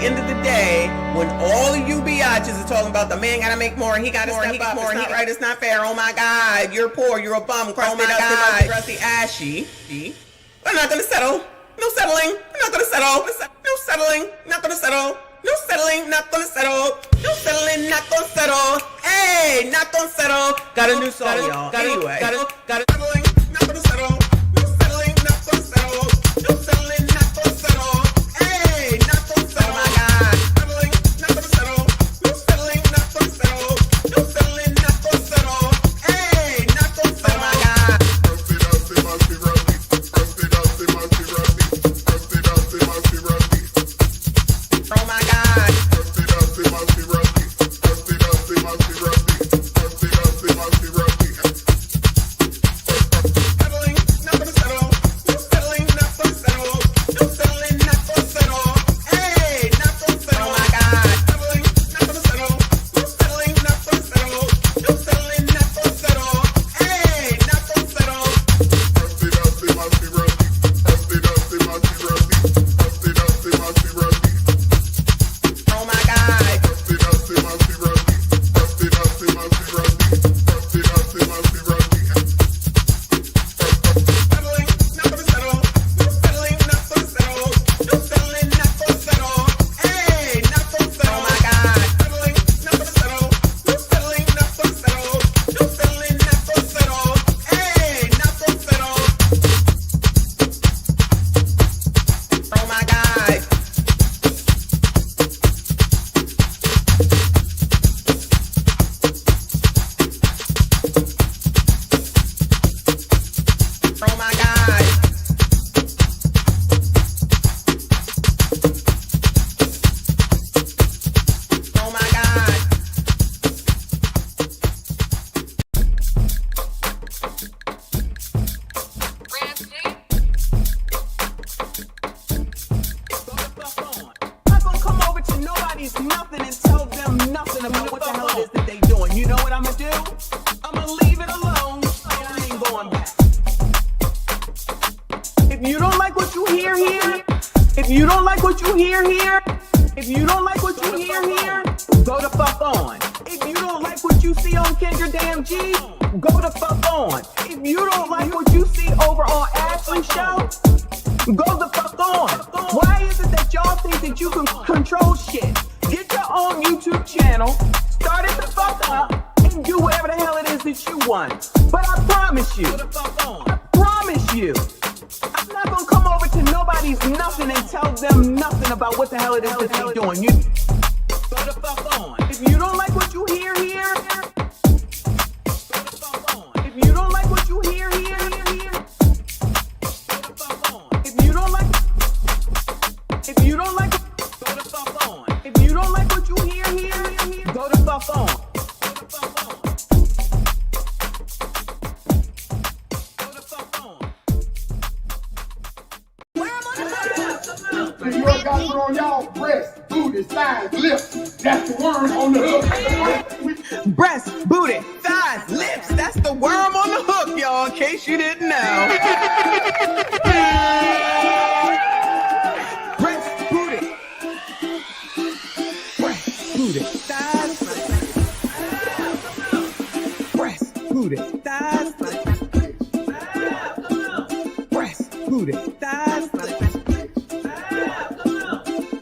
end of the day, when all of you biatches are talking about the man gotta make more, he gotta step up, it's not right, it's not fair, oh my God, you're poor, you're a bum, crusty, rusty, ashy. I'm not gonna settle. No settling. I'm not gonna settle. No settling. Not gonna settle. No settling. Not gonna settle. No settling. Not gonna settle. Hey, not gonna settle. Got a new song, y'all. Anyway, got it. Settling. Not gonna settle. No settling. Not gonna settle. No settling. Not gonna settle. Hey, not gonna settle. Oh my God. Settling. Not gonna settle. No settling. Not gonna settle. No settling. Not gonna settle. Hey, not gonna settle. Oh my God. Oh my God. Settling, not gonna settle. No settling, not gonna settle. No settling, not gonna settle. Hey, not gonna settle. Oh my God. Settling, not gonna settle. No settling, not gonna settle. No settling, not gonna settle. Hey, not gonna settle. Oh my God. Settling, not gonna settle. No settling, not gonna settle. No settling, not gonna settle. Hey, not gonna settle. Oh my God. Settling, not gonna settle. No settling, not gonna settle. No settling, not gonna settle. Hey, not gonna settle. Oh my God. Oh my God. Oh my God. I'm gonna come over to nobody's nothing and tell them nothing about what the hell it is that they doing. You know what I'm gonna do? I'm gonna leave it alone and I ain't going back. If you don't like what you hear here, if you don't like what you hear here, if you don't like what you hear here, go the fuck on. If you don't like what you see on Kendra Damn G, go the fuck on. If you don't like what you see over on Ashley's show, go the fuck on. Why is it that y'all think that you can control shit? Get your own YouTube channel, start it the fuck up, and do whatever the hell it is that you want. But I promise you, I'm not gonna come over to nobody's nothing and tell them nothing about what the hell it is that they're doing. You go the fuck on. If you don't like what you hear here, go the fuck on. If you don't like what you hear here, go the fuck on. If you don't like, go the fuck on. If you don't like what you hear here, go the fuck on. Go the fuck on. Go the fuck on. You got on y'all breasts, booty, thighs, lips. That's the worm on the hook. Breast, booty, thighs, lips. That's the worm on the hook, y'all, in case you didn't know. Breast, booty. Breast, booty, thighs. Breast, booty, thighs. Breast, booty, thighs.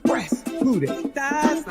Breast, booty, thighs.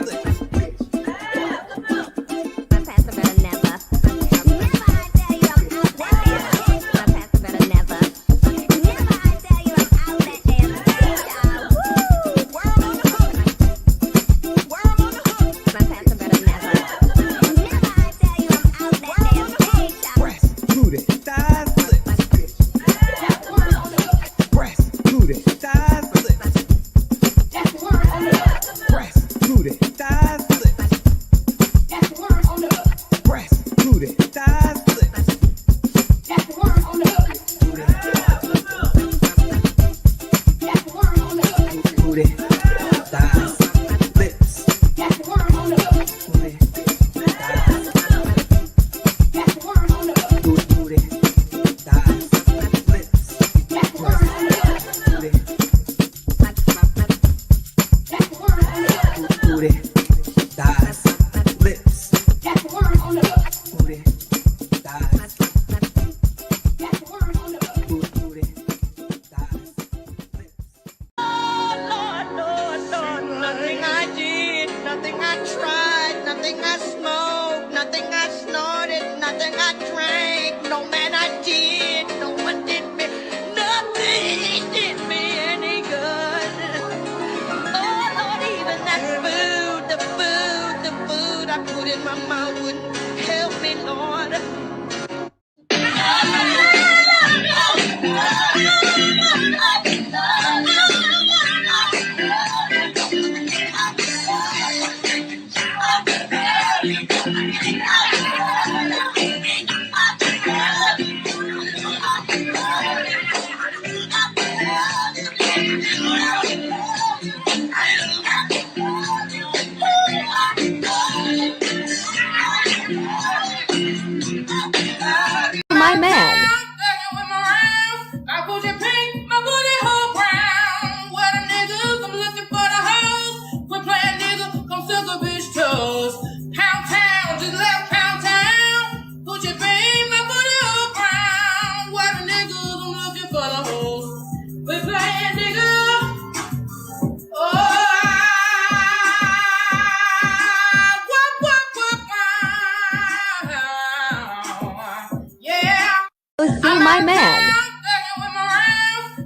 I put in my mouth would help me, Lord. My man. I put your pink, my booty hole brown. What a niggas, I'm looking for the hoes. Quit playing nigga, come suck a bitch toes. Pound town, just left pound town. Put your pink, my booty hole brown. What a niggas, I'm looking for the hoes. Quit playing nigga. See my man.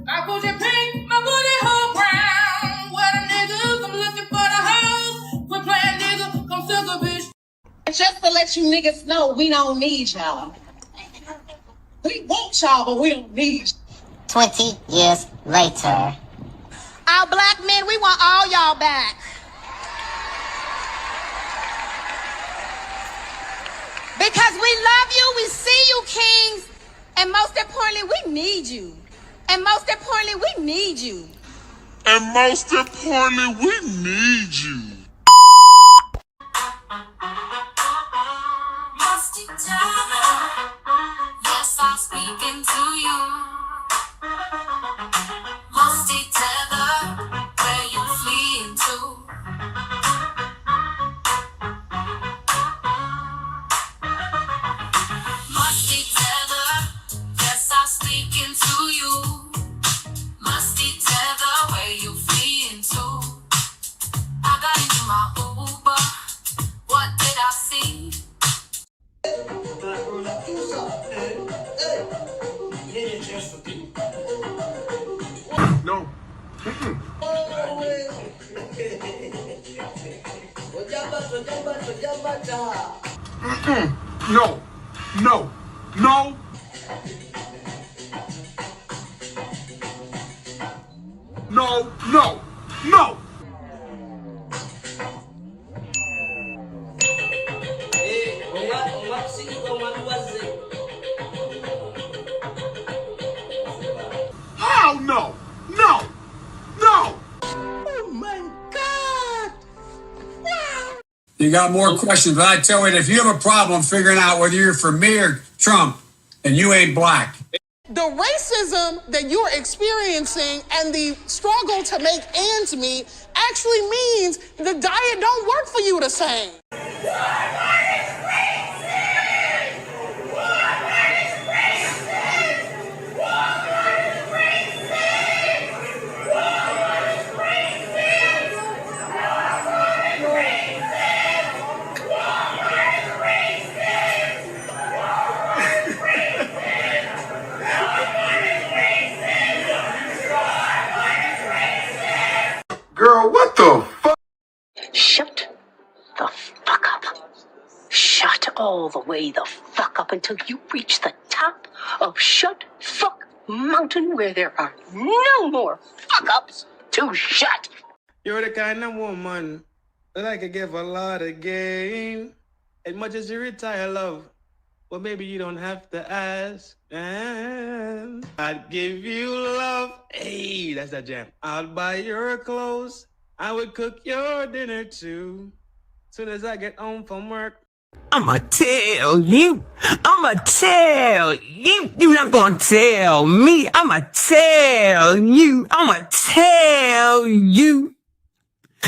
I put your pink, my booty hole brown. What a niggas, I'm looking for the hoes. Quit playing nigga, come suck a bitch. Just to let you niggas know, we don't need y'all. We want y'all, but we don't need you. 20 years later. Our black men, we want all y'all back. Because we love you, we see you, kings. And most importantly, we need you. And most importantly, we need you. And most importantly, we need you. Yes, I'm speaking to you. Musty tether, where you fleeing to? Musty tether, yes, I'm speaking to you. Musty tether, where you fleeing to? I got into my Uber. What did I see? No. No. No. No. No. No. No. Hell no. No. No. Oh my God! You got more questions, but I tell you, if you have a problem figuring out whether you're for me or Trump, then you ain't black. The racism that you're experiencing and the struggle to make ends meet actually means the diet don't work for you the same. Girl, what the fuck? Shut the fuck up. Shut all the way the fuck up until you reach the top of Shut Fuck Mountain where there are no more fuck ups to shut. You're the kind of woman that I could give a lot of game. As much as you retire, love. Well, maybe you don't have to ask. And I'd give you love. Hey, that's that jam. I'll buy your clothes. I would cook your dinner too. Soon as I get home from work. I'ma tell you. I'ma tell you. You're not gonna tell me. I'ma tell you. I'ma tell you.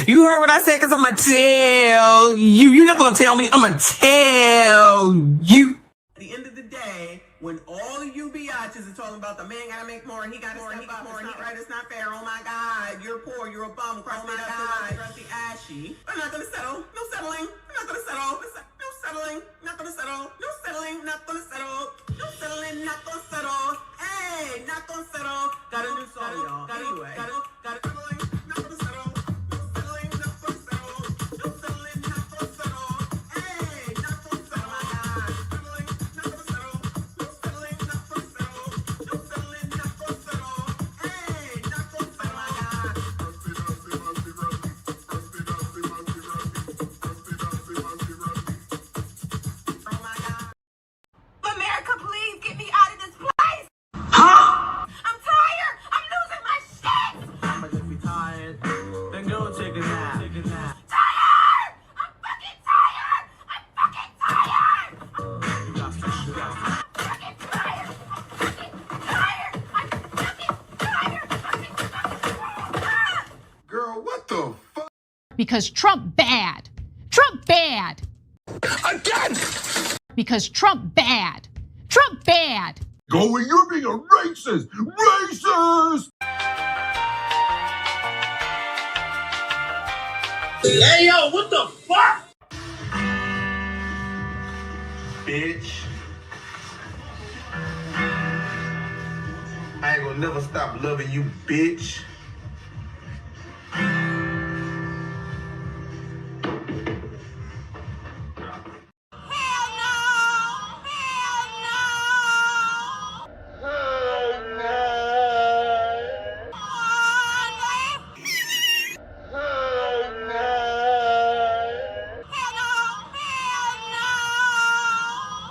You heard what I said? Cause I'ma tell you. You're not gonna tell me. I'ma tell you. At the end of the day, when all of you biatches are talking about the man gotta make more, he gotta step up, it's not right, it's not fair, oh my God, you're poor, you're a bum, crusty, crusty, ashy. I'm not gonna settle, no settling, I'm not gonna settle, no settling, not gonna settle, no settling, not gonna settle, no settling, not gonna settle, hey, not gonna settle, got a new song, y'all, anyway, got settling, not gonna settle, no settling, not gonna settle, no settling, not gonna settle, the fuck? Because Trump bad. Trump bad. Again! Because Trump bad. Trump bad. Going, you're being a racist! Racist! Hey, yo, what the fuck? Bitch. I ain't gonna never stop loving you, bitch.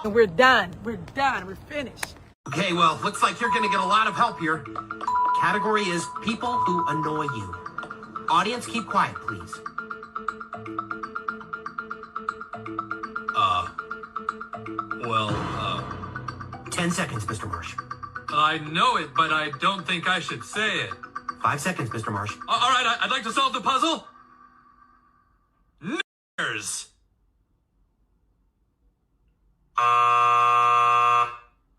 We're done. We're done. We're finished. Okay, well, looks like you're gonna get a lot of help here. Category is people who annoy you. Audience, keep quiet, please. 10 seconds, Mr. Marsh. I know it, but I don't think I should say it. 5 seconds, Mr. Marsh. All right, I'd like to solve the puzzle. Niggers.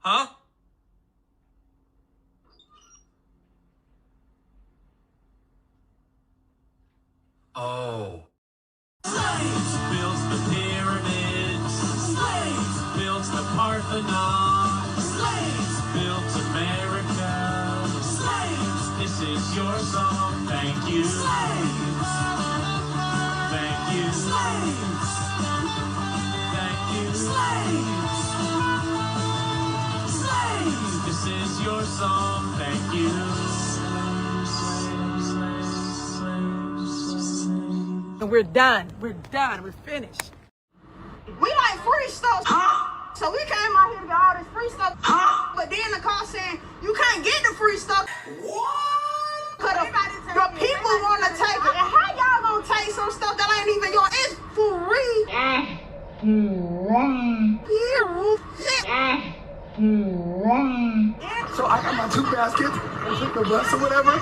Huh? Oh. Slaves built the pyramids. Slaves built the Parthenon. Slaves built America. Slaves, this is your song. Thank you. Slaves. Thank you. Slaves. Thank you. Slaves. Slaves, this is your song. Thank you. And we're done. We're done. We're finished. We like free stuff. So we came out here to get all this free stuff. But then the call saying you can't get the free stuff. What? Cause the people want to take it. And how y'all gonna take some stuff that ain't even yours? It's free. So I got my 2 baskets and took the bus or whatever.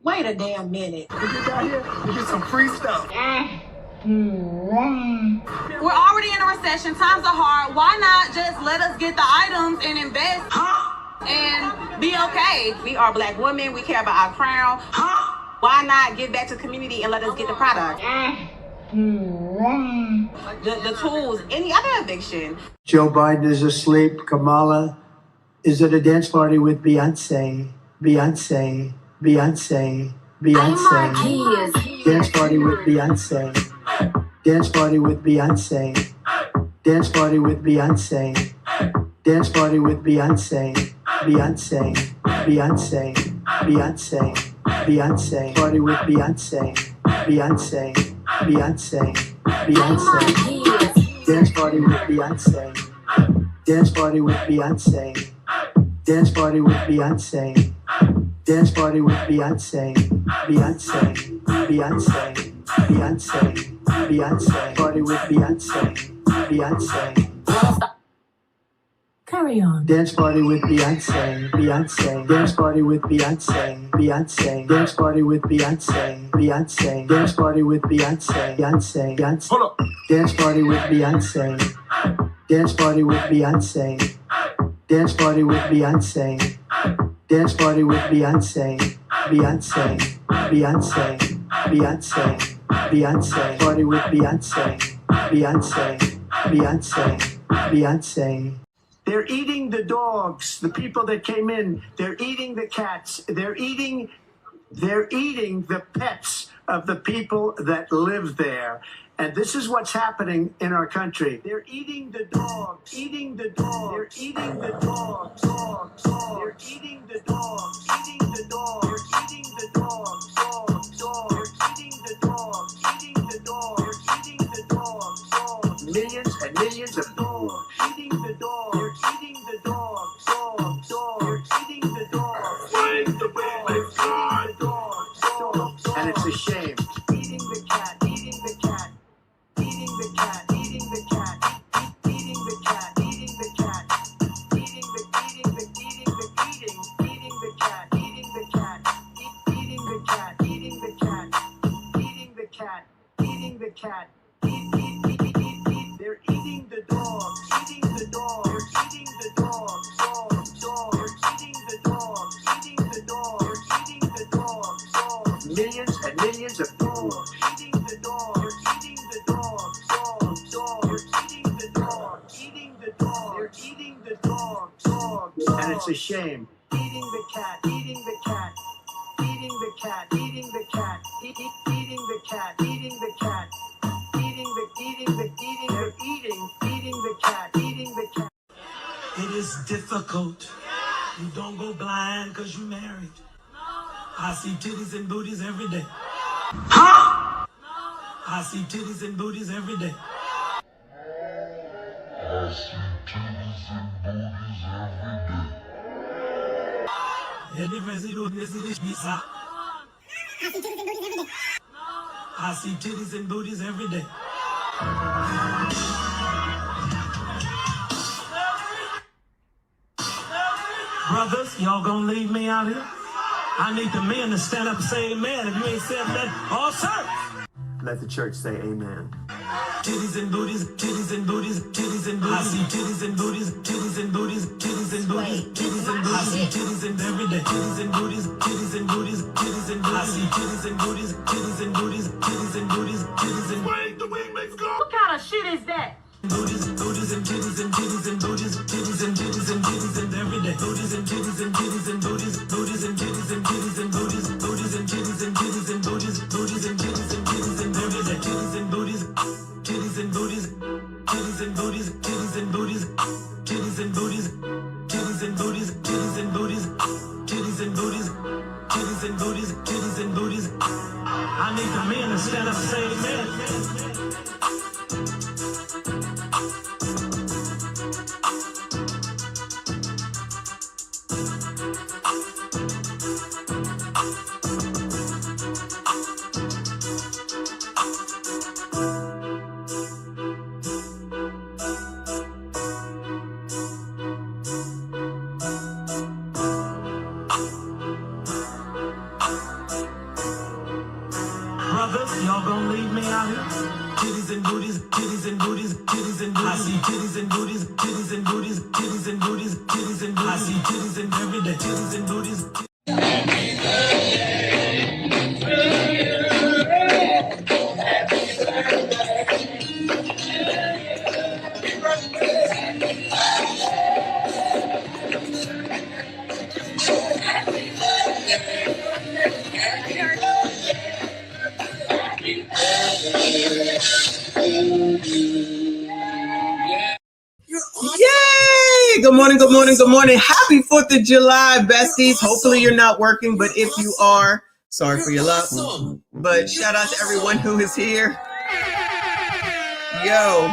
Wait a damn minute. We get down here, we get some free stuff. We're already in a recession. Times are hard. Why not just let us get the items and invest and be okay? We are Black women. We care about our crown. Why not give back to the community and let us get the product? The tools, any other eviction. Joe Biden is asleep. Kamala is at a dance party with Beyonce. Beyonce. Beyonce. Beyonce. Dance party with Beyonce. Dance party with Beyonce. Dance party with Beyonce. Dance party with Beyonce. Beyonce. Beyonce. Beyonce. Beyonce. Party with Beyonce. Beyonce. Beyonce. Beyonce. Dance party with Beyonce. Dance party with Beyonce. Dance party with Beyonce. Dance party with Beyonce. Beyonce. Beyonce. Beyonce. Beyonce. Party with Beyonce. Beyonce. Carry on. Dance party with Beyonce. Beyonce. Dance party with Beyonce. Beyonce. Dance party with Beyonce. Beyonce. Dance party with Beyonce. Beyonce. Beyonce. Hold up. Dance party with Beyonce. Dance party with Beyonce. Dance party with Beyonce. Dance party with Beyonce. Beyonce. Beyonce. Beyonce. Beyonce. Party with Beyonce. Beyonce. Beyonce. Beyonce. They're eating the dogs, the people that came in. They're eating the cats. They're eating the pets of the people that live there. And this is what's happening in our country. They're eating the dogs, eating the dogs. They're eating the dogs, dogs, dogs. They're eating the dogs, eating the dogs. They're eating the dogs, dogs, dogs. They're eating the dogs, eating the dogs. They're eating the dogs, dogs. Millions and millions of dogs, eating the dogs. They're eating the dogs, dogs, dogs. They're eating the dogs. Find the way they fly. Dogs, dogs, dogs. And it's a shame. Eating the cat, eating the cat. Eating the cat, eating the cat, eating the cat, eating the cat, eating the dogs. And it's a shame. Eating the cat, eating the cat, eating the cat, eating the cat, eating the cat, eating the cat, eating the cat, eating the cat. It is difficult. You don't go blind because you married. I see titties and booties every day. Huh? I see titties and booties every day. I see titties and booties every day. The difference is pizza. I see titties and booties every day. Brothers, y'all gonna leave me out here? I need the men to stand up and say amen. If you ain't said that, all sir. Let the church say amen. Titties and booties, titties and booties, titties and booties. I see titties and booties, titties and booties, titties and booties, titties and booties. I see titties and every day. Titties and booties, titties and booties, titties and booties. I see titties and booties, titties and booties, titties and booties, titties and booties. The wing makes go. What kind of shit is that? Booties, booties and titties and titties and booties, titties and titties and titties and every day. Booties and titties and titties and booties, booties and titties and titties and booties, booties and titties and titties and booties, booties and titties and titties and every day. Titties and booties, titties and booties, titties and booties, titties and booties, titties and booties, titties and booties, titties and booties, titties and booties, titties and booties, titties and booties. I need the men to stand up and say amen. Brothers, y'all gonna leave me out here? Titties and booties, titties and booties, titties and booties. I see titties and booties, titties and booties, titties and booties, titties and booties. I see titties and every day, titties and booties. Yay! Good morning, good morning, good morning. Happy 4th of July, besties. Hopefully you're not working, but if you are, sorry for your luck. But shout out to everyone who is here. Yo.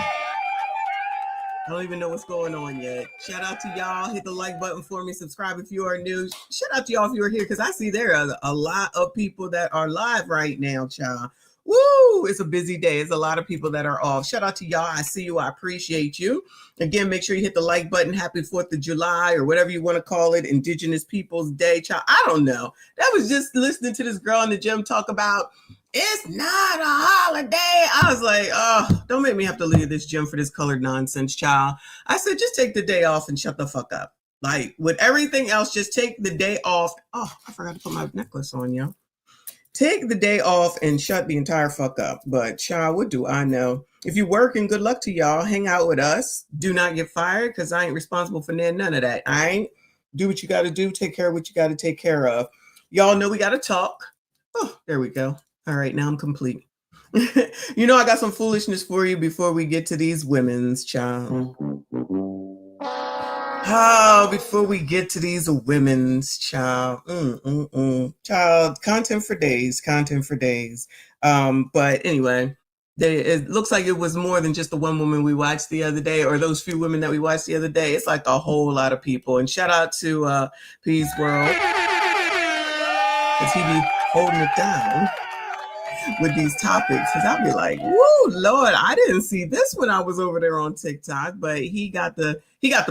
I don't even know what's going on yet. Shout out to y'all. Hit the like button for me. Subscribe if you are new. Shout out to y'all if you are here, because I see there are a lot of people that are live right now, child. Woo! It's a busy day. It's a lot of people that are off. Shout out to y'all. I see you. I appreciate you. Again, make sure you hit the like button. Happy 4th of July, or whatever you want to call it. Indigenous Peoples Day, child. I don't know. That was just listening to this girl in the gym talk about it's not a holiday. I was like, oh, don't make me have to leave this gym for this colored nonsense, child. I said, just take the day off and shut the fuck up. Like with everything else, just take the day off. Oh, I forgot to put my necklace on, yo. Take the day off and shut the entire fuck up. But child, what do I know? If you're working, good luck to y'all. Hang out with us. Do not get fired, because I ain't responsible for none of that. I ain't. Do what you got to do. Take care of what you got to take care of. Y'all know we got to talk. Oh, there we go. All right, now I'm complete. You know, I got some foolishness for you before we get to these women's, child. Oh, before we get to these women's, child. Child, content for days, content for days. But anyway, it looks like it was more than just the one woman we watched the other day, or those few women that we watched the other day. It's like a whole lot of people. And shout out to Peace World, because he be holding it down with these topics, because I'll be like, woo, Lord, I didn't see this when I was over there on TikTok, but he got the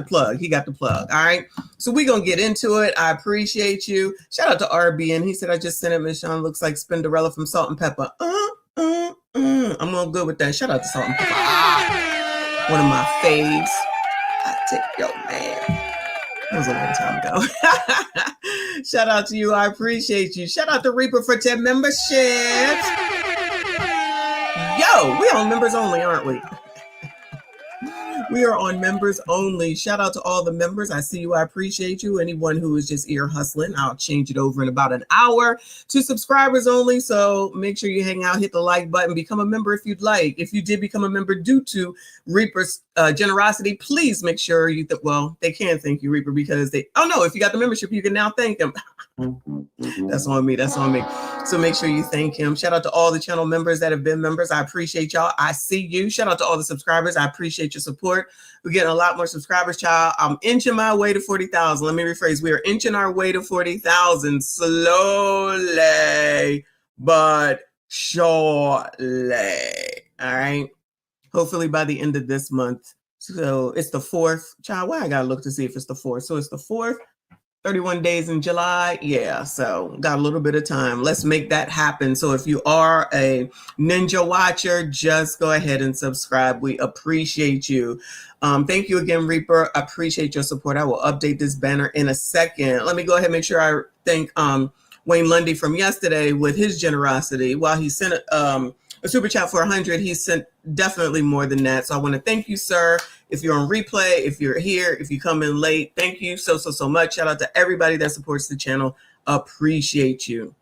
plug. He got the plug. All right. So we're going to get into it. I appreciate you. Shout out to RBN. He said, I just sent it. Michonne looks like Spinderella from Salt and Pepper. I'm all good with that. Shout out to Salt and Pepper. One of my faves. I take your man. That was a long time ago. Shout out to you. I appreciate you. Shout out to Reaper for 10 memberships. Yo, we on members only, aren't we? We are on members only. Shout out to all the members. I see you. I appreciate you. Anyone who is just ear hustling, I'll change it over in about an hour to subscribers only. So make sure you hang out, hit the like button, become a member if you'd like. If you did become a member due to Reaper's generosity, please make sure you, well, they can thank you, Reaper, because they, oh no, if you got the membership, you can now thank them. That's on me. That's on me. So make sure you thank him. Shout out to all the channel members that have been members. I appreciate y'all. I see you. Shout out to all the subscribers. I appreciate your support. We're getting a lot more subscribers, child. I'm inching my way to 40,000. Let me rephrase. We are inching our way to 40,000 slowly, but surely. All right. Hopefully by the end of this month. So it's the 4th. Child, why I gotta look to see if it's the 4th. So it's the 4th. 31 days in July. Yeah, so got a little bit of time. Let's make that happen. So if you are a Ninja watcher, just go ahead and subscribe. We appreciate you. Thank you again, Reaper. Appreciate your support. I will update this banner in a second. Let me go ahead and make sure I thank Wayne Lundy from yesterday with his generosity. While he sent a super chat for 100, he sent definitely more than that. So I want to thank you, sir. If you're on replay, if you're here, if you come in late, thank you so much. Shout out to everybody that supports the channel. Appreciate you.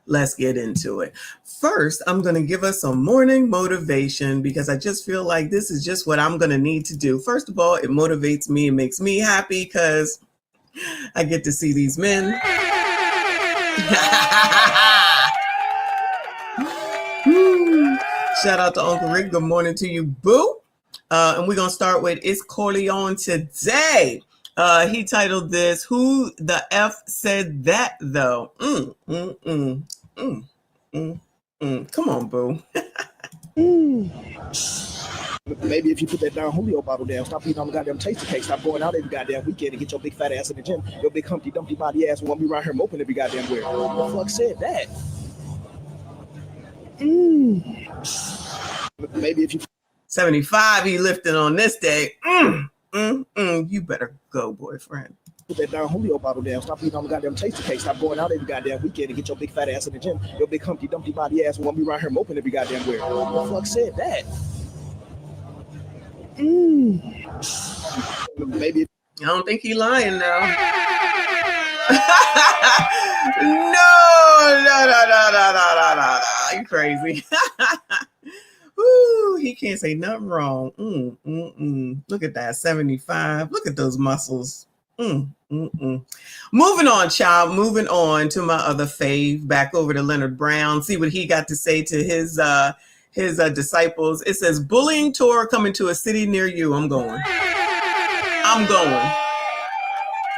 Let's get into it. First, I'm going to give us some morning motivation because I just feel like this is just what I'm going to need to do. First of all, it motivates me. It makes me happy because I get to see these men. Shout out to Uncle Rick. Good morning to you, boo. And we're going to start with It's Corleone today. He titled this, Who the F Said That, Though? Come on, boo. Maybe if you put that down Julio bottle down, stop eating on the goddamn tasty cake, stop going out every goddamn weekend and get your big fat ass in the gym, your big Humpty Dumpty body ass won't be around here moping every goddamn where. Who the fuck said that? Maybe if you 75, he lifted on this day. You better go, boyfriend. Put that down Julio bottle down, stop eating on the goddamn tasty cake, stop going out every goddamn weekend and get your big fat ass in the gym, your big Humpty Dumpty body ass won't be around here moping every goddamn where. Who the fuck said that? Maybe. I don't think he lying now. No. You crazy. Ooh, he can't say nothing wrong. Look at that, 75. Look at those muscles. Moving on, child. Moving on to my other fave. Back over to Leonard Brown. See what he got to say to his disciples. It says, bullying tour coming to a city near you. I'm going.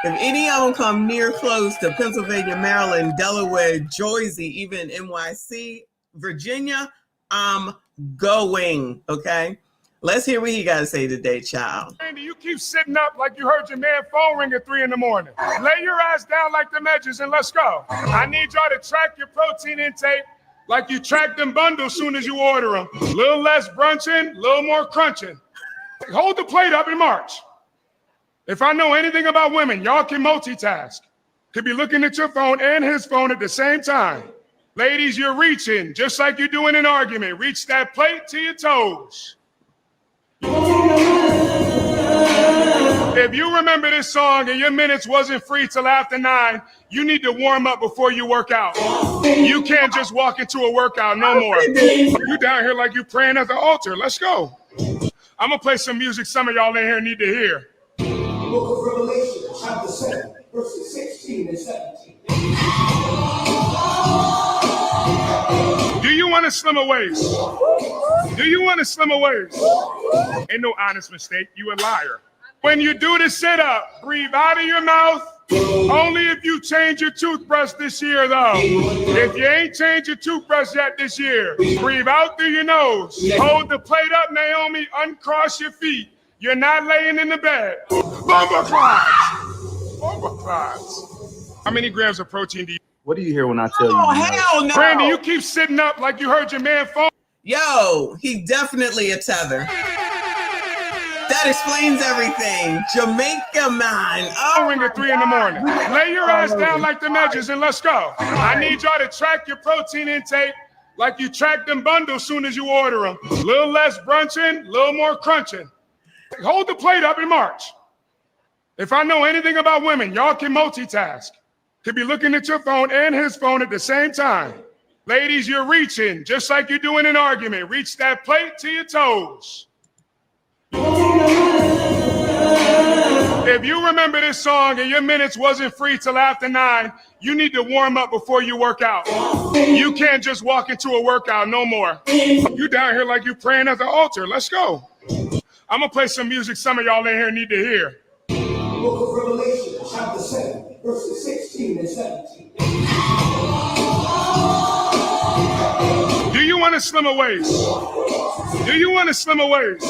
If any of them come near close to Pennsylvania, Maryland, Delaware, Jersey, even NYC, Virginia, I'm going. Okay. Let's hear what he got to say today, child. Randy, you keep sitting up like you heard your man phone ring at 3 in the morning. Lay your ass down like them edges and let's go. I need y'all to track your protein intake like you track them bundles soon as you order them. A little less brunching, a little more crunching. Hold the plate up and march. If I know anything about women, y'all can multitask. Could be looking at your phone and his phone at the same time. Ladies, you're reaching, just like you do in an argument. Reach that plate to your toes. If you remember this song and your minutes wasn't free till after 9, you need to warm up before you work out. You can't just walk into a workout no more. You down here like you praying at the altar. Let's go. I'm going to play some music some of y'all in here need to hear. Book of Revelation, chapter 7, verses 16 and 17. Do you want to slimmer waist? Do you want to slimmer waist? Ain't no honest mistake. You a liar. When you do the sit-up, breathe out of your mouth. Only if you change your toothbrush this year, though. If you ain't changed your toothbrush yet this year, breathe out through your nose. Hold the plate up, Naomi. Uncross your feet. You're not laying in the bed. Bumper clots. Bumper clots. How many grams of protein do you? What do you hear when I tell you? Oh, hell no. Brandy, you keep sitting up like you heard your man phone. Yo, he definitely a tether. That explains everything. Jamaica man. Oh, ring at 3 in the morning. Lay your ass down like them edges and let's go. I need y'all to track your protein intake like you track them bundles soon as you order them. A little less brunching, a little more crunching. Hold the plate up and march. If I know anything about women, y'all can multitask. Could be looking at your phone and his phone at the same time. Ladies, you're reaching, just like you do in an argument. Reach that plate to your toes. If you remember this song and your minutes wasn't free till after 9, you need to warm up before you work out. You can't just walk into a workout no more. You down here like you praying at the altar. Let's go. I'm gonna play some music some of y'all in here need to hear. Book of Revelation, chapter 7, verses 16 and 17. Do you want a slimmer waist? Do you want a slimmer waist?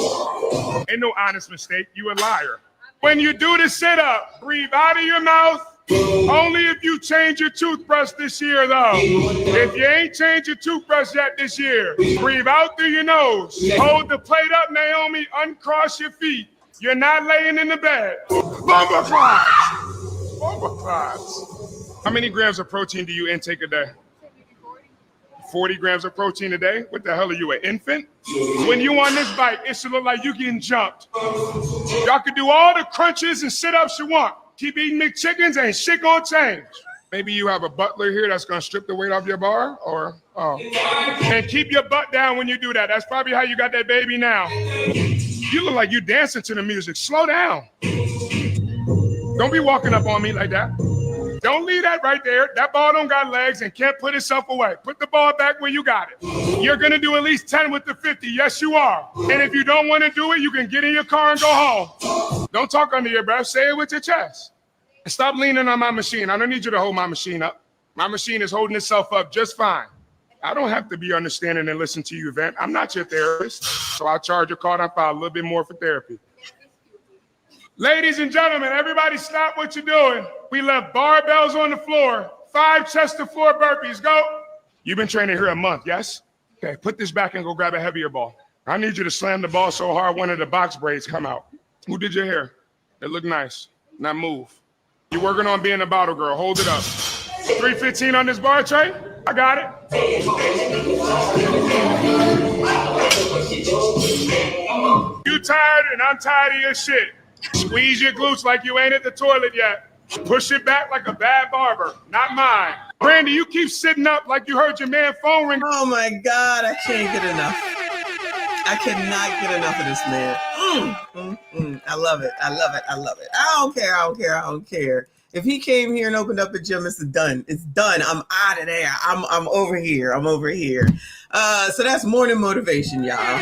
Ain't no honest mistake. You a liar. When you do the sit-up, breathe out of your mouth. Only if you change your toothbrush this year, though. If you ain't changed your toothbrush yet this year, breathe out through your nose. Hold the plate up, Naomi. Uncross your feet. You're not laying in the bed. Bumper clots. Bumper clots. How many grams of protein do you intake a day? 40 grams of protein a day? What the hell are you, an infant? When you on this bike, it should look like you getting jumped. Y'all can do all the crunches and sit-ups you want. Keep eating McChickens, ain't shit gonna change. Maybe you have a butler here that's gonna strip the weight off your bar, or, and keep your butt down when you do that. That's probably how you got that baby now. You look like you dancing to the music. Slow down. Don't be walking up on me like that. Don't leave that right there. That ball don't got legs and can't put itself away. Put the ball back where you got it. You're gonna do at least 10 with the 50. Yes, you are. And if you don't want to do it, you can get in your car and go home. Don't talk under your breath. Say it with your chest. And stop leaning on my machine. I don't need you to hold my machine up. My machine is holding itself up just fine. I don't have to be understanding and listen to you, Vent. I'm not your therapist. So I'll charge your card and file a little bit more for therapy. Ladies and gentlemen, everybody stop what you're doing. We left barbells on the floor, 5 chest to floor burpees. Go. You've been training here a month, yes? Okay, put this back and go grab a heavier ball. I need you to slam the ball so hard one of the box braids come out. Who did your hair? It looked nice. Now move. You're working on being a bottle girl. Hold it up. 315 on this bar tray? I got it. You tired and I'm tired of your shit. Squeeze your glutes like you ain't at the toilet yet. Push it back like a bad barber, not mine. Brandy, you keep sitting up like you heard your man phone ring. Oh my God, I can't get enough. I cannot get enough of this man. I love it. I love it. I love it. I don't care. I don't care. I don't care. If he came here and opened up a gym, it's done. It's done. I'm out of there. I'm over here. I'm over here. So that's morning motivation, y'all.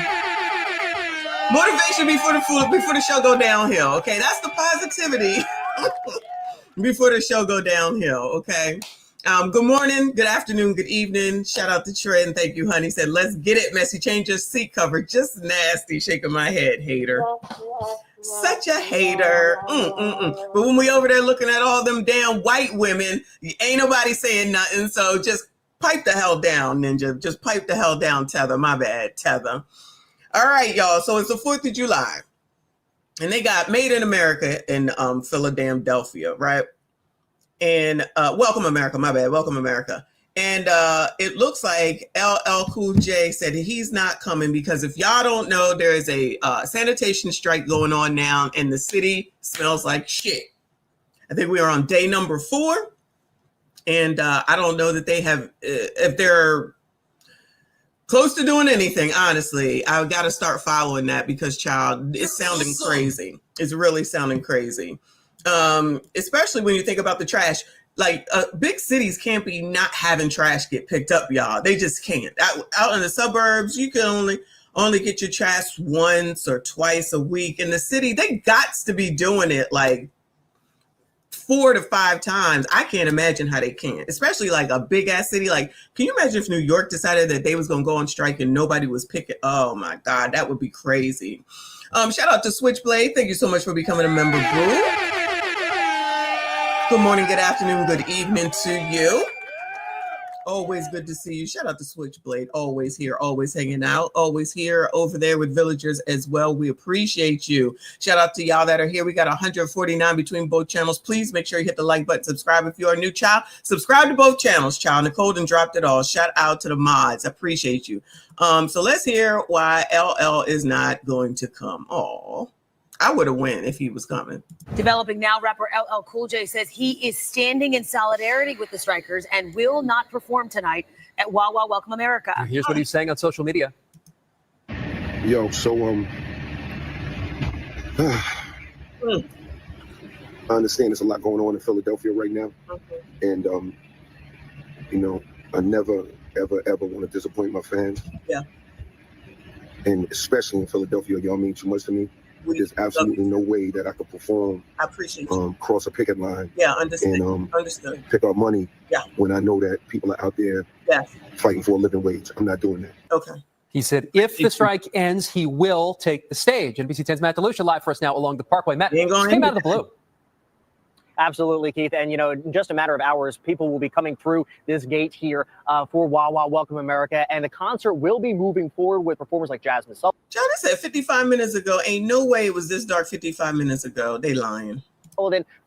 Motivation before the show go downhill. Okay, that's the positivity before the show go downhill. Okay. Good morning, good afternoon, good evening. Shout out to Trey and thank you, honey. Said, let's get it, Messy. Change your seat cover. Just nasty. Shaking my head, hater. Such a hater. But when we over there looking at all them damn white women, ain't nobody saying nothing. So just pipe the hell down, Ninja. Just pipe the hell down, Tether. My bad, Tether. All right, y'all. So it's the 4th of July. And they got Made in America in Philadelphia, right? And Welcome America, my bad. Welcome America. And it looks like LL Cool J said he's not coming because if y'all don't know, there is a sanitation strike going on now and the city smells like shit. I think we are on day number 4. And I don't know that they have, if they're close to doing anything, honestly. I've got to start following that because, child, it's sounding crazy. It's really sounding crazy. Especially when you think about the trash. Like big cities can't be not having trash get picked up, y'all. They just can't. Out in the suburbs, you can only get your trash once or twice a week. In the city, they got to be doing it like 4 to 5 times. I can't imagine how they can, especially like a big ass city. Like, can you imagine if New York decided that they was going to go on strike and nobody was picking? Oh my God, that would be crazy. Shout out to Switchblade. Thank you so much for becoming a member, boo. Good morning, good afternoon, good evening to you. Always good to see you. Shout out to Switchblade. Always here, always hanging out, always here over there with villagers as well. We appreciate you. Shout out to y'all that are here. We got 149 between both channels. Please make sure you hit the like button. Subscribe if you're a new child. Subscribe to both channels, child. Nicole done dropped it all. Shout out to the mods. I appreciate you. So let's hear why LL is not going to come. Oh, I would have went if he was coming. Developing now, rapper LL Cool J says he is standing in solidarity with the strikers and will not perform tonight at Wawa Welcome America. Here's what he's saying on social media. Yo, so I understand there's a lot going on in Philadelphia right now, and you know, I never ever want to disappoint my fans. Yeah. And especially in Philadelphia, y'all mean too much to me. There's absolutely no way that I could perform. I appreciate you. Cross a picket line. Yeah, understood. And understood. pick up money. Yeah. When I know that people are out there fighting for a living wage. I'm not doing that. Okay. He said if the strike ends, he will take the stage. NBC 10's Matt DeLucia live for us now along the Parkway. Matt, came out of the blue. Absolutely, Keith. And, you know, in just a matter of hours, people will be coming through this gate here for Wawa Welcome America. And the concert will be moving forward with performers like Jasmine Sullivan. John, I said 55 minutes ago. Ain't no way it was this dark 55 minutes ago. They lying.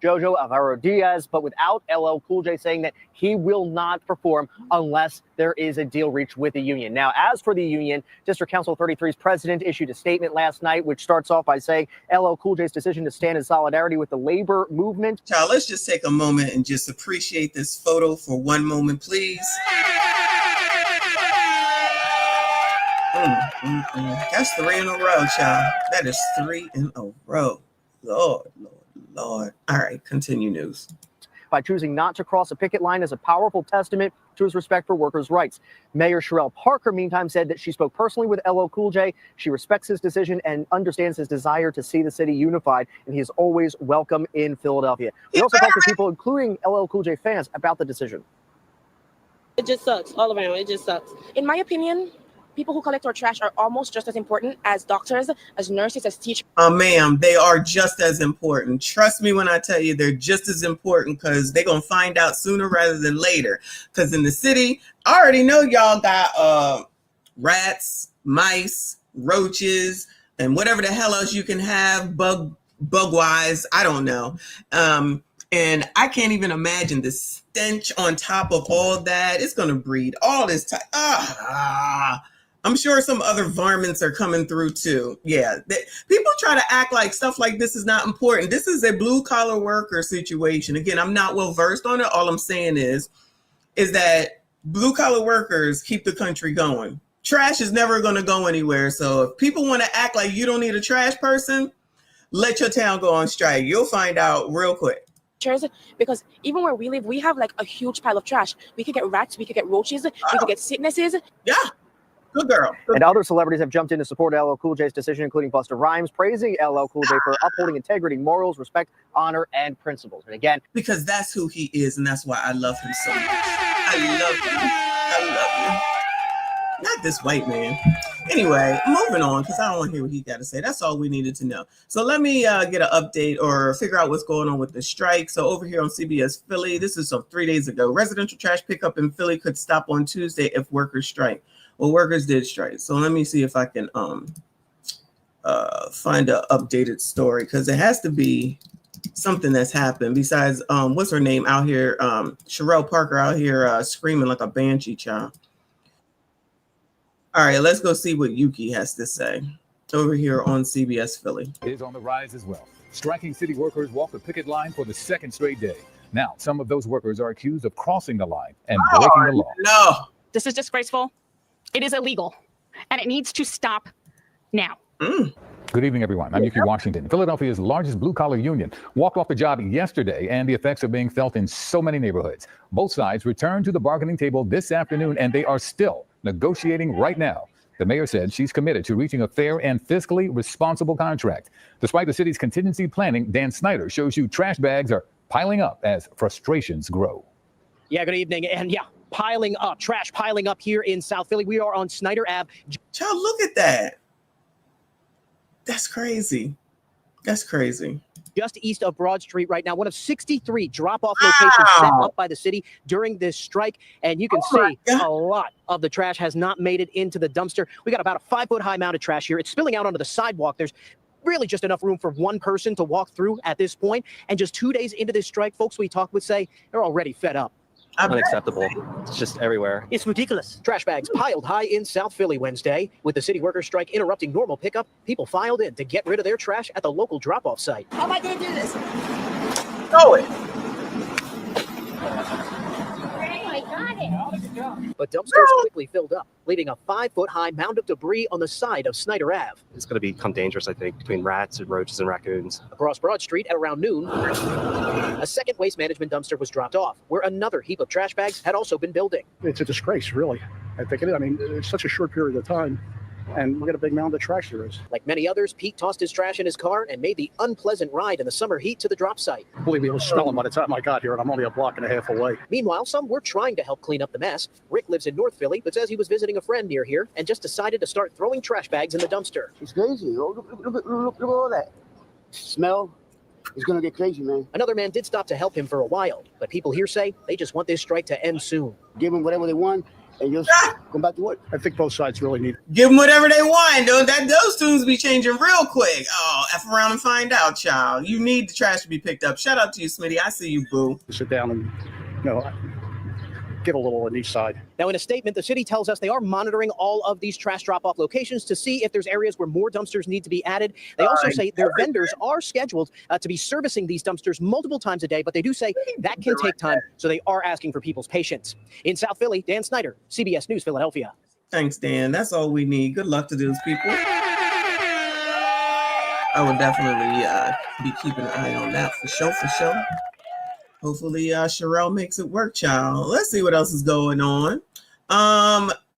Jojo Alvaro Diaz, but without LL Cool J saying that he will not perform unless there is a deal reached with the union. Now, as for the union, District Council 33's president issued a statement last night, which starts off by saying LL Cool J's decision to stand in solidarity with the labor movement. Child, let's just take a moment and just appreciate this photo for one moment, please. That's 3 in a row, child. That is 3 in a row. Lord. All right, continue news. By choosing not to cross a picket line is a powerful testament to his respect for workers' rights. Mayor Sherelle Parker, meantime, said that she spoke personally with LL Cool J. She respects his decision and understands his desire to see the city unified, and he is always welcome in Philadelphia. We also talked to people, including LL Cool J fans, about the decision. It just sucks all around. It just sucks. In my opinion, people who collect our trash are almost just as important as doctors, as nurses, as teachers. Ma'am, they are just as important. Trust me when I tell you they're just as important, because they're going to find out sooner rather than later. Because in the city, I already know y'all got rats, mice, roaches, and whatever the hell else you can have, bug-wise, I don't know. And I can't even imagine the stench on top of all that. It's going to breed all this time. I'm sure some other varmints are coming through too. Yeah, people try to act like stuff like this is not important. This is a blue collar worker situation. Again, I'm not well versed on it. All I'm saying is that blue collar workers keep the country going. Trash is never going to go anywhere. So if people want to act like you don't need a trash person, let your town go on strike. You'll find out real quick. Because even where we live, we have like a huge pile of trash. We could get rats, we could get roaches, we could get sicknesses. Yeah. Good girl. And other celebrities have jumped in to support LL Cool J's decision, including Busta Rhymes, praising LL Cool J for upholding integrity, morals, respect, honor, and principles. And again, because that's who he is, and that's why I love him so much. I love you. I love you. Not this white man. Anyway, moving on, because I don't want to hear what he got to say. That's all we needed to know. So let me get an update or figure out what's going on with the strike. So over here on CBS Philly, this is from 3 days ago. Residential trash pickup in Philly could stop on Tuesday if workers strike. Well, workers did strike. So let me see if I can find an updated story, because it has to be something that's happened besides what's her name out here, Sherelle Parker out here screaming like a banshee child. All right, let's go see what Yuki has to say over here on CBS Philly. Is on the rise as well. Striking city workers walk the picket line for the second straight day. Now, some of those workers are accused of crossing the line and breaking the law. No. This is disgraceful. It is illegal, and it needs to stop now. Good evening, everyone. I'm Yuki Washington. Philadelphia's largest blue-collar union walked off the job yesterday, and the effects are being felt in so many neighborhoods. Both sides returned to the bargaining table this afternoon, and they are still negotiating right now. The mayor said she's committed to reaching a fair and fiscally responsible contract. Despite the city's contingency planning, Dan Snyder shows you trash bags are piling up as frustrations grow. Yeah, good evening. And yeah, piling up, trash piling up here in South Philly. We are on Snyder Ave. Child, look at that. That's crazy. That's crazy. Just east of Broad Street right now, one of 63 drop-off locations set up by the city during this strike. And you can see a lot of the trash has not made it into the dumpster. We got about a 5-foot-high mound of trash here. It's spilling out onto the sidewalk. There's really just enough room for one person to walk through at this point. And just 2 days into this strike, folks we talked with say they're already fed up. unacceptable. It's just everywhere. It's ridiculous. Trash bags piled high in South Philly Wednesday. With the city workers' strike interrupting normal pickup, people filed in to get rid of their trash at the local drop-off site. How am I going to do this? Throw it. But dumpsters quickly filled up, leaving a 5-foot-high mound of debris on the side of Snyder Ave. It's going to become dangerous, I think, between rats and roaches and raccoons. Across Broad Street at around noon, a second waste management dumpster was dropped off, where another heap of trash bags had also been building. It's a disgrace, really. I think it is. I mean, it's such a short period of time, and look at a big mound of trash there is. Like many others, Pete tossed his trash in his car and made the unpleasant ride in the summer heat to the drop site. Believe me, it was snowing by the time I got here, and I'm only a block and a half away. Meanwhile, some were trying to help clean up the mess. Rick lives in North Philly, but says he was visiting a friend near here and just decided to start throwing trash bags in the dumpster. It's crazy. Look at all that. Smell. It's going to get crazy, man. Another man did stop to help him for a while, but people here say they just want this strike to end soon. Give them whatever they want. And just go back to work. I think both sides really need. Give them whatever they want. Those tunes be changing real quick. Oh, F around and find out, child. You need the trash to be picked up. Shout out to you, Smitty. I see you, boo. Sit down and, get a little on each side. Now, in a statement, the city tells us they are monitoring all of these trash drop-off locations to see if there's areas where more dumpsters need to be added. They also say their vendors are scheduled to be servicing these dumpsters multiple times a day, but they do say that can take time, so they are asking for people's patience. In South Philly, Dan Snyder, CBS News, Philadelphia. Thanks, Dan. That's all we need. Good luck to those people. I will definitely be keeping an eye on that for sure. Hopefully, Sherelle makes it work, child. Let's see what else is going on.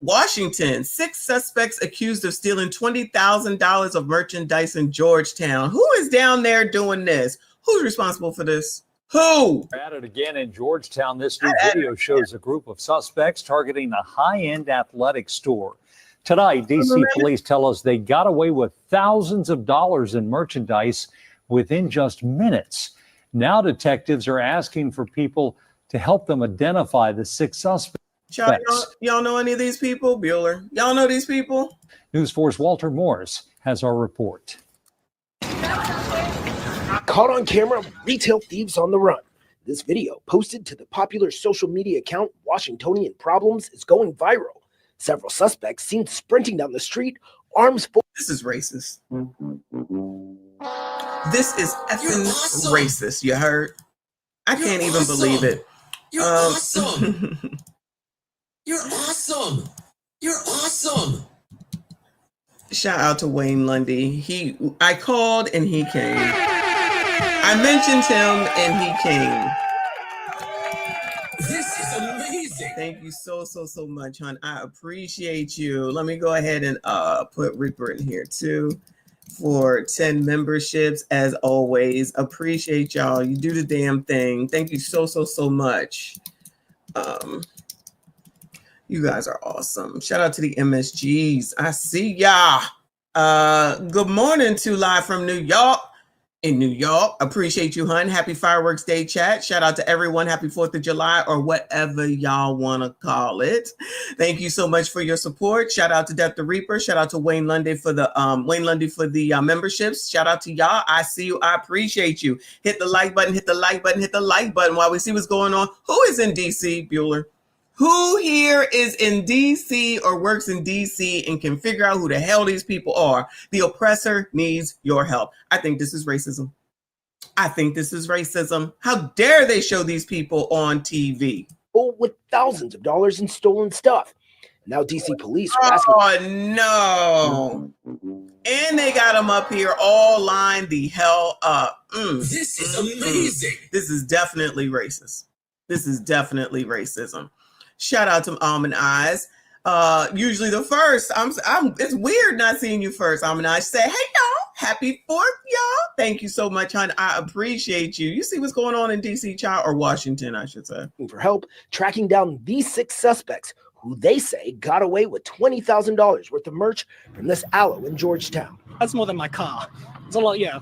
Washington, 6 suspects accused of stealing $20,000 of merchandise in Georgetown. Who is down there doing this? Who's responsible for this? Who? At it again in Georgetown. This new video shows a group of suspects targeting a high-end athletic store. Tonight, D.C. police tell us they got away with thousands of dollars in merchandise within just minutes. Now detectives are asking for people to help them identify the 6 suspects. Y'all know any of these people? Bueller. Y'all know these people? News 4's Walter Morris has our report. Caught on camera, retail thieves on the run. This video, posted to the popular social media account Washingtonian Problems, is going viral. Several suspects seen sprinting down the street, arms full. This is racist. This is effing racist. You heard? I can't even believe it. You're awesome. You're awesome. You're awesome. Shout out to Wayne Lundy. I called and he came. I mentioned him and he came. This is amazing. Thank you so much, hon. I appreciate you. Let me go ahead and put Reaper in here too for 10 memberships. As always, appreciate y'all. You do the damn thing. Thank you so much. You guys are awesome. Shout out to the MSGs. I see y'all. Good morning to Live from New York. In New York. Appreciate you, hun. Happy Fireworks Day, chat. Shout out to everyone. Happy 4th of July, or whatever y'all want to call it. Thank you so much for your support. Shout out to Death the Reaper. Shout out to Wayne Lundy for the memberships. Shout out to y'all. I see you. I appreciate you. Hit the like button. Hit the like button. Hit the like button while we see what's going on. Who is in DC, Bueller? Who here is in DC or works in DC and can figure out who the hell these people are? The oppressor needs your help. I think this is racism. I think this is racism. How dare they show these people on TV? Full with thousands of dollars in stolen stuff. Now DC police are asking. Oh, no. And they got them up here all lined the hell up. This is amazing. This is definitely racist. This is definitely racism. Shout out to Almond Eyes. Usually the first. It's weird not seeing you first, Almond Eyes. Say, hey y'all, happy 4th, y'all. Thank you so much, hon. I appreciate you. You see what's going on in DC, child, or Washington, I should say. For help tracking down these 6 suspects who they say got away with $20,000 worth of merch from this aloe in Georgetown. That's more than my car. It's a lot, yeah.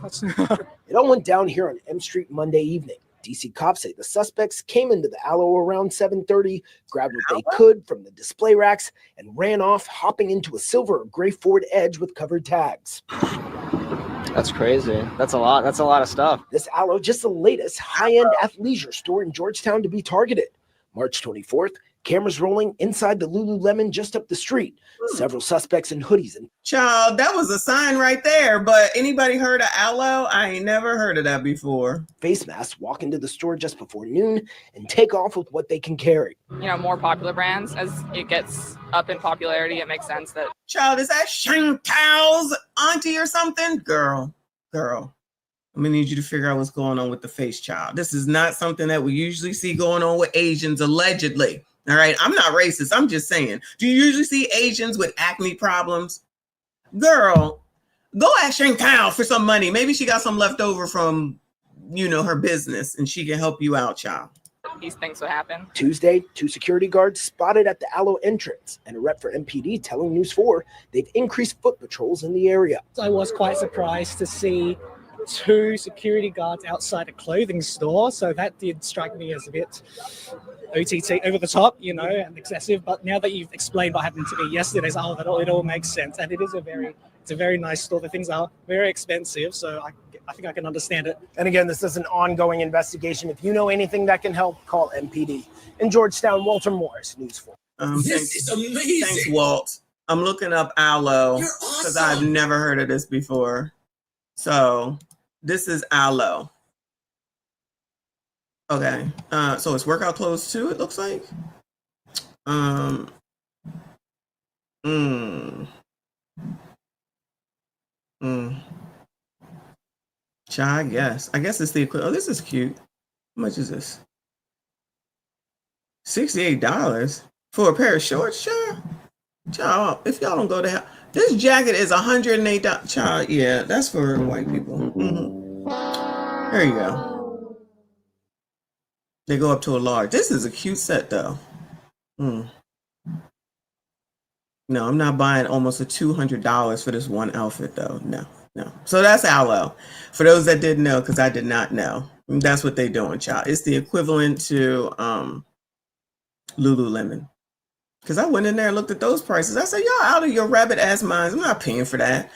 It all went down here on M Street Monday evening. DC cops say the suspects came into the aloe around 7:30, grabbed what they could from the display racks, and ran off, hopping into a silver or gray Ford Edge with covered tags. That's crazy. That's a lot. That's a lot of stuff. This aloe, just the latest high-end athleisure store in Georgetown to be targeted. March 24th, cameras rolling inside the Lululemon just up the street. Several suspects in hoodies and Child, that was a sign right there. But anybody heard of aloe? I ain't never heard of that before. face masks walk into the store just before noon and take off with what they can carry. You know, more popular brands, as it gets up in popularity, it makes sense that. Child, is that Chantal's auntie or something? Girl. I'm gonna need you to figure out what's going on with the face, child. This is not something that we usually see going on with Asians, allegedly. All right, I'm not racist. I'm just saying. Do you usually see Asians with acne problems? Girl, go ask Chantal for some money. Maybe she got some left over from, her business, and she can help you out, child. These things would happen. Tuesday, 2 security guards spotted at the Aloe entrance, and a rep for MPD telling News 4 they've increased foot patrols in the area. I was quite surprised to see 2 security guards outside a clothing store, so that did strike me as a bit OTT, over the top, and excessive. But now that you've explained what happened to me yesterday, it all makes sense, and it's a very nice store. The things are very expensive, so I think I can understand it. And again, this is an ongoing investigation. If you know anything that can help, call MPD. In Georgetown, Walter Morris, News 4. This is amazing. Thanks, Walt. I'm looking up aloe because I've never heard of this before. So this is aloe. Okay. So it's workout clothes too, it looks like. I guess it's the equivalent. Oh, this is cute. How much is this? $68 for a pair of shorts, child. If y'all don't go to hell, this jacket is $108, child. Yeah, that's for white people. There you go. They go up to a large. This is a cute set, though. No, I'm not buying almost a $200 for this one outfit, though. No. So that's aloe. For those that didn't know, because I did not know, that's what they're doing, child. It's the equivalent to Lululemon. Because I went in there and looked at those prices. I said, y'all out of your rabbit ass minds. I'm not paying for that.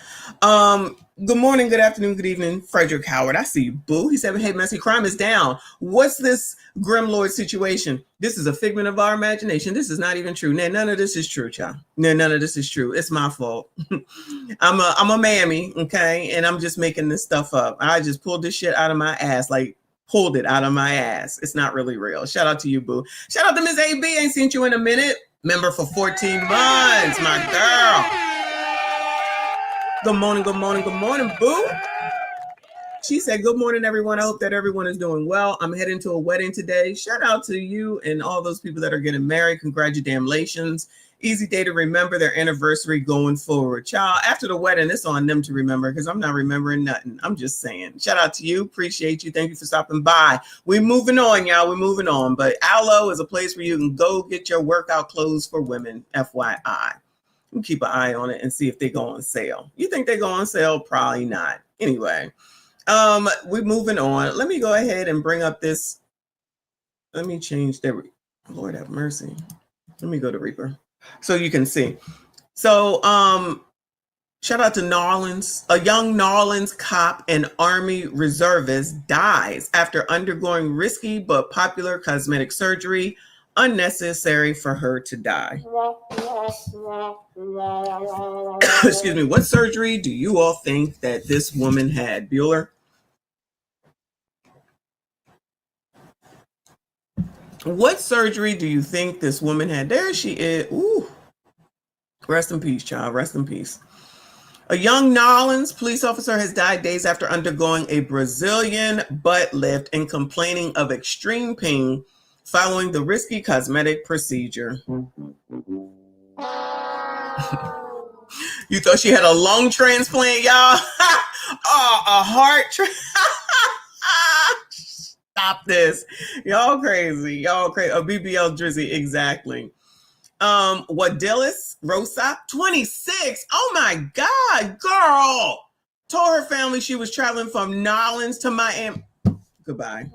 Good morning, good afternoon, good evening, Frederick Howard. I see you, boo. He said, hey, messy crime is down. What's this Grimlord situation? This is a figment of our imagination. This is not even true. None of this is true, child. None of this is true. It's my fault. I'm a mammy, okay? And I'm just making this stuff up. I just pulled this shit out of my ass, pulled it out of my ass. It's not really real. Shout out to you, boo. Shout out to Ms. AB. Ain't seen you in a minute. Member for 14 months, my girl. Good morning, boo. She said, good morning, everyone. I hope that everyone is doing well. I'm heading to a wedding today. Shout out to you and all those people that are getting married. Congratulations. Easy day to remember their anniversary going forward. Child, after the wedding, it's on them to remember because I'm not remembering nothing. I'm just saying. Shout out to you. Appreciate you. Thank you for stopping by. We're moving on, y'all. We're moving on. But Aloe is a place where you can go get your workout clothes for women, FYI. You keep an eye on it and see if they go on sale. You think they go on sale? Probably not. Anyway, we're moving on. Let me go ahead and bring up this. Let me change the Lord have mercy. Let me go to Reaper so you can see. So shout out to Narlands. A young Narlands cop and Army reservist dies after undergoing risky but popular cosmetic surgery unnecessary for her to die. Excuse me. What surgery do you all think that this woman had, Bueller? What surgery do you think this woman had? There she is. Ooh. Rest in peace, child. Rest in peace. A young Nolans police officer has died days after undergoing a Brazilian butt lift and complaining of extreme pain following the risky cosmetic procedure. You thought she had a lung transplant, y'all? A heart Stop this. Y'all crazy. Y'all crazy. A BBL Drizzy, exactly. Wadilis Rosa, 26. Oh my God, girl. Told her family she was traveling from Nolans to Miami. Goodbye.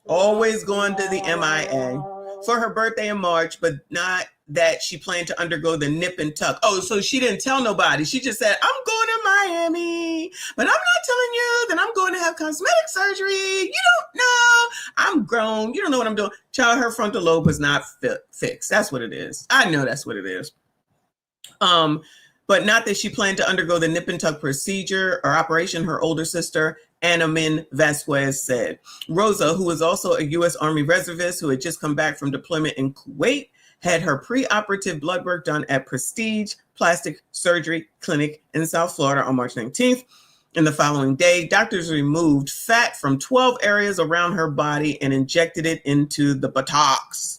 Always going to the MIA for her birthday in March, but not that she planned to undergo the nip and tuck. Oh, so she didn't tell nobody. She just said, I'm going to Miami, but I'm not telling you that I'm going to have cosmetic surgery. You don't know. I'm grown. You don't know what I'm doing. Child, her frontal lobe was not fixed. That's what it is. I know that's what it is. But not that she planned to undergo the nip and tuck procedure or operation, her older sister, Anna Min Vasquez, said. Rosa, who was also a U.S. Army reservist who had just come back from deployment in Kuwait, had her preoperative blood work done at Prestige Plastic Surgery Clinic in South Florida on March 19th. And the following day, doctors removed fat from 12 areas around her body and injected it into the buttocks.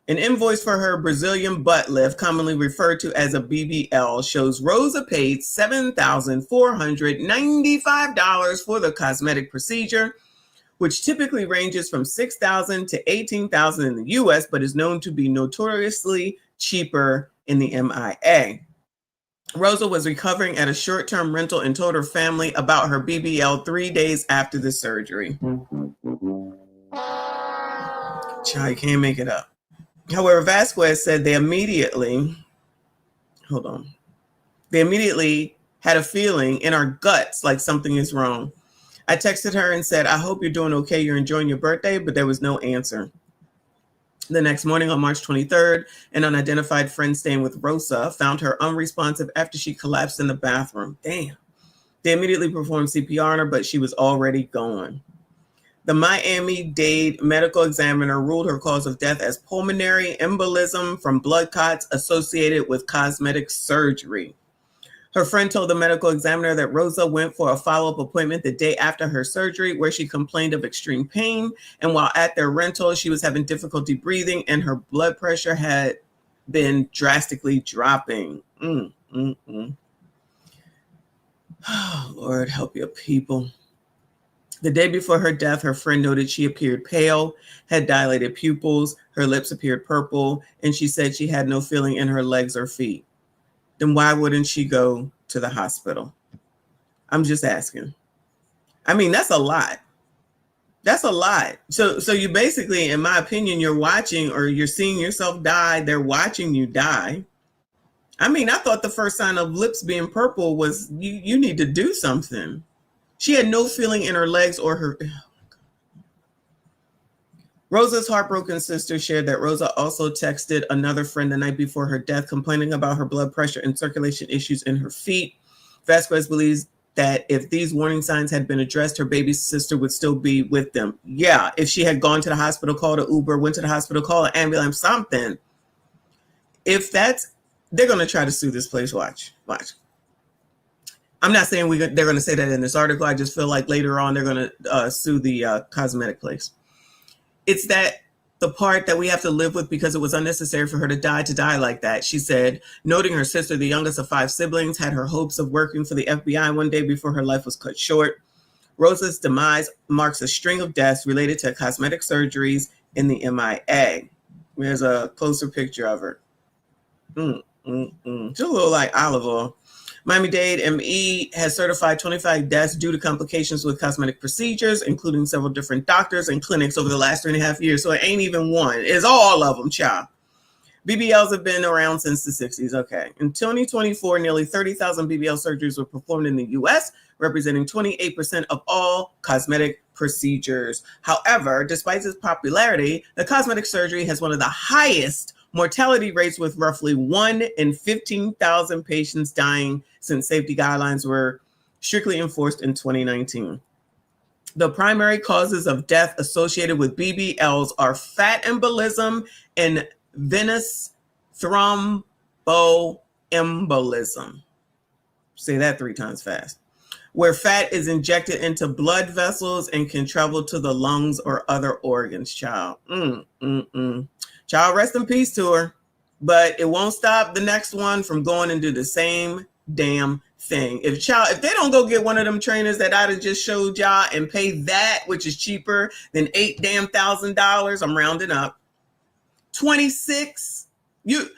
An invoice for her Brazilian butt lift, commonly referred to as a BBL, shows Rosa paid $7,495 for the cosmetic procedure, which typically ranges from $6,000 to $18,000 in the US, but is known to be notoriously cheaper in the MIA. Rosa was recovering at a short-term rental and told her family about her BBL 3 days after the surgery. Child, you can't make it up. However, Vasquez said they immediately had a feeling in our guts like something is wrong. I texted her and said, I hope you're doing okay. You're enjoying your birthday, but there was no answer. The next morning on March 23rd, an unidentified friend staying with Rosa found her unresponsive after she collapsed in the bathroom. Damn. They immediately performed CPR on her, but she was already gone. The Miami-Dade medical examiner ruled her cause of death as pulmonary embolism from blood clots associated with cosmetic surgery. Her friend told the medical examiner that Rosa went for a follow-up appointment the day after her surgery, where she complained of extreme pain. And while at their rental, she was having difficulty breathing and her blood pressure had been drastically dropping. Oh, Lord, help your people. The day before her death, her friend noted she appeared pale, had dilated pupils, her lips appeared purple, and she said she had no feeling in her legs or feet. Then why wouldn't she go to the hospital? I'm just asking. I mean, that's a lot. That's a lot. So you basically, in my opinion, you're watching or you're seeing yourself die. They're watching you die. I mean, I thought the first sign of lips being purple was you need to do something. She had no feeling in her legs or her. Oh my God. Rosa's heartbroken sister shared that Rosa also texted another friend the night before her death, complaining about her blood pressure and circulation issues in her feet. Vasquez believes that if these warning signs had been addressed, her baby sister would still be with them. Yeah, if she had gone to the hospital, called an Uber, went to the hospital, called an ambulance, something. If that's, they're going to try to sue this place. Watch. I'm not saying they're going to say that in this article. I just feel like later on they're going to sue the cosmetic place. It's that the part that we have to live with because it was unnecessary for her to die like that, she said, noting her sister, the youngest of 5 siblings, had her hopes of working for the FBI one day before her life was cut short. Rosa's demise marks a string of deaths related to cosmetic surgeries in the MIA. There's a closer picture of her. She's a little like olive oil. Miami-Dade ME has certified 25 deaths due to complications with cosmetic procedures, including several different doctors and clinics over the last 3.5 years. So it ain't even one. It's all of them, child. BBLs have been around since the 60s. Okay. In 2024, nearly 30,000 BBL surgeries were performed in the U.S., representing 28% of all cosmetic procedures. However, despite its popularity, the cosmetic surgery has one of the highest mortality rates, with roughly 1 in 15,000 patients dying since safety guidelines were strictly enforced in 2019. The primary causes of death associated with BBLs are fat embolism and venous thromboembolism. Say that 3 times fast. Where fat is injected into blood vessels and can travel to the lungs or other organs, child. Child, rest in peace to her. But it won't stop the next one from going and do the same damn thing. If they don't go get one of them trainers that I just showed y'all and pay that, which is cheaper than $8,000, I'm rounding up, 26.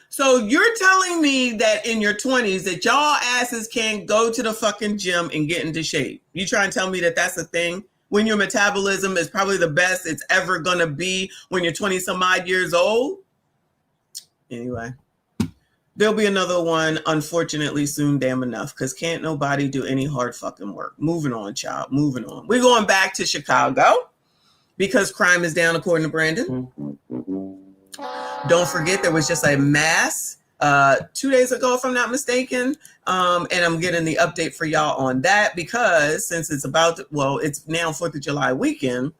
So you're telling me that in your 20s that y'all asses can't go to the fucking gym and get into shape? You trying to tell me that that's a thing? When your metabolism is probably the best it's ever going to be when you're 20 some odd years old? Anyway, there'll be another one, unfortunately, soon, damn enough, because can't nobody do any hard fucking work. Moving on, child. Moving on. We're going back to Chicago because crime is down, according to Brandon. Don't forget, there was just a mass 2 days ago, if I'm not mistaken. And I'm getting the update for y'all on that because since it's it's now 4th of July weekend,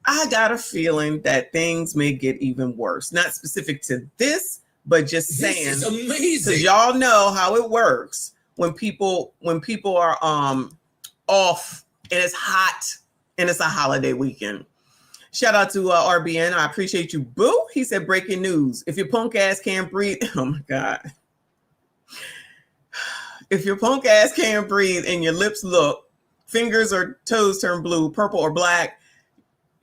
I got a feeling that things may get even worse. Not specific to this, but just saying. This is amazing. Because y'all know how it works when people are off and it's hot and it's a holiday weekend. Shout out to RBN. I appreciate you, boo. He said, breaking news. If your punk ass can't breathe, oh my God. If your punk ass can't breathe and your lips look, fingers or toes turn blue, purple or black,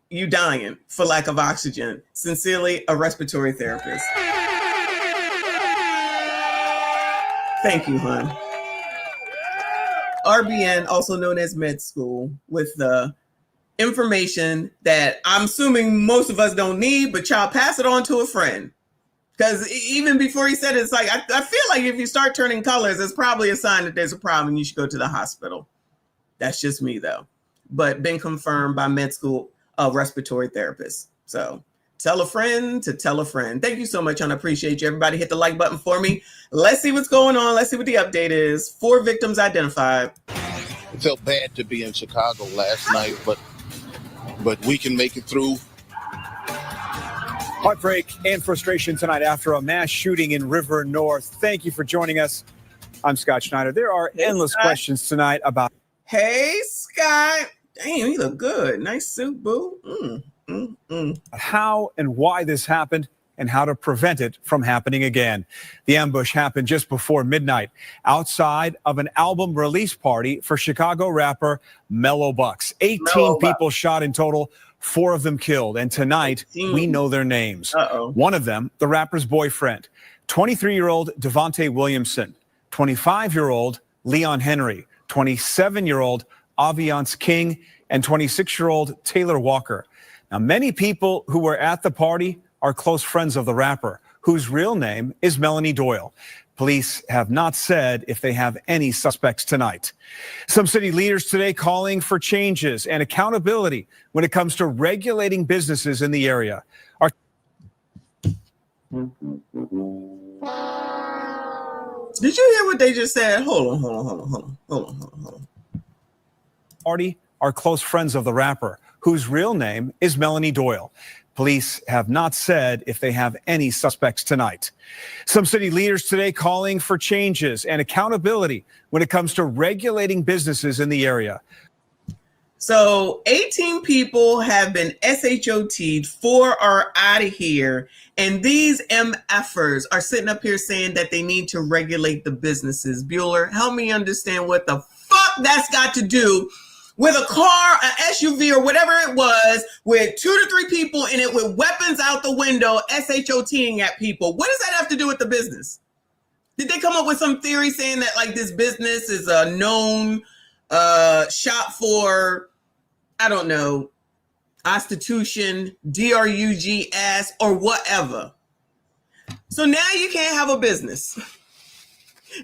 you dying for lack of oxygen. Sincerely, a respiratory therapist. Thank you, hon. RBN, also known as med school, with the information that I'm assuming most of us don't need, but y'all pass it on to a friend. Because even before he said it, it's like, I feel like if you start turning colors, it's probably a sign that there's a problem and you should go to the hospital. That's just me, though. But been confirmed by med school respiratory therapist. So tell a friend to tell a friend. Thank you so much, and I appreciate you. Everybody hit the like button for me. Let's see what's going on. Let's see what the update is. 4 victims identified. It felt bad to be in Chicago last night, but we can make it through. Heartbreak and frustration tonight after a mass shooting in River North. Thank you for joining us. I'm Scott Schneider. There are endless questions tonight about. Hey, Scott. Damn, you look good. Nice suit, boo. How and why this happened and how to prevent it from happening again. The ambush happened just before midnight outside of an album release party for Chicago rapper MAILBOX. 18 people shot in total, 4 of them killed. And tonight, we know their names. One of them, the rapper's boyfriend, 23-year-old Devontae Williamson, 25-year-old Leon Henry, 27-year-old Aviance King, and 26-year-old Taylor Walker. Now, many people who were at the party are close friends of the rapper, whose real name is Melanie Doyle. Police have not said if they have any suspects tonight. Some city leaders today calling for changes and accountability when it comes to regulating businesses in the area. Did you hear what they just said? Hold on. Party are close friends of the rapper, whose real name is Melanie Doyle. Police have not said if they have any suspects tonight. Some city leaders today calling for changes and accountability when it comes to regulating businesses in the area. So 18 people have been SHOT'd, 4 are out of here, and these MFers are sitting up here saying that they need to regulate the businesses. Bueller, help me understand what the fuck that's got to do with a car, an SUV, or whatever it was, with 2 to 3 people in it with weapons out the window, SHOTing at people. What does that have to do with the business? Did they come up with some theory saying that like this business is a known shop for, I don't know, prostitution, DRUGS, or whatever? So now you can't have a business.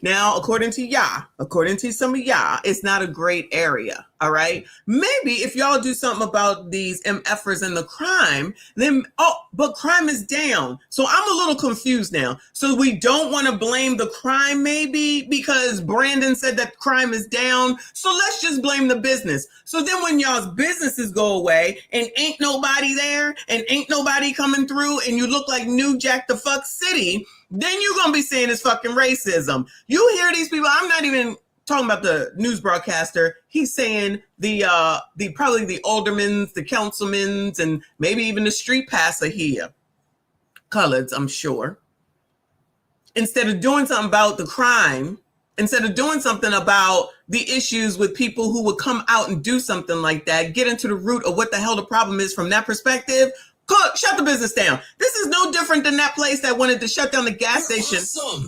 Now, according to some of y'all, it's not a great area, all right? Maybe if y'all do something about these MFers and the crime, then, but crime is down. So I'm a little confused now. So we don't want to blame the crime maybe because Brandon said that crime is down. So let's just blame the business. So then when y'all's businesses go away and ain't nobody there and ain't nobody coming through and you look like New Jack the Fuck City, then you're going to be saying it's fucking racism. You hear these people, I'm not even talking about the news broadcaster. He's saying the probably the aldermen, the councilmen, and maybe even the street passer here. Coloreds, I'm sure. Instead of doing something about the crime, instead of doing something about the issues with people who would come out and do something like that, get into the root of what the hell the problem is from that perspective, shut the business down. This is no different than that place that wanted to shut down the gas station,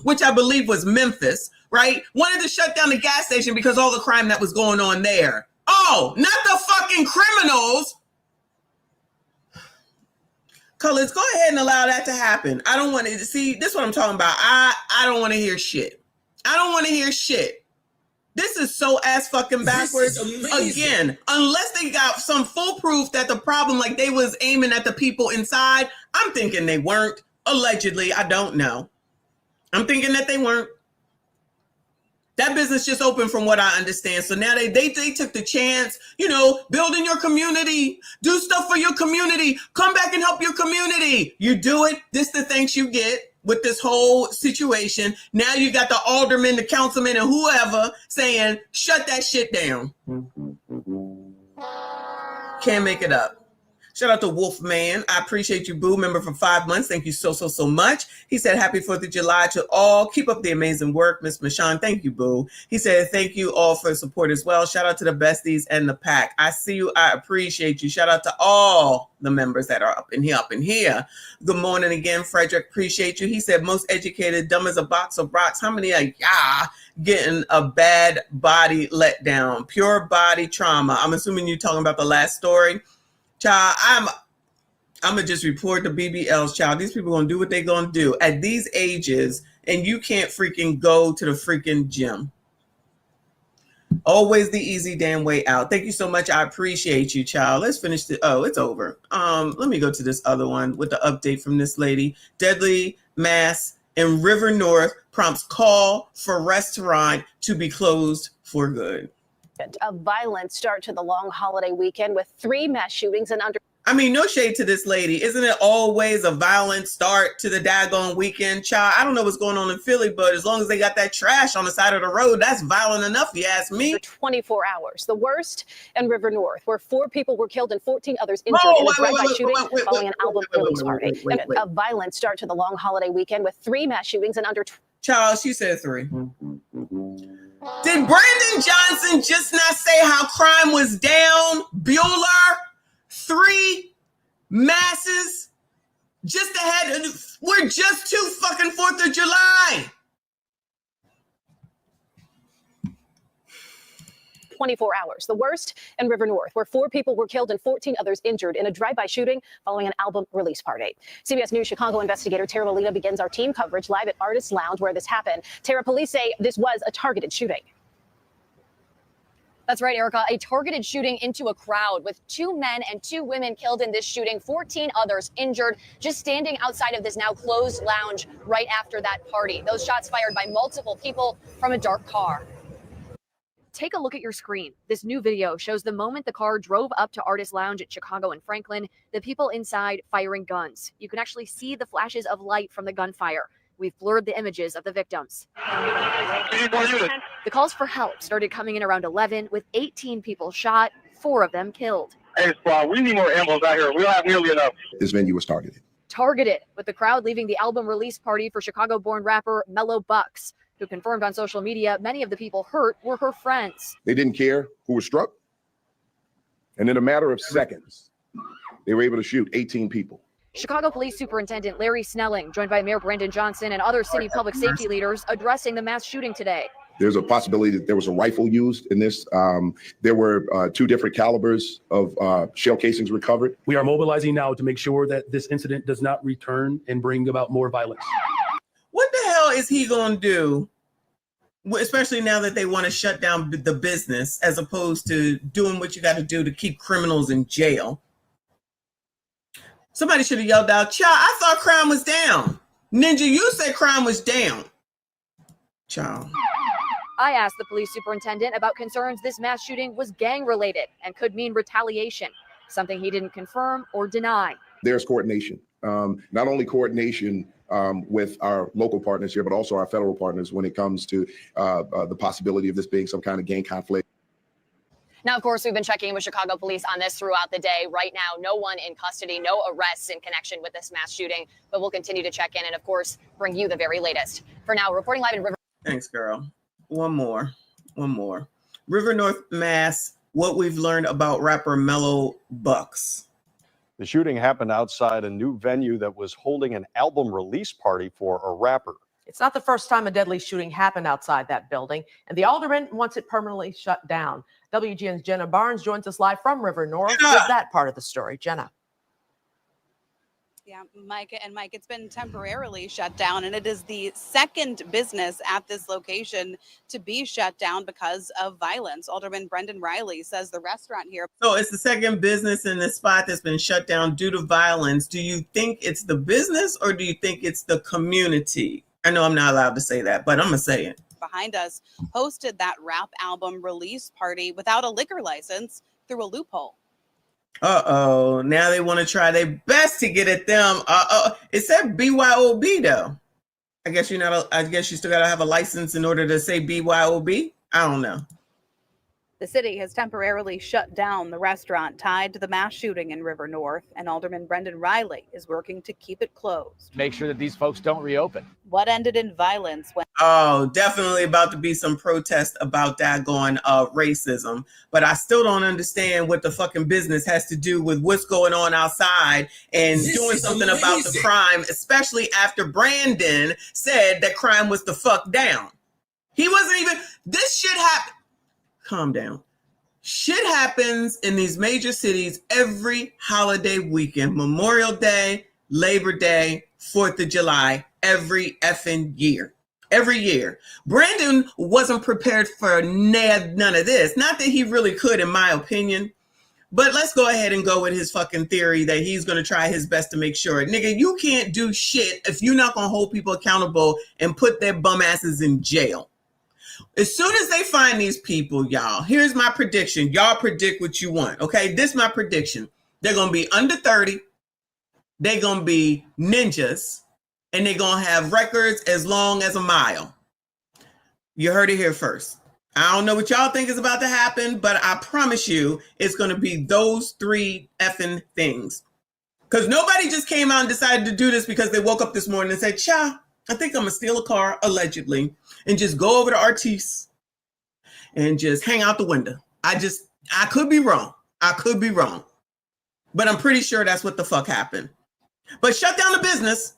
which I believe was Memphis, right? Wanted to shut down the gas station because all the crime that was going on there. Oh, not the fucking criminals. Colors, go ahead and allow that to happen. I don't want to see. This is what I'm talking about. I don't want to hear shit. I don't want to hear shit. This is so ass fucking backwards. Again, unless they got some full proof that the problem, like they was aiming at the people inside. I'm thinking they weren't. Allegedly, I don't know. I'm thinking that they weren't. That business just opened from what I understand. So now they took the chance, you know, build in your community, do stuff for your community, come back and help your community. You do it. This the thanks you get with this whole situation. Now you got the alderman, the councilman, and whoever saying, shut that shit down. Can't make it up. Shout out to Wolfman. I appreciate you, Boo. Member for 5 months. Thank you so much. He said, happy 4th of July to all. Keep up the amazing work, Miss Michonne. Thank you, Boo. He said, thank you all for the support as well. Shout out to the besties and the pack. I see you. I appreciate you. Shout out to all the members that are up in here. Good morning again, Frederick. Appreciate you. He said, most educated, dumb as a box of rocks. How many are getting a bad body letdown? Pure body trauma. I'm assuming you're talking about the last story. Child, I'm gonna just report the BBLs, child. These people gonna do what they gonna do at these ages, and you can't freaking go to the freaking gym. Always the easy damn way out. Thank you so much. I appreciate you, child. Let's finish the. Oh, it's over. Let me go to this other one with the update from this lady. Deadly mass in River North prompts call for restaurant to be closed for good. A violent start to the long holiday weekend with 3 mass shootings and under. I mean, no shade to this lady. Isn't it always a violent start to the daggone weekend, child? I don't know what's going on in Philly, but as long as they got that trash on the side of the road, that's violent enough, if you ask me. For 24 hours. The worst in River North, where 4 people were killed and 14 others injured in a drive-by shooting following an album release party. A violent start to the long holiday weekend with 3 mass shootings and under. Child, she said 3. Did Brandon Johnson just not say how crime was down? Bueller, 3 masses just ahead. We're just to fucking 4th of July. 24 hours. The worst in River North, where 4 people were killed and 14 others injured in a drive-by shooting following an album release party. CBS News Chicago investigator Tara Lolita begins our team coverage live at Artist Lounge, where this happened. Tara, police say this was a targeted shooting. That's right, Erica. A targeted shooting into a crowd with 2 men and 2 women killed in this shooting, 14 others injured, just standing outside of this now closed lounge right after that party. Those shots fired by multiple people from a dark car. Take a look at your screen. This new video shows the moment the car drove up to Artist Lounge at Chicago and Franklin, the people inside firing guns. You can actually see the flashes of light from the gunfire. We've blurred the images of the victims. The calls for help started coming in around 11, with 18 people shot, 4 of them killed. Hey, squad, we need more ambulance out here. We don't have nearly enough. This venue was targeted. Targeted, with the crowd leaving the album release party for Chicago-born rapper Mellow Bucks, who confirmed on social media many of the people hurt were her friends. They didn't care who was struck. And in a matter of seconds, they were able to shoot 18 people. Chicago Police Superintendent Larry Snelling, joined by Mayor Brandon Johnson and other city public safety leaders, addressing the mass shooting today. There's a possibility that there was a rifle used in this. There were 2 different calibers of shell casings recovered. We are mobilizing now to make sure that this incident does not return and bring about more violence. What the hell is he going to do, especially now that they want to shut down the business as opposed to doing what you got to do to keep criminals in jail? Somebody should have yelled out, child, I thought crime was down. Ninja, you said crime was down. Child. I asked the police superintendent about concerns this mass shooting was gang-related and could mean retaliation, something he didn't confirm or deny. There's coordination, not only coordination with our local partners here, but also our federal partners when it comes to the possibility of this being some kind of gang conflict. Now, of course, we've been checking with Chicago police on this throughout the day. Right now, no one in custody, no arrests in connection with this mass shooting, but we'll continue to check in and, of course, bring you the very latest. For now, reporting live in River. Thanks, girl. One more. River North Mass, what we've learned about rapper Mellow Bucks. The shooting happened outside a new venue that was holding an album release party for a rapper. It's not the first time a deadly shooting happened outside that building, and the alderman wants it permanently shut down. WGN's Jenna Barnes joins us live from River North with that part of the story. Jenna. Yeah, Mike, it's been temporarily shut down, and it is the second business at this location to be shut down because of violence. Alderman Brendan Riley says the restaurant here. So it's the second business in this spot that's been shut down due to violence. Do you think it's the business or do you think it's the community? I know I'm not allowed to say that, but I'm going to say it. Behind us hosted that rap album release party without a liquor license through a loophole. Uh-oh. Now they want to try their best to get at them. It said BYOB though. I guess I guess you still got to have a license in order to say BYOB. I don't know. The city has temporarily shut down the restaurant tied to the mass shooting in River North, and Alderman Brendan Riley is working to keep it closed. Make sure that these folks don't reopen. What ended in violence when... Oh, definitely about to be some protest about that going racism. But I still don't understand what the fucking business has to do with what's going on outside and doing something about the crime, especially after Brandon said that crime was the fuck down. He wasn't even... This shit happened. Calm down. Shit happens in these major cities every holiday weekend. Memorial Day, Labor Day, 4th of July, every effing year. Every year. Brandon wasn't prepared for none of this. Not that he really could, in my opinion. But let's go ahead and go with his fucking theory that he's going to try his best to make sure. Nigga, you can't do shit if you're not going to hold people accountable and put their bum asses in jail. As soon as they find these people, y'all, here's my prediction. Y'all predict what you want, okay? This is my prediction. They're going to be under 30. They're going to be ninjas. And they're going to have records as long as a mile. You heard it here first. I don't know what y'all think is about to happen, but I promise you it's going to be those three effing things. Because nobody just came out and decided to do this because they woke up this morning and said, I think I'm going to steal a car, allegedly, and just go over to Artis and just hang out the window. I could be wrong. I could be wrong. But I'm pretty sure that's what the fuck happened. But shut down the business.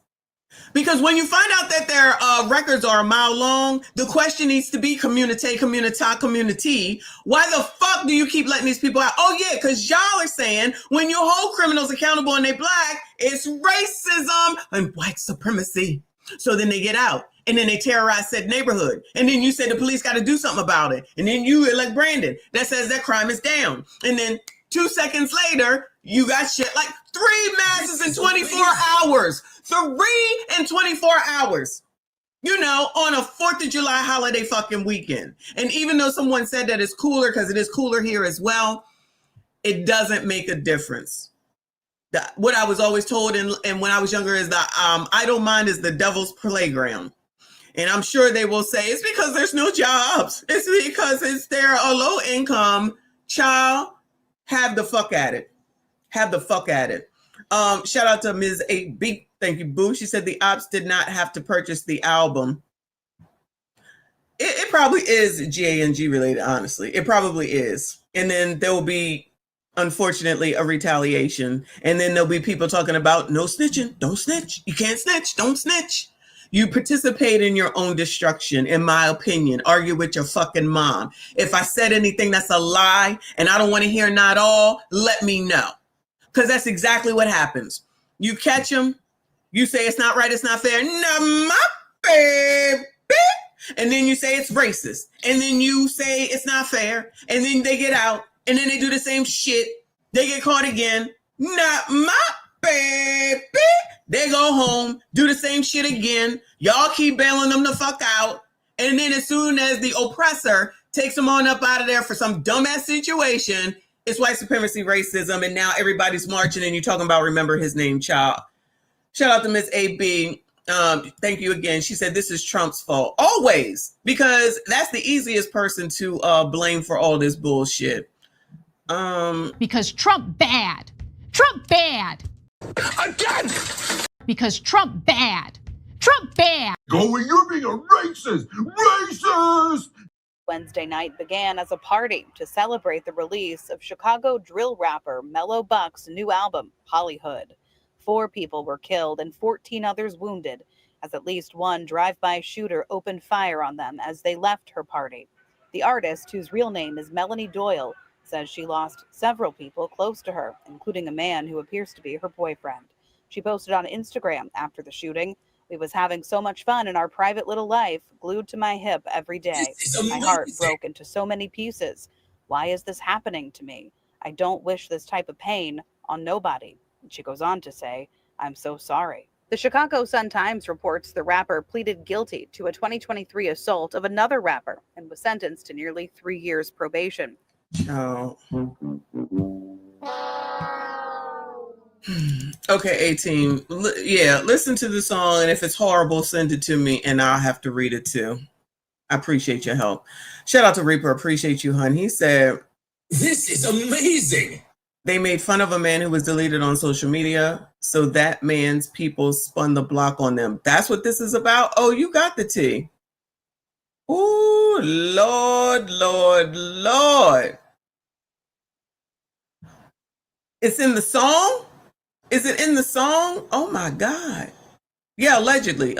Because when you find out that their records are a mile long, the question needs to be community. Why the fuck do you keep letting these people out? Oh, yeah, because y'all are saying when you hold criminals accountable and they black, it's racism and white supremacy. So then they get out and then they terrorize said neighborhood. And then you say the police got to do something about it. And then you elect Brandon that says that crime is down. And then 2 seconds later, you got shit like 3 masses in 24 hours. 3 in 24 hours. You know, on a 4th of July holiday fucking weekend. And even though someone said that it's cooler because it is cooler here as well, it doesn't make a difference. What I was always told and when I was younger is that idle mind is the devil's playground. And I'm sure they will say it's because there's no jobs. It's because they're a low income child. Have the fuck at it. Have the fuck at it. Shout out to Ms. 8B. Thank you, Boo. She said the ops did not have to purchase the album. It probably is GANG related, honestly. It probably is. And then there will be, unfortunately, a retaliation. And then there'll be people talking about no snitching. Don't snitch. You can't snitch. Don't snitch. You participate in your own destruction, in my opinion. Argue with your fucking mom. If I said anything that's a lie and I don't want to hear not all, let me know. Because that's exactly what happens. You catch them. You say it's not right, it's not fair. No, my baby. And then you say it's racist. And then you say it's not fair. And then they get out. And then they do the same shit. They get caught again. Not my baby. They go home, do the same shit again. Y'all keep bailing them the fuck out. And then as soon as the oppressor takes them on up out of there for some dumbass situation, it's white supremacy, racism, and now everybody's marching and you're talking about remember his name, child. Shout out to Miss AB. Thank you again. She said this is Trump's fault. Always, because that's the easiest person to blame for all this bullshit. Because Trump bad. Trump bad. Again! Because Trump bad. Trump bad. Going, you're being a racist! Racist! Wednesday night began as a party to celebrate the release of Chicago drill rapper Mellow Buck's new album, Hollywood. 4 people were killed and 14 others wounded, as at least one drive-by shooter opened fire on them as they left her party. The artist, whose real name is Melanie Doyle, says she lost several people close to her, including a man who appears to be her boyfriend. She posted on Instagram after the shooting. We was having so much fun in our private little life, glued to my hip every day. My heart broke into so many pieces. Why is this happening to me? I don't wish this type of pain on nobody. And she goes on to say, I'm so sorry. The Chicago Sun-Times reports the rapper pleaded guilty to a 2023 assault of another rapper and was sentenced to nearly 3 years probation. Oh. Okay, 18. Yeah, listen to the song, and if it's horrible, send it to me, and I'll have to read it too. I appreciate your help. Shout out to Reaper. Appreciate you, hun. He said, "This is amazing." They made fun of a man who was deleted on social media, so that man's people spun the block on them. That's what this is about? Oh, you got the tea. Ooh, Lord, Lord, Lord. It's in the song? Is it in the song? Oh my God. Yeah, allegedly.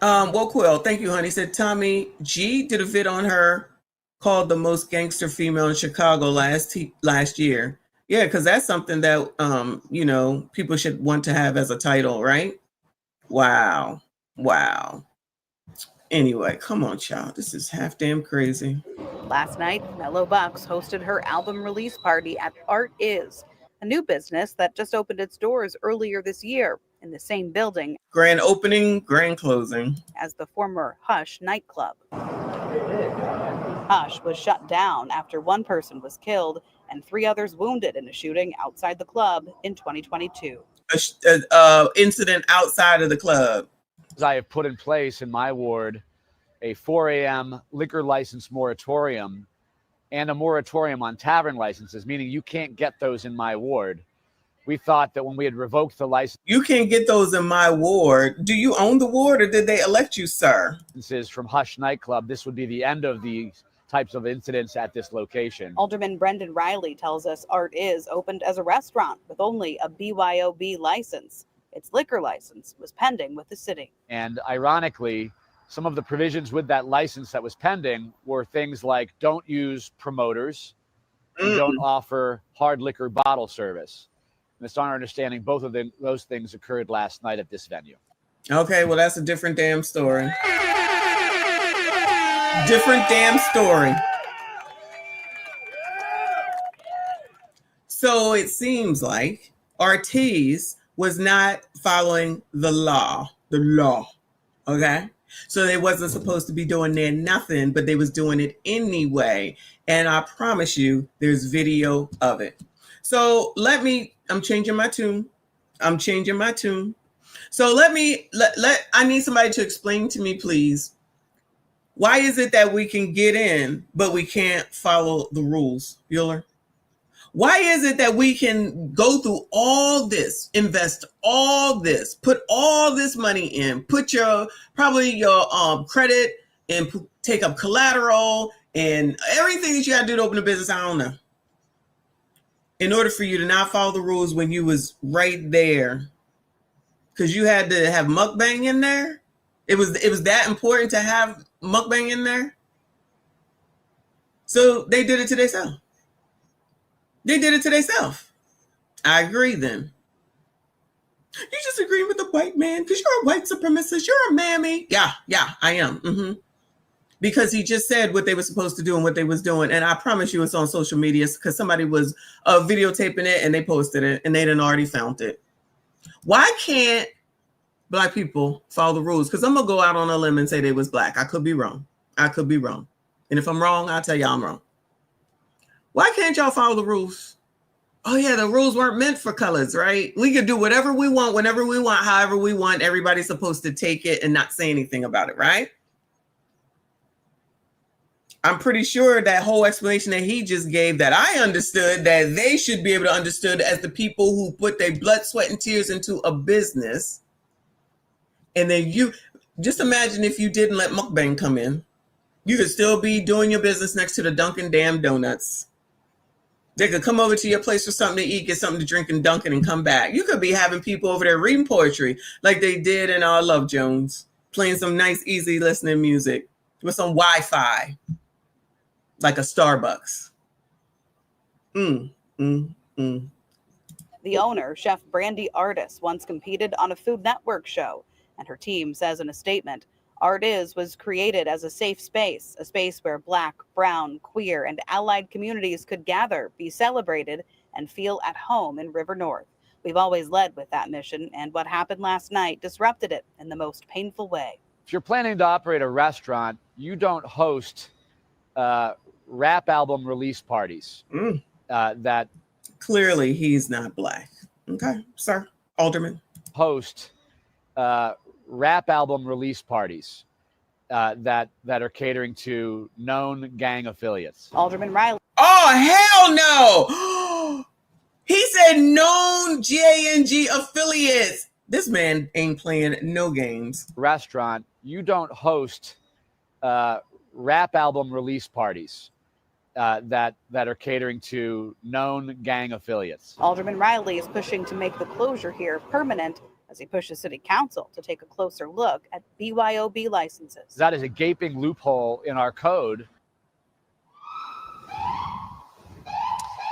Well, Quill, thank you, honey. Said Tommy G did a vid on her called the most gangster female in Chicago last year. Yeah, because that's something that people should want to have as a title, right? Wow. Anyway, come on, child. This is half damn crazy. Last night, Mellow Bucks hosted her album release party at Art Is, a new business that just opened its doors earlier this year in the same building. Grand opening, grand closing. As the former Hush nightclub. Hush was shut down after one person was killed and 3 others wounded in a shooting outside the club in 2022. Incident outside of the club. I have put in place in my ward a 4 a.m. liquor license moratorium and a moratorium on tavern licenses, meaning you can't get those in my ward. We thought that when we had revoked the license, you can't get those in my ward. Do you own the ward, or did they elect you, sir? Licenses from Hush nightclub, this would be the end of these types of incidents at this location. Alderman Brendan Riley tells us Art Is opened as a restaurant with only a BYOB license. Its liquor license was pending with the city. And ironically, some of the provisions with that license that was pending were things like don't use promoters, and don't offer hard liquor bottle service. And it's our understanding both of those things occurred last night at this venue. Okay, well, that's a different damn story. Different damn story. So it seems like Ortiz was not following the law. Okay? So they wasn't supposed to be doing there nothing, but they was doing it anyway. And I promise you, there's video of it. So I'm changing my tune. So I need somebody to explain to me, please. Why is it that we can get in, but we can't follow the rules, Bueller? Why is it that we can go through all this, invest all this, put all this money in, put your credit and take up collateral and everything that you got to do to open a business? I don't know. In order for you to not follow the rules when you was right there, because you had to have mukbang in there. It was that important to have mukbang in there. So they did it to themselves. I agree then. You just agree with the white man because you're a white supremacist. You're a mammy. Yeah, I am. Because he just said what they were supposed to do and what they was doing. And I promise you it's on social media because somebody was videotaping it and they posted it and they done already found it. Why can't Black people follow the rules? Because I'm going to go out on a limb and say they was Black. I could be wrong. And if I'm wrong, I'll tell y'all I'm wrong. Why can't y'all follow the rules? Oh, yeah, the rules weren't meant for colors, right? We could do whatever we want, whenever we want, however we want. Everybody's supposed to take it and not say anything about it, right? I'm pretty sure that whole explanation that he just gave that I understood, that they should be able to understood as the people who put their blood, sweat, and tears into a business. And then you just imagine if you didn't let mukbang come in, you could still be doing your business next to the Dunkin' Damn Donuts. They could come over to your place for something to eat, get something to drink and Dunkin' and come back. You could be having people over there reading poetry like they did in Love Jones, playing some nice, easy listening music with some Wi-Fi, like a Starbucks. The owner, Chef Brandy Artis, once competed on a Food Network show, and her team says in a statement, Artis was created as a safe space, a space where Black, brown, queer, and allied communities could gather, be celebrated, and feel at home in River North. We've always led with that mission, and what happened last night disrupted it in the most painful way. If you're planning to operate a restaurant, you don't host rap album release parties. That clearly he's not Black. Okay, sir, Alderman. Host rap album release parties that are catering to known gang affiliates. Alderman Riley. Oh, hell no! He said known GANG affiliates. This man ain't playing no games. Restaurant, you don't host rap album release parties that are catering to known gang affiliates. Alderman Riley is pushing to make the closure here permanent as he pushes City Council to take a closer look at BYOB licenses. That is a gaping loophole in our code.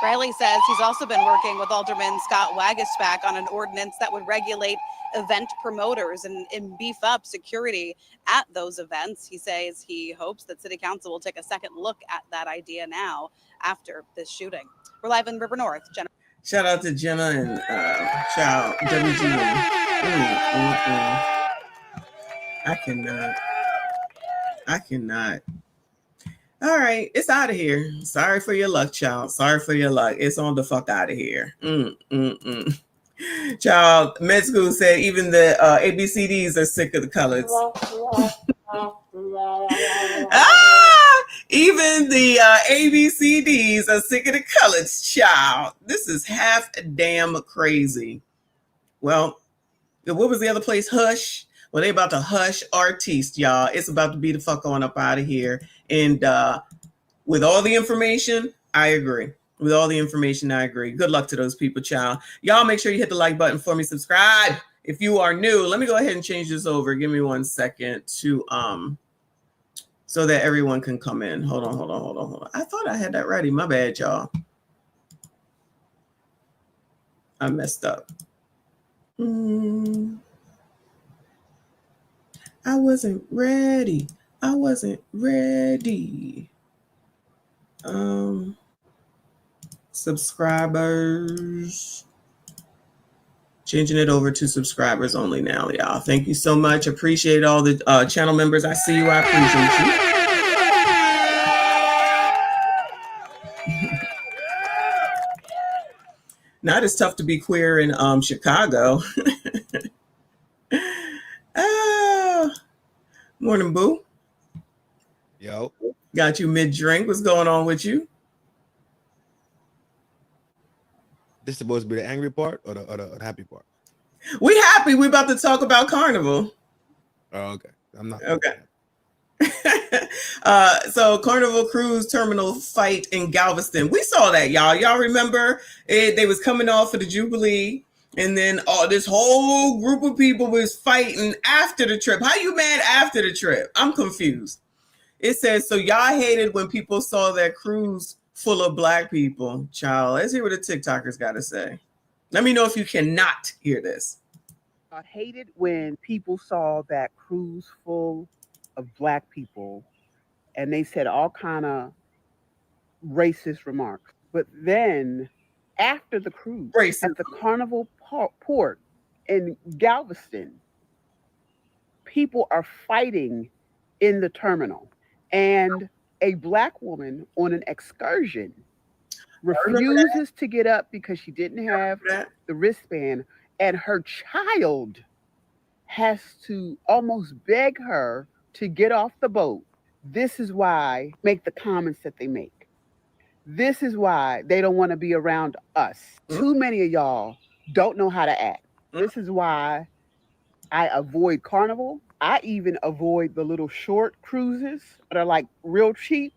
Riley says he's also been working with Alderman Scott Waguespack on an ordinance that would regulate event promoters and beef up security at those events. He says he hopes that City Council will take a second look at that idea now after this shooting. We're live in River North. Shout out to Jenna and child WGN. I cannot. All right, it's out of here. Sorry for your luck, child. Sorry for your luck. It's on the fuck out of here. Child, med school said even the ABCDs are sick of the colors. Even the ABCDs are sick of the colors, child. This is half damn crazy. Well, what was the other place? Hush. Well, they about to hush artiste, y'all. It's about to be the fuck on up out of here. And with all the information, I agree. With all the information, I agree. Good luck to those people, child. Y'all make sure you hit the like button for me. Subscribe if you are new. Let me go ahead and change this over. Give me 1 second to so that everyone can come in. Hold on. I thought I had that ready. My bad, y'all. I messed up. I wasn't ready. Subscribers. Changing it over to subscribers only now, y'all. Thank you so much. Appreciate all the channel members. I see you. I appreciate you. Now it's tough to be queer in Chicago. Morning, boo. Yo. Got you mid-drink. What's going on with you? This supposed to be the angry part or the happy part? We happy. We about to talk about Carnival. Oh, okay. I'm not. Okay. So Carnival Cruise Terminal fight in Galveston. We saw that, y'all. Y'all remember it? They was coming off of the Jubilee. And then this whole group of people was fighting after the trip. How you mad after the trip? I'm confused. It says, so y'all hated when people saw that cruise full of Black people. Child, let's hear what the TikTokers got to say. Let me know if you cannot hear this. I hated when people saw that cruise full of Black people and they said all kind of racist remarks. But then after the cruise, at the Carnival port in Galveston, people are fighting in the terminal. And a Black woman on an excursion refuses to get up because she didn't have the wristband, and her child has to almost beg her to get off the boat. This is why make the comments that they make. This is why they don't want to be around us. Too many of y'all don't know how to act. This is why I avoid Carnival. I even avoid the little short cruises that are like real cheap.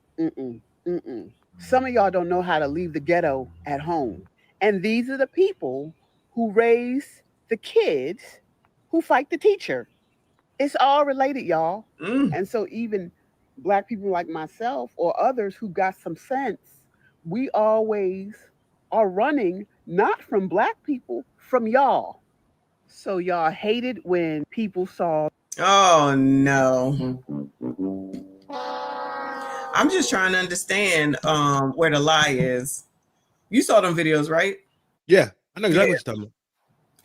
Some of y'all don't know how to leave the ghetto at home. And these are the people who raise the kids who fight the teacher. It's all related, y'all. And so even Black people like myself or others who got some sense, we always are running not from black people, from y'all. So y'all hated when people saw. Oh no. I'm just trying to understand where the lie is. You saw them videos, right? Yeah, I know exactly what you're talking about.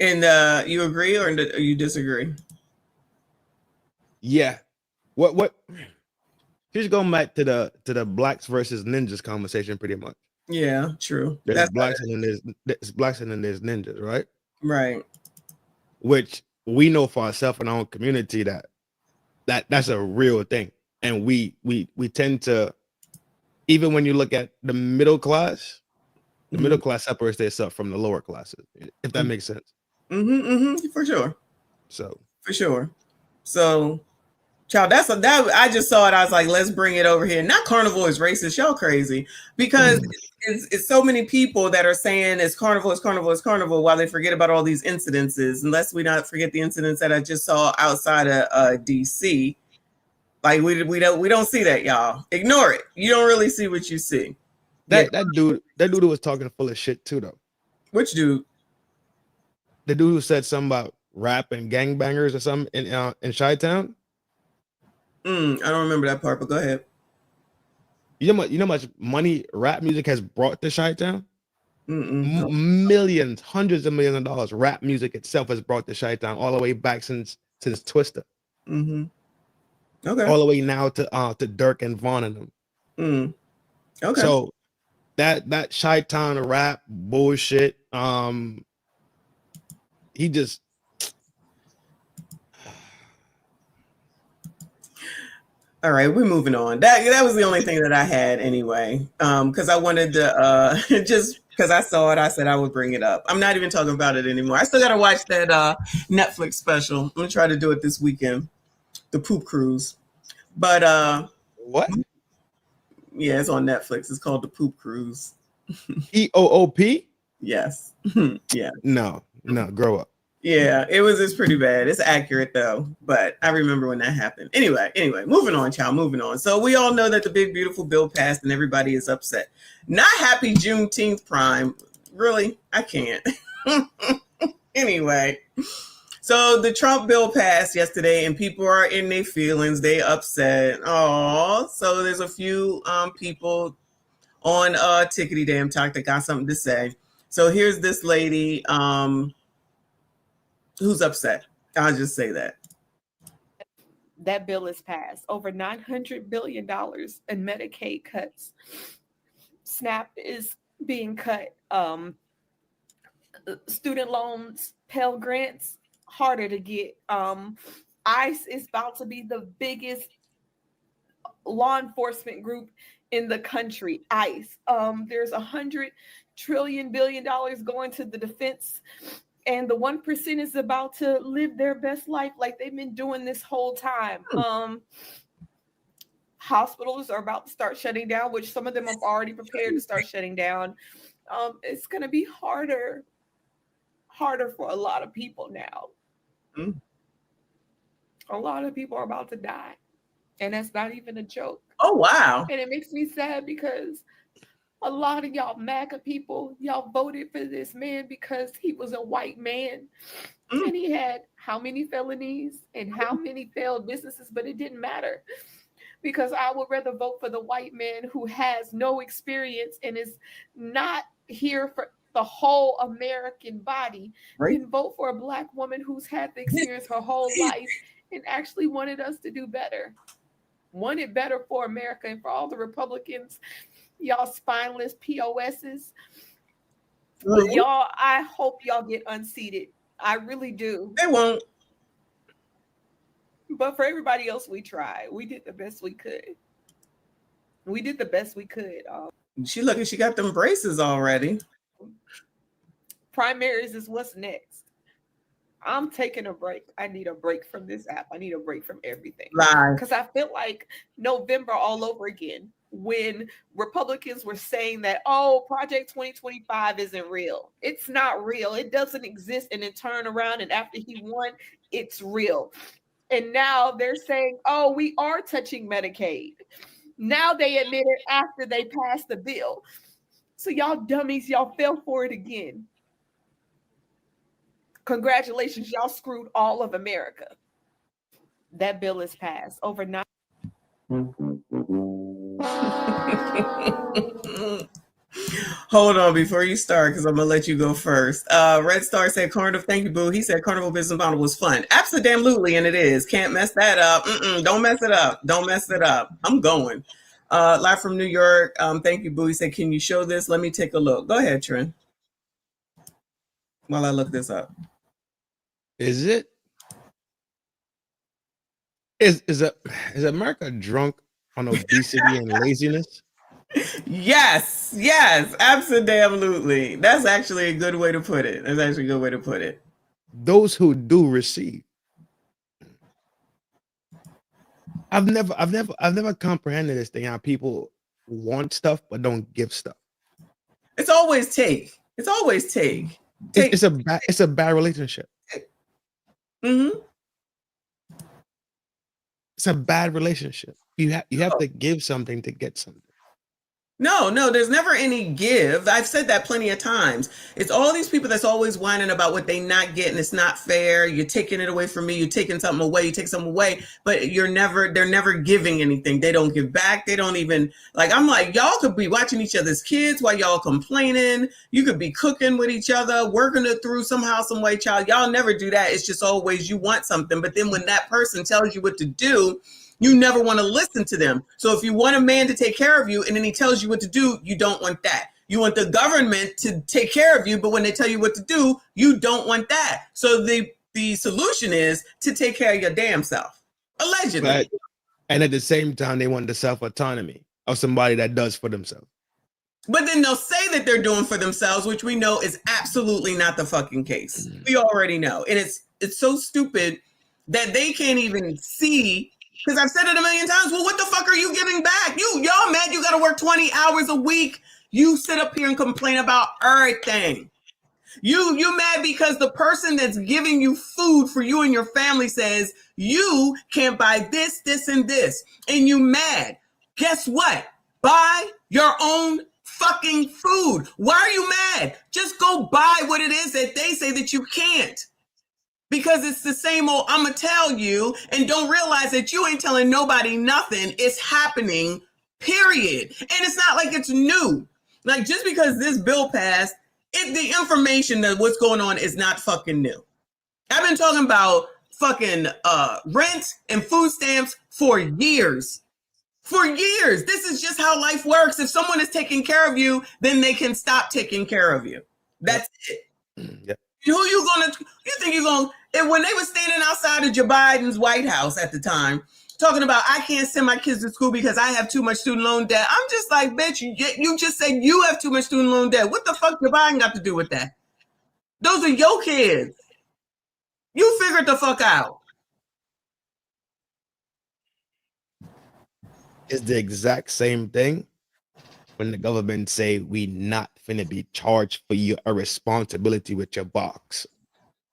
And you agree or you disagree? Yeah. What here's going back to the blacks versus ninjas conversation pretty much. Yeah, true. There's That's blacks and then there's blacks and then there's ninjas, right? right. Which we know for ourselves in our own community that's a real thing. And we tend to, even when you look at the middle class, the middle class separates itself from the lower classes, if that makes sense. For sure. So for sure. So child, that I just saw it. I was like, let's bring it over here. Not carnival is racist. Y'all crazy. Because it's so many people that are saying it's carnival, it's carnival, it's carnival, while they forget about all these incidences. Unless we not forget the incidents that I just saw outside of DC. Like we don't see that, y'all. Ignore it. You don't really see what you see. That dude was talking full of shit too, though. Which dude? The dude who said something about rap and gangbangers or something in Chi-Town. I don't remember that part, but go ahead. You know how much money rap music has brought to Chi-Town? Millions, hundreds of millions of dollars. Rap music itself has brought to Chi-Town all the way back since Twister. Okay. All the way now to Dirk and Vaughn and them. Okay. So that Chi-Town rap bullshit. He just. All right, we're moving on. That was the only thing that I had anyway. Because I wanted to just because I saw it, I said I would bring it up. I'm not even talking about it anymore. I still gotta watch that Netflix special. I'm gonna try to do it this weekend. The Poop Cruise. But what? Yeah, it's on Netflix. It's called The Poop Cruise. EOOP? Yes. Yeah. No, grow up. Yeah, it's pretty bad. It's accurate though, but I remember when that happened. Anyway, moving on, child, moving on. So we all know that the big beautiful bill passed and everybody is upset. Not happy Juneteenth Prime. Really? I can't. Anyway, so the Trump bill passed yesterday and people are in their feelings. They upset. Oh, so there's a few people on Tickety Damn Talk that got something to say. So here's this lady who's upset. I'll just say that. That bill is passed. Over $900 billion in Medicaid cuts. SNAP is being cut. Student loans, Pell Grants, harder to get. ICE is about to be the biggest law enforcement group in the country. ICE. There's $100 billion going to the defense. And the 1% is about to live their best life like they've been doing this whole time. Hospitals are about to start shutting down, which some of them have already prepared to start shutting down. It's going to be harder for a lot of people now. A lot of people are about to die. And that's not even a joke. Oh, wow. And it makes me sad because a lot of y'all MAGA people, y'all voted for this man because he was a white man. And he had how many felonies and how many failed businesses, but it didn't matter. Because I would rather vote for the white man who has no experience and is not here for the whole American body than vote for a Black woman who's had the experience her whole life and actually wanted us to do better. Wanted better for America and for all the Republicans. Y'all spineless POSs. Y'all, I hope y'all get unseated. I really do. They won't. But for everybody else, we tried. We did the best we could. We did the best we could. She got them braces already. Primaries is what's next. I'm taking a break. I need a break from this app. I need a break from everything. Because I feel like November all over again. When Republicans were saying that, oh, Project 2025 isn't real. It's not real. It doesn't exist. And then turn around and after he won, it's real. And now they're saying, oh, we are touching Medicaid. Now they admit it after they passed the bill. So y'all dummies, y'all fell for it again. Congratulations, y'all screwed all of America. That bill is passed overnight. Hold on before you start, because I'm gonna let you go first. Red Star said Carnival, thank you, boo. He said Carnival Business Model was fun. Absolutely, and it is. Can't mess that up. Don't mess it up. Don't mess it up. I'm going. Live from New York. Thank you, boo. He said, can you show this? Let me take a look. Go ahead, Trin. While I look this up. Is it? Is America drunk on obesity and laziness? Yes, absolutely. That's actually a good way to put it. That's actually a good way to put it. Those who do receive. I've never comprehended this thing, how people want stuff but don't give stuff. It's always take. It's always take. It's a bad relationship. Mm-hmm. It's a bad relationship. You have to give something to get something. No, there's never any give. I've said that plenty of times. It's all these people that's always whining about what they not getting. It's not fair. You're taking it away from me. You're taking something away. You take something away, but they're never giving anything. They don't give back. They don't even, like, I'm like, y'all could be watching each other's kids while y'all complaining. You could be cooking with each other, working it through somehow, some way, child. Y'all never do that. It's just always you want something. But then when that person tells you what to do, you never want to listen to them. So if you want a man to take care of you and then he tells you what to do, you don't want that. You want the government to take care of you, but when they tell you what to do, you don't want that. So the solution is to take care of your damn self, allegedly. Right. And at the same time, they want the self-autonomy of somebody that does for themselves. But then they'll say that they're doing for themselves, which we know is absolutely not the fucking case. We already know. And it's so stupid that they can't even see. Because I've said it a million times. Well, what the fuck are you giving back? Y'all mad you got to work 20 hours a week. You sit up here and complain about everything. You mad because the person that's giving you food for you and your family says you can't buy this, this, and this. And you mad. Guess what? Buy your own fucking food. Why are you mad? Just go buy what it is that they say that you can't. Because it's the same old, I'm going to tell you, and don't realize that you ain't telling nobody nothing. It's happening, period. And it's not like it's new. Like, just because this bill passed, the information that what's going on is not fucking new. I've been talking about fucking rent and food stamps for years. For years. This is just how life works. If someone is taking care of you, then they can stop taking care of you. That's it. Yep. You think you're gonna, and when they were standing outside of Joe Biden's White House at the time, talking about, I can't send my kids to school because I have too much student loan debt. I'm just like, bitch, you just said you have too much student loan debt. What the fuck Joe Biden got to do with that? Those are your kids. You figure it the fuck out. It's the exact same thing when the government say we not finna be charged for your irresponsibility with your box.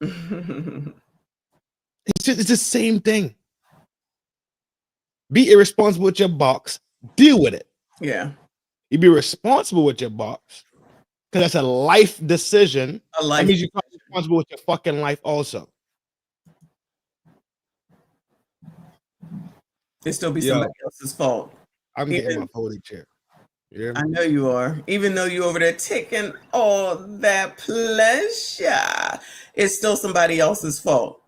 It's the same thing. Be irresponsible with your box. Deal with it. Yeah. You be responsible with your box because that's a life decision. That means you're responsible with your fucking life also. It still be somebody else's fault. I'm getting my folding chair. Yeah. I know you are. Even though you over there taking all that pleasure, it's still somebody else's fault.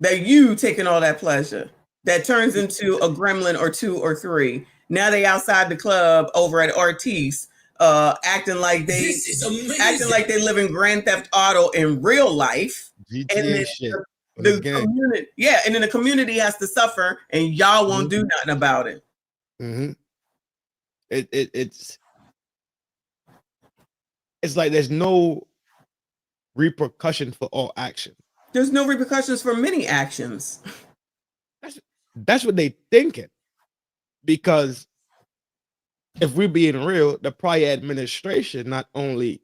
That you taking all that pleasure that turns into a gremlin or two or three. Now they outside the club over at Ortiz, acting like they live in Grand Theft Auto in real life. GTA and then shit. the community, and then the community has to suffer, and y'all won't do nothing about it. Mm-hmm. It's like there's no repercussion for all action. There's no repercussions for many actions. That's what they thinking. Because if we're being real, the prior administration not only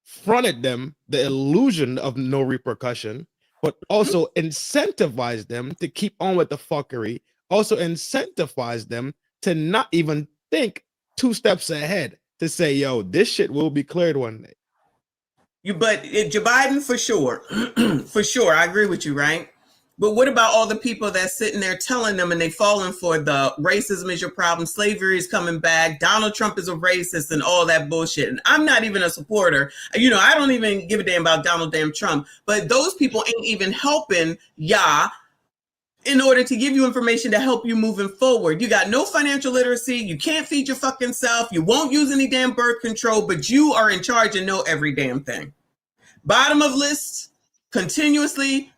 fronted them the illusion of no repercussion, but also incentivized them to keep on with the fuckery, also incentivized them to not even think 2 steps ahead. to say, yo, this shit will be cleared one day. Joe Biden for sure. For sure. I agree with you, right? But what about all the people that's sitting there telling them and they falling for the racism is your problem, slavery is coming back, Donald Trump is a racist and all that bullshit. And I'm not even a supporter. You know, I don't even give a damn about Donald damn Trump. But those people ain't even helping y'all in order to give you information to help you moving forward. You got no financial literacy. You can't feed your fucking self. You won't use any damn birth control, but you are in charge and know every damn thing. Bottom of list, continuously.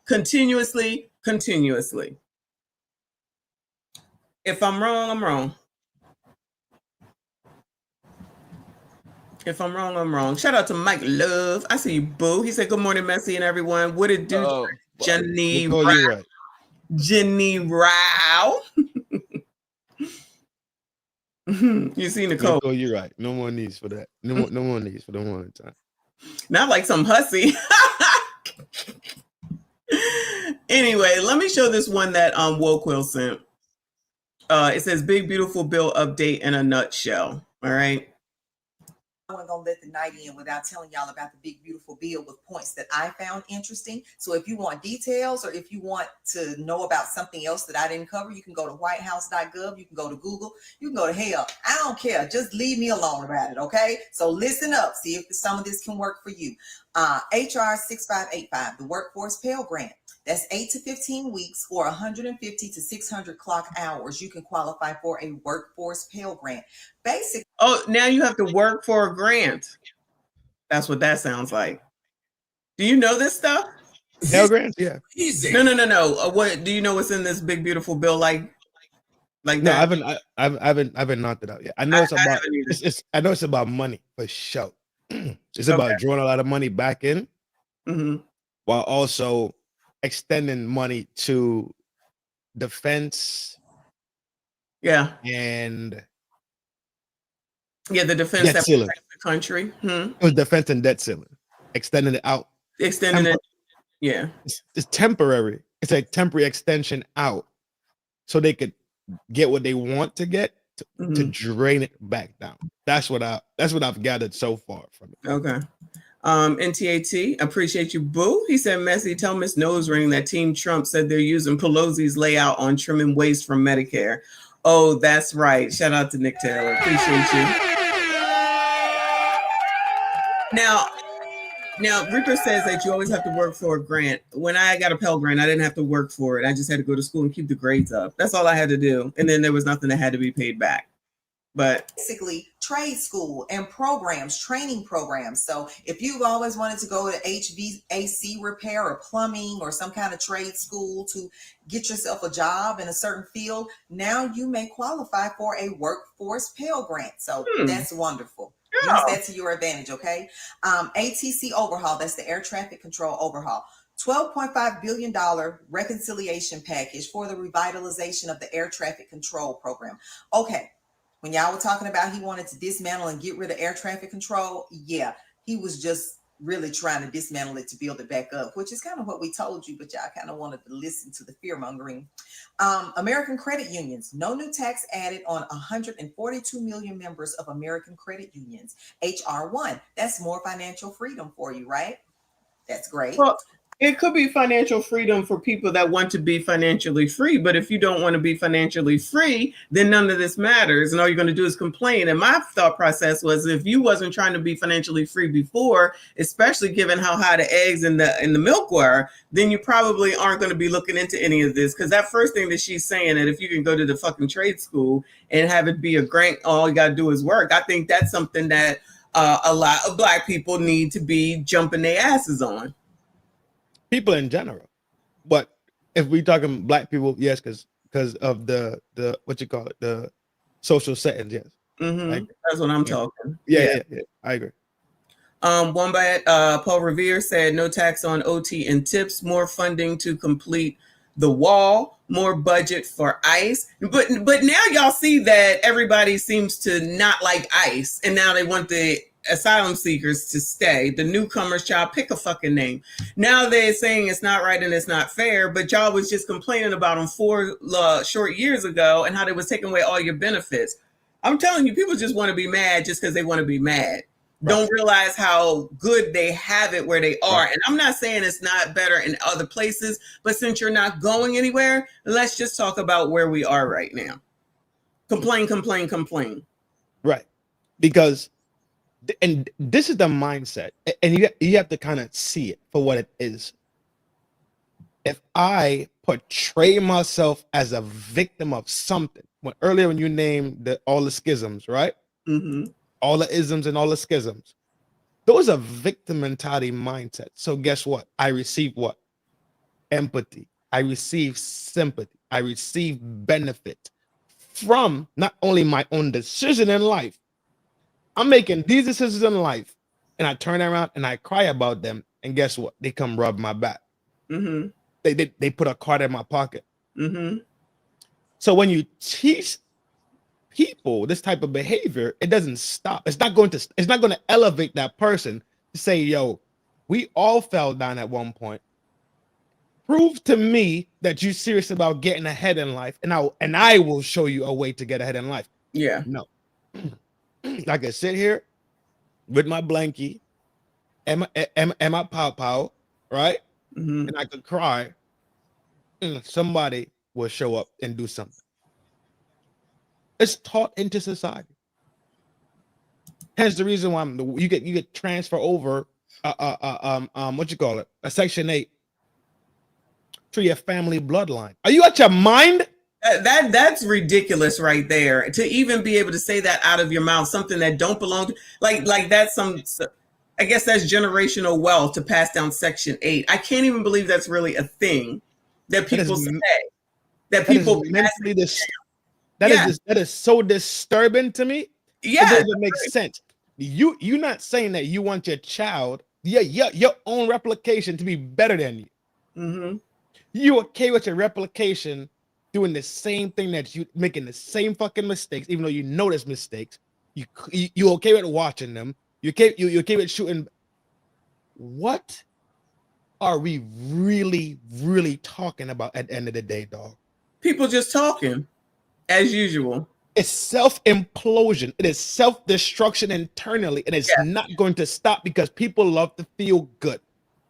If I'm wrong, I'm wrong. If I'm wrong, I'm wrong. Shout out to Mike Love. I see you, boo. He said, good morning, Messi and everyone. What it do, Jenny Rao? Right. Jenny Rao. You see Nicole. Nicole, you're right. No more needs for that. No more needs for the one time. Not like some hussy. Anyway, let me show this one that Wokewill sent. It says big beautiful bill update in a nutshell. All right. I wasn't gonna let the night in without telling y'all about the big beautiful bill with points that I found interesting. So if you want details or if you want to know about something else that I didn't cover, you can go to whitehouse.gov, you can go to Google, you can go to hell. I don't care. Just leave me alone about it, okay? So listen up, see if some of this can work for you. HR 6585, the Workforce Pell Grant. That's 8 to 15 weeks or 150 to 600 clock hours. You can qualify for a Workforce Pell Grant. Basically. Oh, now you have to work for a grant. That's what that sounds like. Do you know this stuff? Pell Grants? Yeah. Easy. No. What do you know? What's in this big beautiful bill? Like no, that? I haven't knocked it out yet. I know I know it's about money for sure. It's about drawing a lot of money back in, while also extending money to defense. Yeah. And the defense that protects the country. It was defense and debt ceiling. Extending it out. Yeah. It's temporary. It's a temporary extension out so they could get what they want to get to drain it back down. That's what I've gathered so far from it. Okay. NTAT, appreciate you, boo. He said, Messi, tell Miss Nose Ring that Team Trump said they're using Pelosi's layout on trimming waste from Medicare. Oh, that's right. Shout out to Nick Taylor. Appreciate you. Now, Reaper says that you always have to work for a grant. When I got a Pell Grant, I didn't have to work for it. I just had to go to school and keep the grades up. That's all I had to do. And then there was nothing that had to be paid back. But basically trade school and programs, training programs. So if you've always wanted to go to HVAC repair or plumbing or some kind of trade school to get yourself a job in a certain field, now you may qualify for a Workforce Pell Grant. So that's wonderful. Use that to your advantage, okay? ATC overhaul, that's the air traffic control overhaul. $12.5 billion reconciliation package for the revitalization of the air traffic control program. Okay. When y'all were talking about he wanted to dismantle and get rid of air traffic control, yeah, he was just really trying to dismantle it to build it back up, which is kind of what we told you, but y'all kind of wanted to listen to the fear mongering. American credit unions, no new tax added on 142 million members of American credit unions. HR 1, that's more financial freedom for you, right? That's great. Well, it could be financial freedom for people that want to be financially free. But if you don't want to be financially free, then none of this matters. And all you're going to do is complain. And my thought process was, if you wasn't trying to be financially free before, especially given how high the eggs and the milk were, then you probably aren't going to be looking into any of this. Because that first thing that she's saying, that if you can go to the fucking trade school and have it be a grant, all you got to do is work. I think that's something that a lot of Black people need to be jumping their asses on. People in general, but if we talking Black people, yes, because of the what you call it, the social settings, yes. Like, that's what I'm talking. Yeah, I agree. One by Paul Revere said, no tax on OT and tips, more funding to complete the wall, more budget for ICE. But now y'all see that everybody seems to not like ICE, and now they want the asylum seekers to stay. The newcomers, child, pick a fucking name. Now they're saying it's not right and it's not fair, but y'all was just complaining about them 4 short years ago and how they was taking away all your benefits. I'm telling you, people just want to be mad just because they want to be mad. Don't realize how good they have it where they are. And I'm not saying it's not better in other places, but since you're not going anywhere, let's just talk about where we are right now. Complain, complain, complain. Right. Because, and this is the mindset, and you have to kind of see it for what it is. If I portray myself as a victim of something, earlier when you named all the schisms, right? Mm-hmm. All the isms and all the schisms, those are victim mentality mindset. So guess what? I receive what? Empathy. I receive sympathy. I receive benefit from not only my own decision in life. I'm making these decisions in life, and I turn around and I cry about them. And guess what? They come rub my back. Mm-hmm. They put a card in my pocket. Mm-hmm. So when you teach people this type of behavior, it doesn't stop. It's not going to elevate that person to say, yo, we all fell down at one point. Prove to me that you're serious about getting ahead in life, and I will show you a way to get ahead in life. Yeah. No. I can sit here with my blankie and my pow, right? Mm-hmm. And I could cry, and somebody will show up and do something. It's taught into society. Hence the reason why you get transfer over what you call it, a Section 8 to your family bloodline. Are you out your mind? That's ridiculous right there. To even be able to say that out of your mouth, something that don't belong to, like that's I guess that's generational wealth to pass down Section 8. I can't even believe that's really a thing that people say. That people mentally that is so disturbing to me. Yeah, it doesn't make sense. You're not saying that you want your child, your own replication to be better than you. Mm-hmm. You okay with your replication doing the same thing, that you making the same fucking mistakes, even though you know there's mistakes. You okay with watching them? You okay with shooting? What are we really talking about at the end of the day, dog? People just talking, as usual. It's self-implosion. It is self-destruction internally, and it's not going to stop because people love to feel good.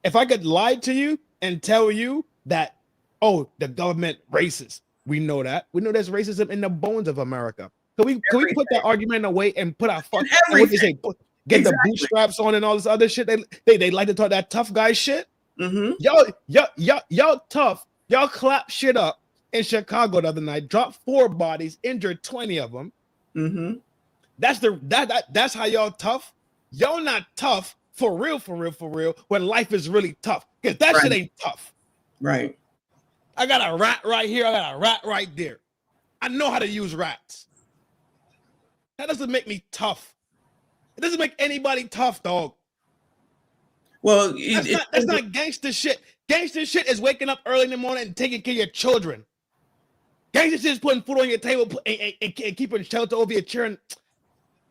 If I could lie to you and tell you that, oh, the government racist, we know that. We know there's racism in the bones of America. Can we put that argument away and put our fucking get the bootstraps on and all this other shit? They like to talk that tough guy shit. Mm-hmm. Y'all tough. Y'all clap shit up in Chicago the other night. Dropped 4 bodies, injured 20 of them. Mm-hmm. That's how y'all tough. Y'all not tough for real when life is really tough, because that shit ain't tough. Right. I got a rat right here. I got a rat right there. I know how to use rats. That doesn't make me tough. It doesn't make anybody tough, dog. Well, that's not gangster shit. Gangster shit is waking up early in the morning and taking care of your children. Gangster shit is putting food on your table and keeping shelter over your children.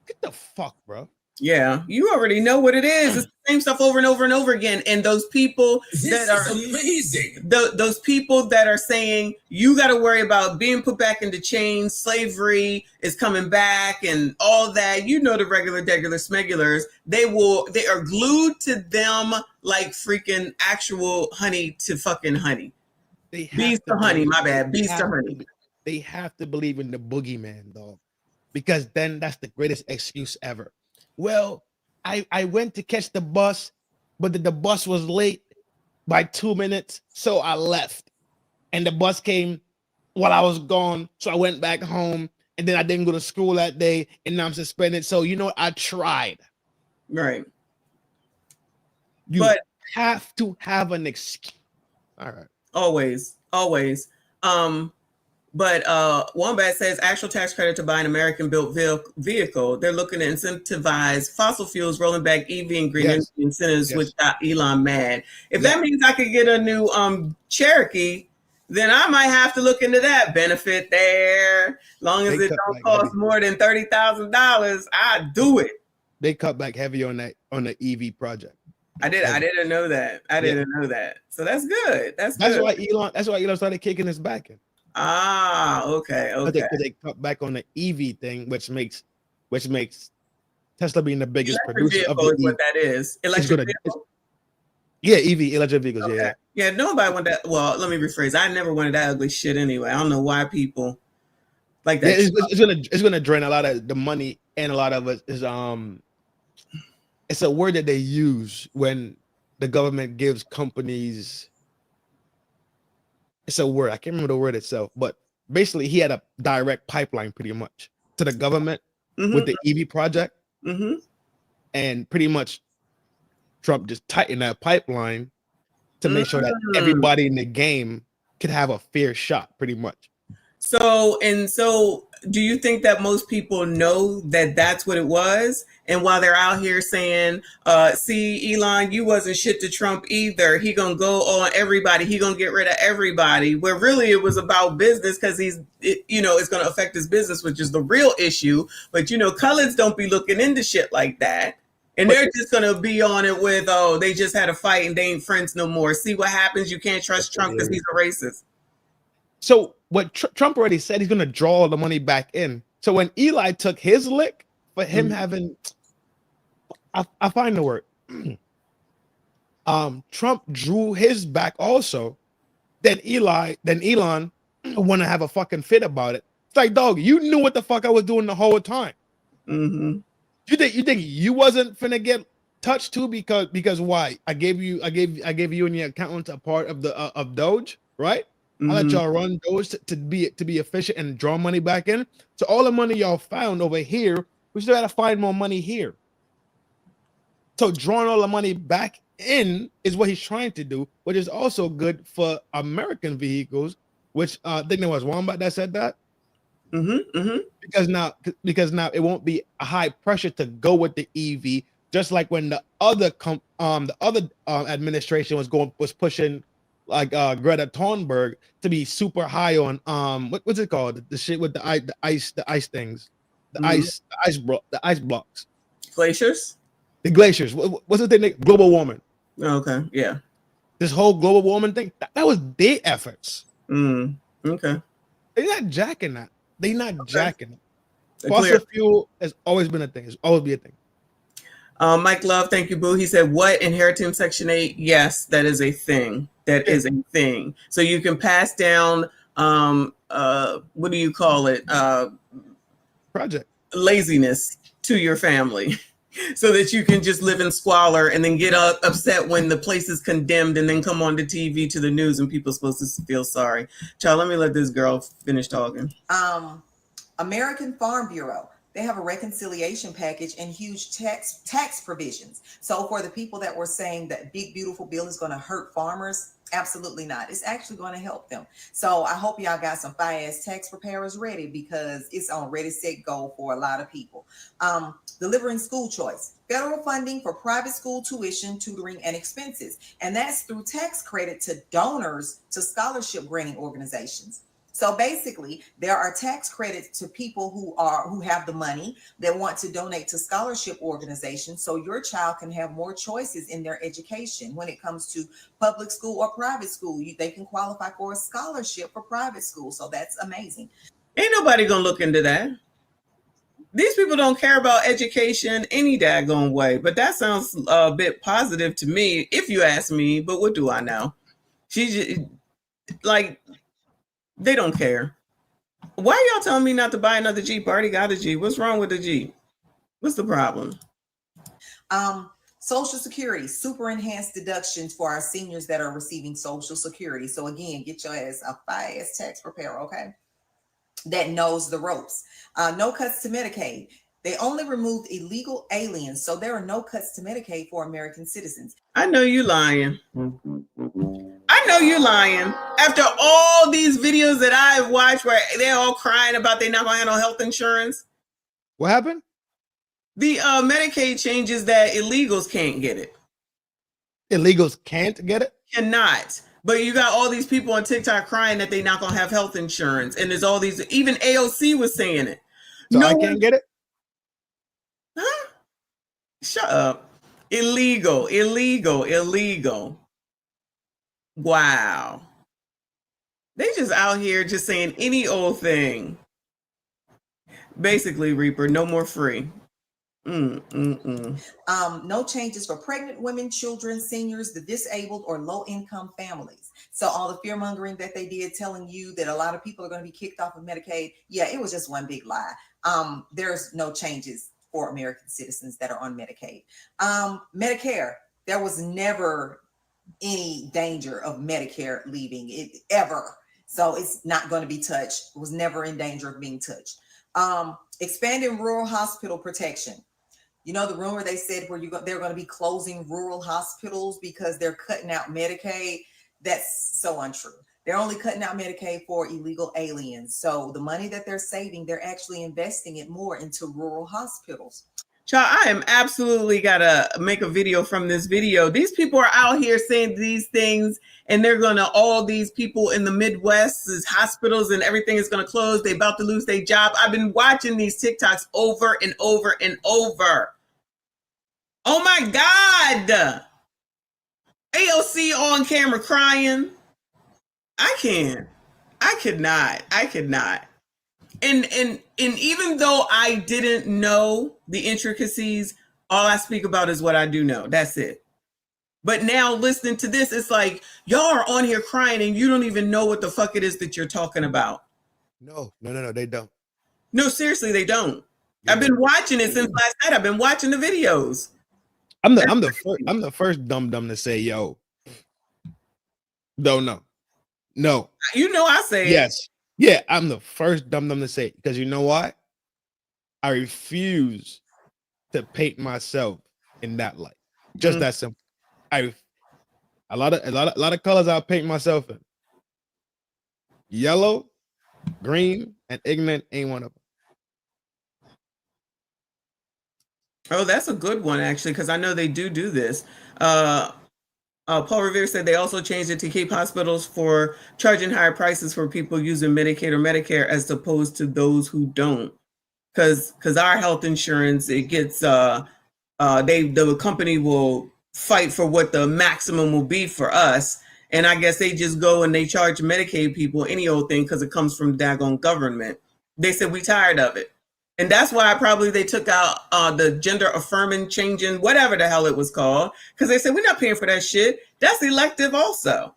Get the fuck, bro. Yeah, you already know what it is. It's the same stuff over and over and over again. And those people amazing. Those people that are saying you got to worry about being put back into chains, slavery is coming back, and all that. You know, the regular smegulars, they are glued to them like freaking actual honey to fucking honey. Bees to honey, my bad. Bees to honey. They have to believe in the boogeyman, dog, because then that's the greatest excuse ever. Well, I went to catch the bus, but the bus was late by 2 minutes, so I left. And the bus came while I was gone, so I went back home, and then I didn't go to school that day, and now I'm suspended. So, you know what? I tried. Right. You have to have an excuse. All right. Always. But Wombat says actual tax credit to buy an American-built vehicle. They're looking to incentivize fossil fuels, rolling back EV and green energy incentives, which got Elon mad. If that means I could get a new Cherokee, then I might have to look into that benefit there. Long as it don't cost more than $30,000, I do it. They cut back heavy on the EV project. I didn't know that. I didn't know that. So that's good. That's why good. Elon started kicking his back in. Okay. Because they cut back on the EV thing, which makes Tesla being the biggest Electric producer of vehicle the is what that is. It's Electric gonna, vehicle. yeah, EV, electric vehicles. Okay. Yeah. Yeah, nobody wanted that. Well, let me rephrase. I never wanted that ugly shit anyway. I don't know why people like Yeah, that. it's gonna drain a lot of the money, and a lot of it is it's a word that they use when the government gives companies. It's a word, I can't remember the word itself, but basically he had a direct pipeline pretty much to the government with the EV project, and pretty much Trump just tightened that pipeline to make sure that everybody in the game could have a fair shot, pretty much. So do you think that most people know that that's what it was? And while they're out here saying, see, Elon, you wasn't shit to Trump either. He gonna go on everybody. He gonna get rid of everybody. Where really it was about business, because it's gonna affect his business, which is the real issue. But coloreds don't be looking into shit like that. And they're just gonna be on it with, oh, they just had a fight and they ain't friends no more. See what happens? You can't trust Trump because he's a racist. So what Trump already said, he's going to draw all the money back in. So when Eli took his lick for him having, I find the word, Trump drew his back also. Then Elon want to have a fucking fit about it. It's like, dog, you knew what the fuck I was doing the whole time. You think you wasn't finna get touched too because why? I gave you and your accountant a part of the of Doge, right? I let y'all run those to be efficient and draw money back in. So all the money y'all found over here, we still got to find more money here. So drawing all the money back in is what he's trying to do, which is also good for American vehicles. Which I think there was Wombat that said that. Because now it won't be a high pressure to go with the EV, just like when the other administration was pushing. Like Greta Thunberg to be super high on what's it called, the shit with the ice things, the ice blocks, glaciers, what's the thing, global warming. Okay, yeah, this whole global warming thing, that was their efforts. Okay, they're not jacking that. They're not jacking it. Fossil fuel has always been a thing. It's always be a thing. Mike Love, thank you, boo. He said, what, inheriting Section 8? Yes, that is a thing. That is a thing. So you can pass down, what do you call it? Project. Laziness to your family so that you can just live in squalor and then get upset when the place is condemned and then come on the TV to the news and people are supposed to feel sorry. Child, let me let this girl finish talking. American Farm Bureau. They have a reconciliation package and huge tax provisions. So for the people that were saying that big, beautiful bill is going to hurt farmers, absolutely not. It's actually going to help them. So I hope y'all got some fire-ass tax preparers ready, because it's on ready, set, go for a lot of people. Delivering school choice. Federal funding for private school tuition, tutoring, and expenses. And that's through tax credit to donors to scholarship granting organizations. So basically, there are tax credits to people who have the money that want to donate to scholarship organizations, so your child can have more choices in their education. When it comes to public school or private school, they can qualify for a scholarship for private school. So that's amazing. Ain't nobody gonna look into that. These people don't care about education any daggone way. But that sounds a bit positive to me, if you ask me. But what do I know? She just, like, they don't care. Why are y'all telling me not to buy another Jeep? I already got a Jeep. What's wrong with the Jeep? What's the problem? Social Security, super enhanced deductions for our seniors that are receiving Social Security. So again, get your ass a fire-ass tax preparer, okay? That knows the ropes. No cuts to Medicaid. They only removed illegal aliens, so there are no cuts to Medicaid for American citizens. I know you lying. I know you're lying. After all these videos that I've watched where they're all crying about they're not going to have no health insurance. What happened? The Medicaid changes that illegals can't get it. Illegals can't get it? Cannot. But you got all these people on TikTok crying that they're not going to have health insurance. And there's all these, even AOC was saying it. So I can't get it? Huh? Shut up. Illegal. Wow. They just out here just saying any old thing. Basically, Reaper, no more free. No changes for pregnant women, children, seniors, the disabled, or low-income families. So all the fear mongering that they did, telling you that a lot of people are going to be kicked off of Medicaid, yeah, it was just one big lie. There's no changes for American citizens that are on Medicaid. Medicare, there was never any danger of Medicare leaving it ever. So it's not going to be touched. It was never in danger of being touched. Expanding rural hospital protection. You know, the rumor they said they're going to be closing rural hospitals because they're cutting out Medicaid. That's so untrue. They're only cutting out Medicaid for illegal aliens. So the money that they're saving, they're actually investing it more into rural hospitals. Child, I am absolutely gotta make a video from this video. These people are out here saying these things, and they're gonna, all these people in the Midwest's hospitals and everything is gonna close. They about to lose their job. I've been watching these TikToks over and over and over. Oh my God. AOC on camera crying. I could not. And even though I didn't know the intricacies, all I speak about is what I do know. That's it. But now listening to this, it's like y'all are on here crying and you don't even know what the fuck it is that you're talking about. No, they don't. No, seriously, they don't. I've been watching it since last night. I've been watching the videos. I'm the first dumb to say, yo, don't know. No. You know I say yes. Yeah, I'm the first dumb to say it, because you know why? I refuse to paint myself in that light. Just that simple. A lot of colors I'll paint myself in. Yellow, green, and ignorant ain't one of them. Oh, that's a good one, actually, because I know they do this. Paul Revere said they also changed it to keep hospitals for charging higher prices for people using Medicaid or Medicare as opposed to those who don't. Because our health insurance, it gets, the company will fight for what the maximum will be for us. And I guess they just go and they charge Medicaid people any old thing because it comes from daggone government. They said we tired of it. And that's why probably they took out the gender affirming changing, whatever the hell it was called, because they said we're not paying for that shit. That's elective also.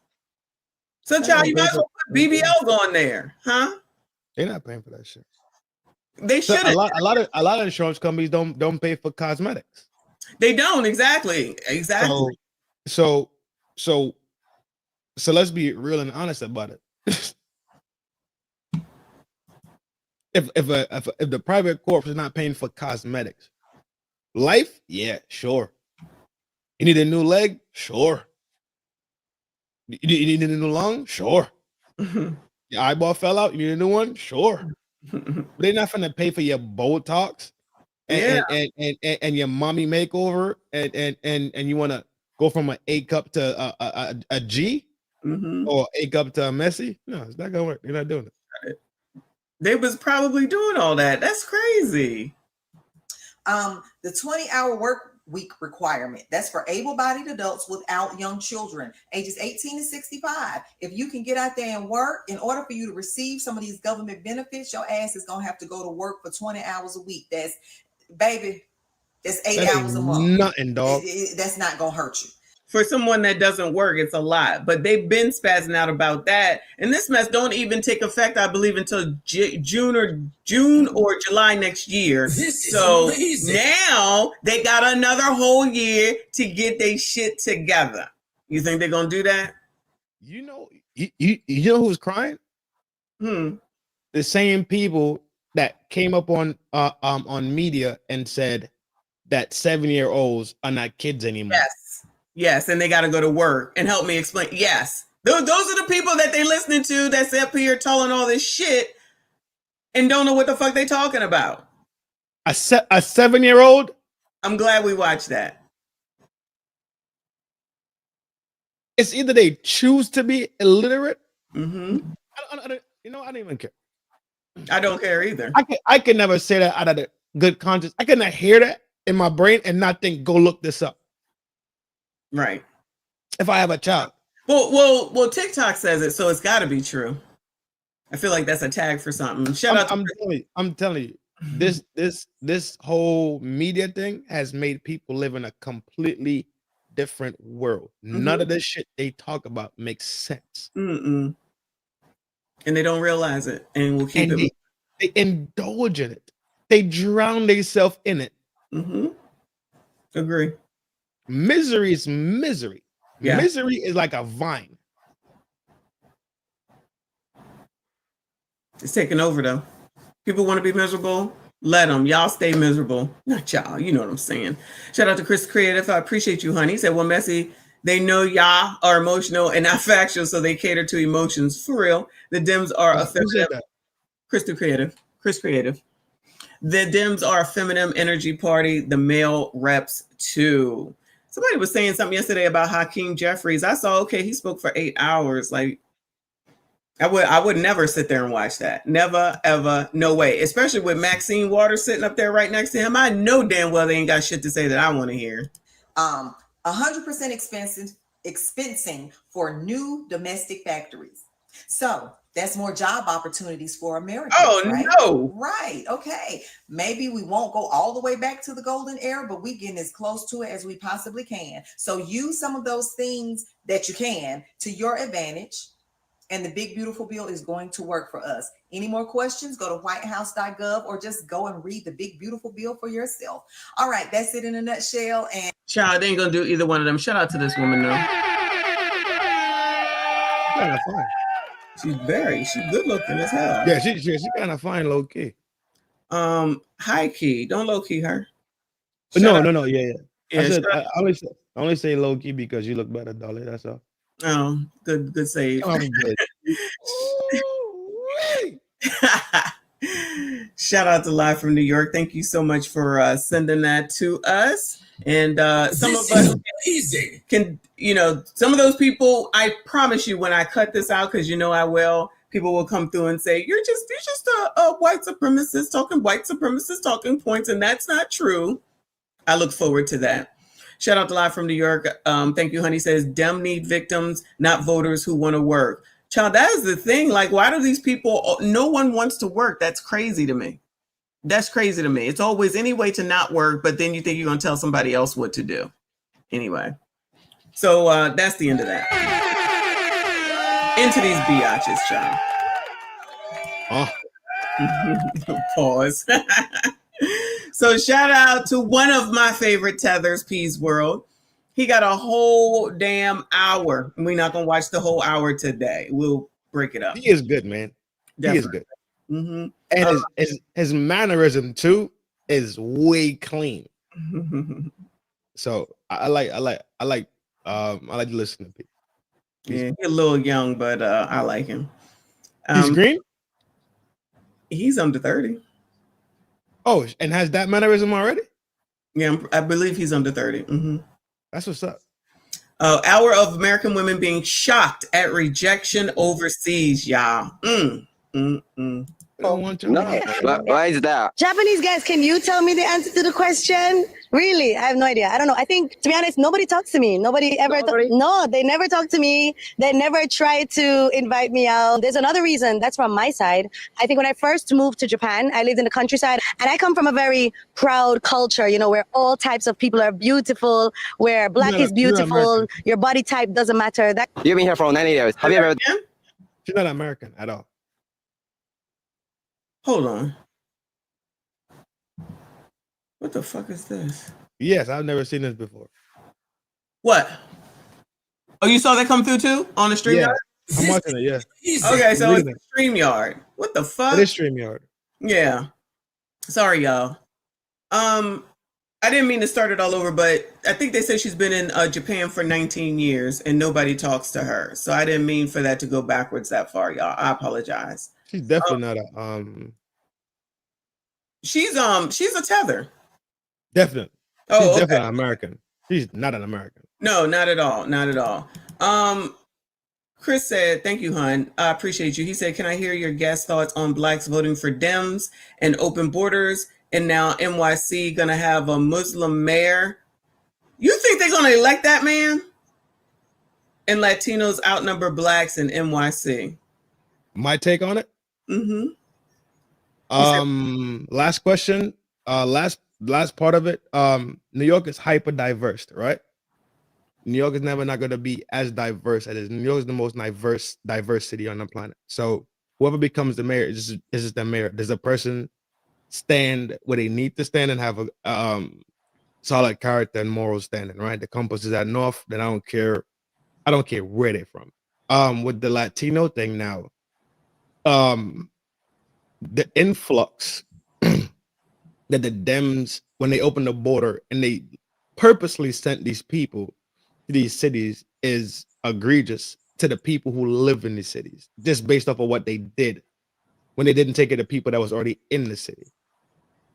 So, child, you might as well put BBLs on there, huh? They're not paying for that shit. They should. A lot of insurance companies don't pay for cosmetics. They don't exactly. So let's be real and honest about it. If the private corp is not paying for cosmetics, life, yeah, sure. You need a new leg, sure. You need a new lung, sure. Your eyeball fell out, you need a new one, sure. They're not gonna pay for your Botox and your mommy makeover and you want to go from an A cup to a G or A cup to a Messi. No, it's not gonna work. You're not doing it. They was probably doing all that. That's crazy. The 20-hour work week requirement. That's for able-bodied adults without young children, ages 18 to 65. If you can get out there and work, in order for you to receive some of these government benefits, your ass is gonna have to go to work for 20 hours a week. That's 8 hours a month. Nothing, dog. That's not gonna hurt you. For someone that doesn't work, it's a lot. But they've been spazzing out about that. And this mess don't even take effect, I believe, until June or July next year. So now they got another whole year to get their shit together. You think they're gonna do that? You know who's crying? The same people that came up on media and said that 7-year-olds are not kids anymore. Yes, and they got to go to work. And help me explain. Yes, those are the people that they listening to that's up here telling all this shit and don't know what the fuck they talking about. A 7-year-old? I'm glad we watched that. It's either they choose to be illiterate. I don't even care. I don't care either. I can never say that out of the good conscience. I cannot hear that in my brain and not think, go look this up. Right. If I have a child. Well, TikTok says it, so it's got to be true. I feel like that's a tag for something. Shout out to I'm telling you, this whole media thing has made people live in a completely different world. None of this shit they talk about makes sense. And they don't realize it, and we'll keep it. They indulge in it. They drown themselves in it. Agree. Misery is misery. Yeah. Misery is like a vine. It's taking over though. People want to be miserable. Let them. Y'all stay miserable. Not y'all. You know what I'm saying. Shout out to Chris Creative. I appreciate you, honey. He said, well, Messy, they know y'all are emotional and not factual, so they cater to emotions. For real. The Dems are a feminine. Chris Creative. The Dems are a feminine energy party. The male reps too. Somebody was saying something yesterday about Hakeem Jeffries. I saw, okay, he spoke for 8 hours. Like, I would never sit there and watch that. Never, ever, no way. Especially with Maxine Waters sitting up there right next to him. I know damn well they ain't got shit to say that I want to hear. 100% expensing for new domestic factories. So that's more job opportunities for Americans. Oh, right? no. Right. Okay. Maybe we won't go all the way back to the golden era, but we getting as close to it as we possibly can. So use some of those things that you can to your advantage. And the big, beautiful bill is going to work for us. Any more questions? Go to whitehouse.gov or just go and read the big, beautiful bill for yourself. All right. That's it in a nutshell. And Child, they ain't going to do either one of them. Shout out to this woman, though. Kind of fine. She's good looking as hell. Yeah, she kind of fine, low key. High key. Don't low key her. No. Yeah. Yeah, I only say low key because you look better, darling. That's all. Oh, good save. I'm good. Shout out to Live from New York. Thank you so much for sending that to us. And some of us can, some of those people, I promise you, when I cut this out, because I will, people will come through and say, you're just a white supremacist talking points, and that's not true. I look forward to that. Shout out to Live from New York. Thank you, honey. Says, Dem need victims, not voters who want to work. Child, that is the thing. Like, why do these people, no one wants to work? That's crazy to me. It's always any way to not work, but then you think you're going to tell somebody else what to do. Anyway. So that's the end of that. Into these biatches, child. Pause. So shout out to one of my favorite tethers, Peace World. He got a whole damn hour. We're not going to watch the whole hour today. We'll break it up. He is good, man. Definitely. He is good. And his mannerism too is way clean. So I like to listen to people. He's a little young, but I like him. He's green? He's under 30. Oh, and has that mannerism already? Yeah, I believe he's under 30. That's what's up. Hour of American women being shocked at rejection overseas, y'all. No, why is that? Japanese guys, can you tell me the answer to the question? Really? I have no idea. I don't know. I think, to be honest, nobody talks to me. Nobody ever. No, they never talk to me. They never try to invite me out. There's another reason. That's from my side. I think when I first moved to Japan, I lived in the countryside, and I come from a very proud culture, where all types of people are beautiful, where black is beautiful, your body type doesn't matter. You've been here for 9 years. Have you ever? She's not American at all. Hold on. What the fuck is this? Yes, I've never seen this before. What? Oh, you saw that come through too on the StreamYard? Yeah, I'm watching it, yeah. Okay, so it's StreamYard. What the fuck? It is StreamYard. Yeah. Sorry, y'all. I didn't mean to start it all over, but I think they said she's been in Japan for 19 years and nobody talks to her. So I didn't mean for that to go backwards that far, y'all. I apologize. She's definitely not a She's a tether. Definitely. Oh, she's okay. definitely American. She's not an American. No, not at all. Not at all. Chris said, thank you, hon. I appreciate you. He said, can I hear your guest thoughts on blacks voting for Dems and open borders? And now NYC gonna have a Muslim mayor. You think they're gonna elect that man? And Latinos outnumber blacks in NYC. My take on it? Last question. Last part of it. New York is hyper diverse, right? New York is never not going to be as diverse as it is. New York is the most diverse city on the planet. So whoever becomes the mayor is just the mayor. Does a person stand where they need to stand and have a solid character and moral standing, right? The compass is at north, then I don't care where they're from. With the Latino thing now, the influx that the Dems, when they opened the border and they purposely sent these people to these cities, is egregious to the people who live in these cities, just based off of what they did when they didn't take care of the people that was already in the city,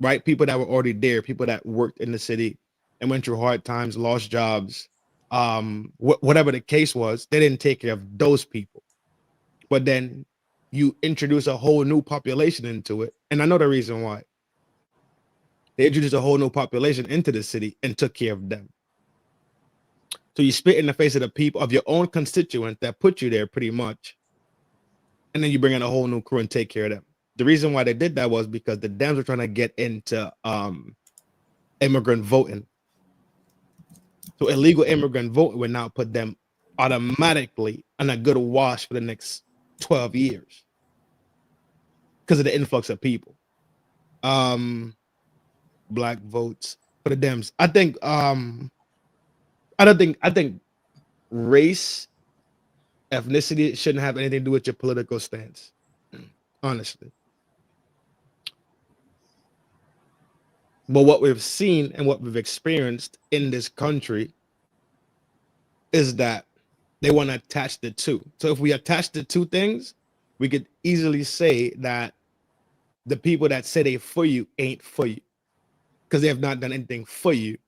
right? People that were already there, people that worked in the city and went through hard times, lost jobs, whatever the case was, they didn't take care of those people. But then you introduce a whole new population into it. And I know the reason why. They introduced a whole new population into the city and took care of them. So you spit in the face of the people of your own constituent that put you there pretty much. And then you bring in a whole new crew and take care of them. The reason why they did that was because the Dems were trying to get into immigrant voting. So illegal immigrant voting would now put them automatically on a good wash for the next 12 years because of the influx of people. Black votes for the Dems. I think race, ethnicity shouldn't have anything to do with your political stance, honestly. But what we've seen and what we've experienced in this country is that they want to attach the two. So if we attach the two things, we could easily say that the people that say they for you ain't for you because they have not done anything for you.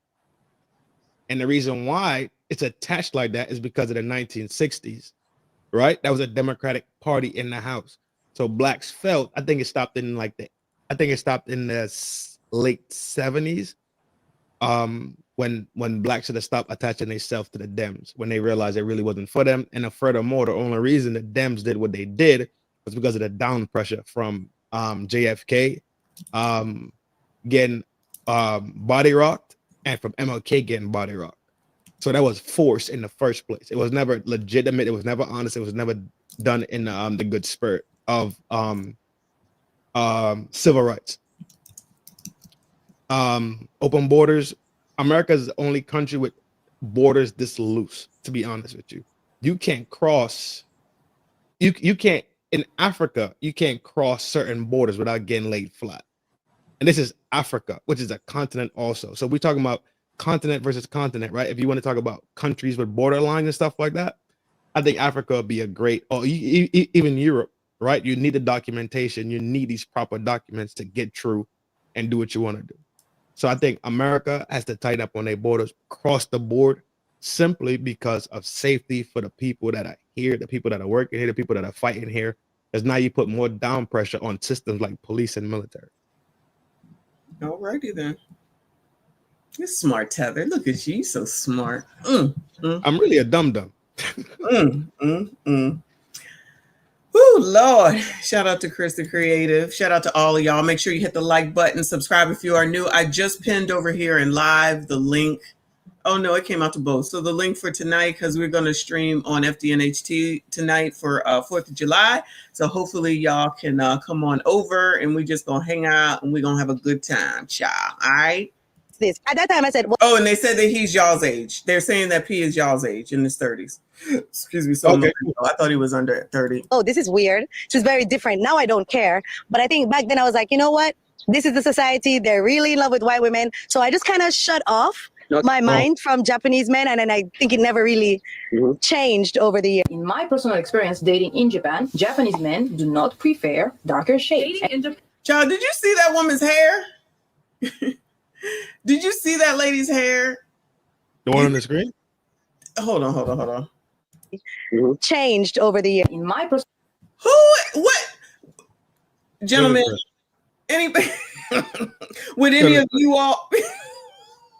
And the reason why it's attached like that is because of the 1960s, right? That was a Democratic Party in the House. So blacks felt, I think it stopped in the late 70s, when blacks should have stopped attaching themselves to the Dems when they realized it really wasn't for them. And furthermore, the only reason the Dems did what they did was because of the down pressure from JFK getting body rocked and from MLK getting body rocked. So that was forced in the first place. It was never legitimate. It was never honest. It was never done in the good spirit of civil rights. Open borders. America is the only country with borders this loose, to be honest with you. You can't cross, you can't, in Africa, you can't cross certain borders without getting laid flat. And this is Africa, which is a continent also. So we're talking about continent versus continent, right? If you want to talk about countries with borderlines and stuff like that, I think Africa would be a great, or even Europe, right? You need the documentation. You need these proper documents to get through and do what you want to do. So I think America has to tighten up on their borders across the board simply because of safety for the people that are here, the people that are working here, the people that are fighting here. Because now you put more down pressure on systems like police and military. All righty then. You're smart, Tether. Look at you. You're so smart. I'm really a dum-dum. Oh, Lord. Shout out to Chris the Creative. Shout out to all of y'all. Make sure you hit the like button. Subscribe if you are new. I just pinned over here in live the link. Oh, no, it came out to both. So the link for tonight, because we're going to stream on FDNHT tonight for 4th of July. So hopefully y'all can come on over and we just going to hang out and we're going to have a good time, child. All right? This. At that time, I said, oh, and they said that he's y'all's age. They're saying that P is y'all's age in his 30s. Excuse me. So okay. I thought he was under 30. Oh, this is weird. This is very different. Now I don't care. But I think back then I was like, you know what? This is the society. They're really in love with white women. So I just kind of shut off my mind from Japanese men. And then I think it never really changed over the years. In my personal experience dating in Japan, Japanese men do not prefer darker shades. Child, did you see that woman's hair? Did you see that lady's hair? The one on the screen? Hold on. Changed over the years. In my what? Gentlemen, anybody would any of you all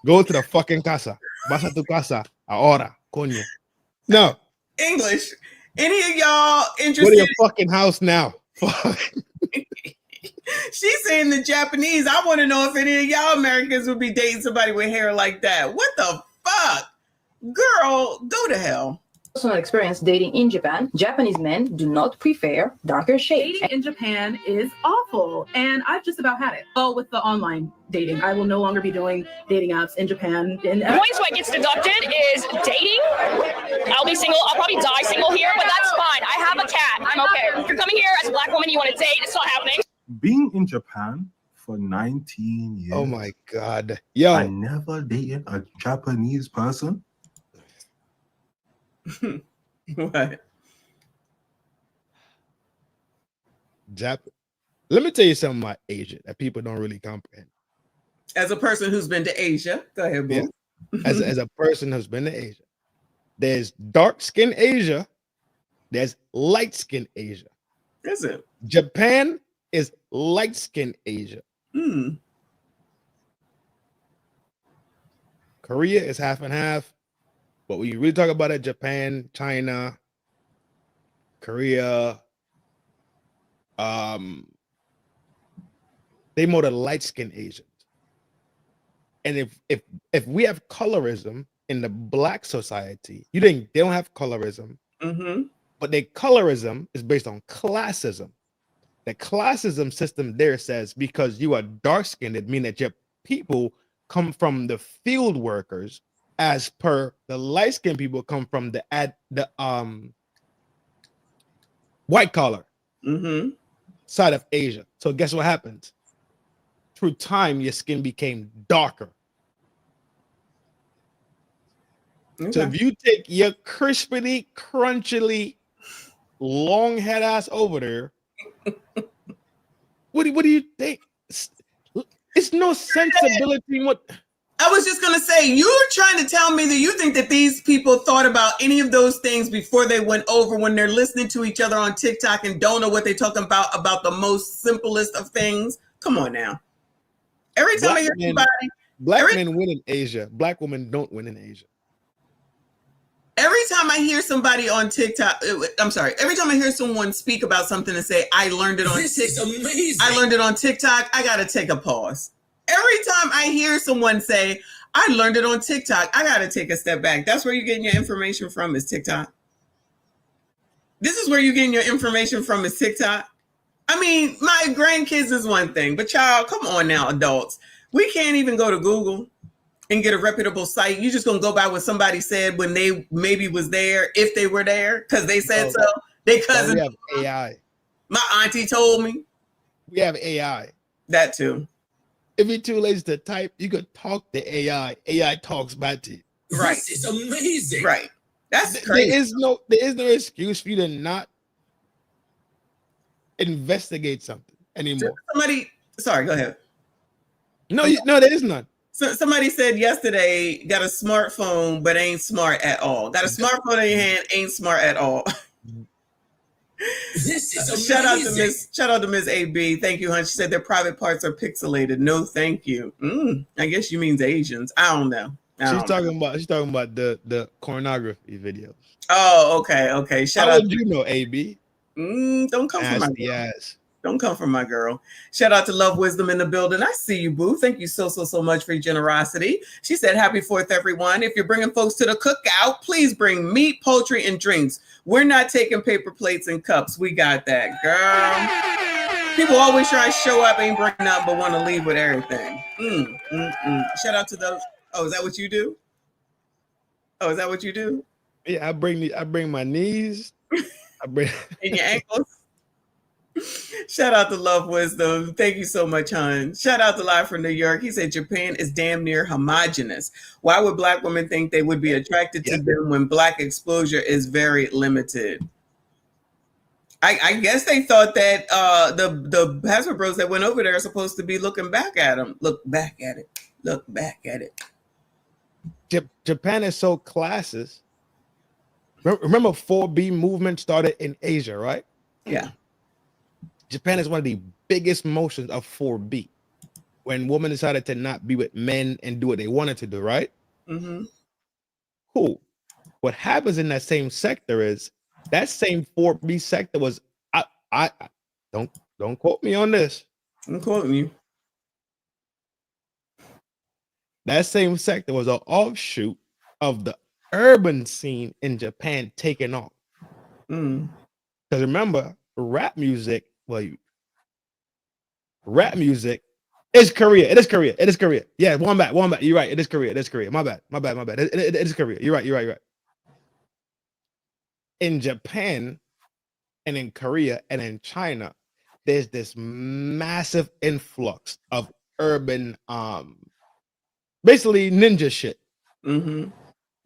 go to the fucking casa? Vas a tu casa ahora, coño. No. English. Any of y'all interested? Go to your fucking house now. She's saying the Japanese. I want to know if any of y'all Americans would be dating somebody with hair like that. What the fuck? Girl, go to hell. Personal experience dating in Japan, Japanese men do not prefer darker shades. Dating in Japan is awful, and I've just about had it. Oh, with the online dating, I will no longer be doing dating apps in Japan. Points what gets deducted is dating. I'll be single. I'll probably die single here, but that's fine. I have a cat. I'm okay. If you're coming here as a black woman, you want to date, it's not happening. Being in Japan for 19 years. Oh my God. Yo. I never dated a Japanese person. What? Let me tell you something about Asia that people don't really comprehend. As a person who's been to Asia, go ahead, boo. Yeah. As a person who's been to Asia, there's dark skin Asia, there's light skin Asia. Is it? Japan is light skin Asia. Korea is half and half. But when you really talk about it, Japan, China, Korea, they more the light skinned Asians. And if we have colorism in the black society, they don't have colorism, but their colorism is based on classism. The classism system there says because you are dark skinned, it means that your people come from the field workers, as per the light skinned people come from the white collar side of Asia. So guess what happens? Through time, your skin became darker. Okay. So if you take your crispity, crunchily, long head ass over there, what do you think? It's no sensibility in what. I was just going to say, you're trying to tell me that you think that these people thought about any of those things before they went over when they're listening to each other on TikTok and don't know what they're talking about the most simplest of things. Come on now. Every time I hear somebody. Black men win in Asia. Black women don't win in Asia. Every time I hear somebody on TikTok, every time I hear someone speak about something and say, I learned it on TikTok. I learned it on TikTok. I got to take a pause. Every time I hear someone say, I learned it on TikTok, I got to take a step back. That's where you're getting your information from, is TikTok. This is where you're getting your information from, is TikTok. I mean, my grandkids is one thing, but y'all, come on now, adults. We can't even go to Google and get a reputable site. You're just going to go by what somebody said when they maybe was there, if they were there, because they said so. They cousin. We have AI. My auntie told me. We have AI. That too. If you're too lazy to type, you could talk to AI. AI talks back to you. Right. This is amazing. Right. That's crazy. There is no excuse for you to not investigate something anymore. Sorry, go ahead. No, there is none. So somebody said yesterday, got a smartphone, but ain't smart at all. Got a smartphone in your hand, ain't smart at all. This is amazing. Shout out to Miss AB. Thank you, hon. She said their private parts are pixelated. No, thank you. I guess she means Asians. I don't know. She's talking about the pornography videos. Oh, okay. Shout How out. would you know, AB? Don't come from my girl. Yes. Don't come from my girl. Shout out to Love Wisdom in the building. I see you, boo. Thank you so much for your generosity. She said, happy 4th, everyone. If you're bringing folks to the cookout, please bring meat, poultry, and drinks. We're not taking paper plates and cups. We got that, girl. People always try to show up, ain't bring nothing, but want to leave with everything. Shout out to those. Oh, is that what you do? Oh, is that what you do? Yeah, I bring my knees. I bring and your ankles. Shout out to Love Wisdom. Thank you so much, hon. Shout out to Live from New York. He said Japan is damn near homogenous. Why would Black women think they would be attracted to them when Black exposure is very limited? I guess they thought that the Hasbro Bros that went over there are supposed to be looking back at them. Look back at it. Look back at it. Japan is so classist. Remember 4B movement started in Asia, right? Yeah. Japan is one of the biggest motions of 4B. When women decided to not be with men and do what they wanted to do, right? Cool. What happens in that same sector is that same 4B sector was Don't quote me on this. I'm quoting you. That same sector was an offshoot of the urban scene in Japan taking off. Because remember, rap music is Korea. It is Korea. It is Korea. Yeah, one back. You're right. It is Korea. It is Korea. My bad. It is Korea. You're right. In Japan and in Korea and in China, there's this massive influx of urban, basically ninja shit.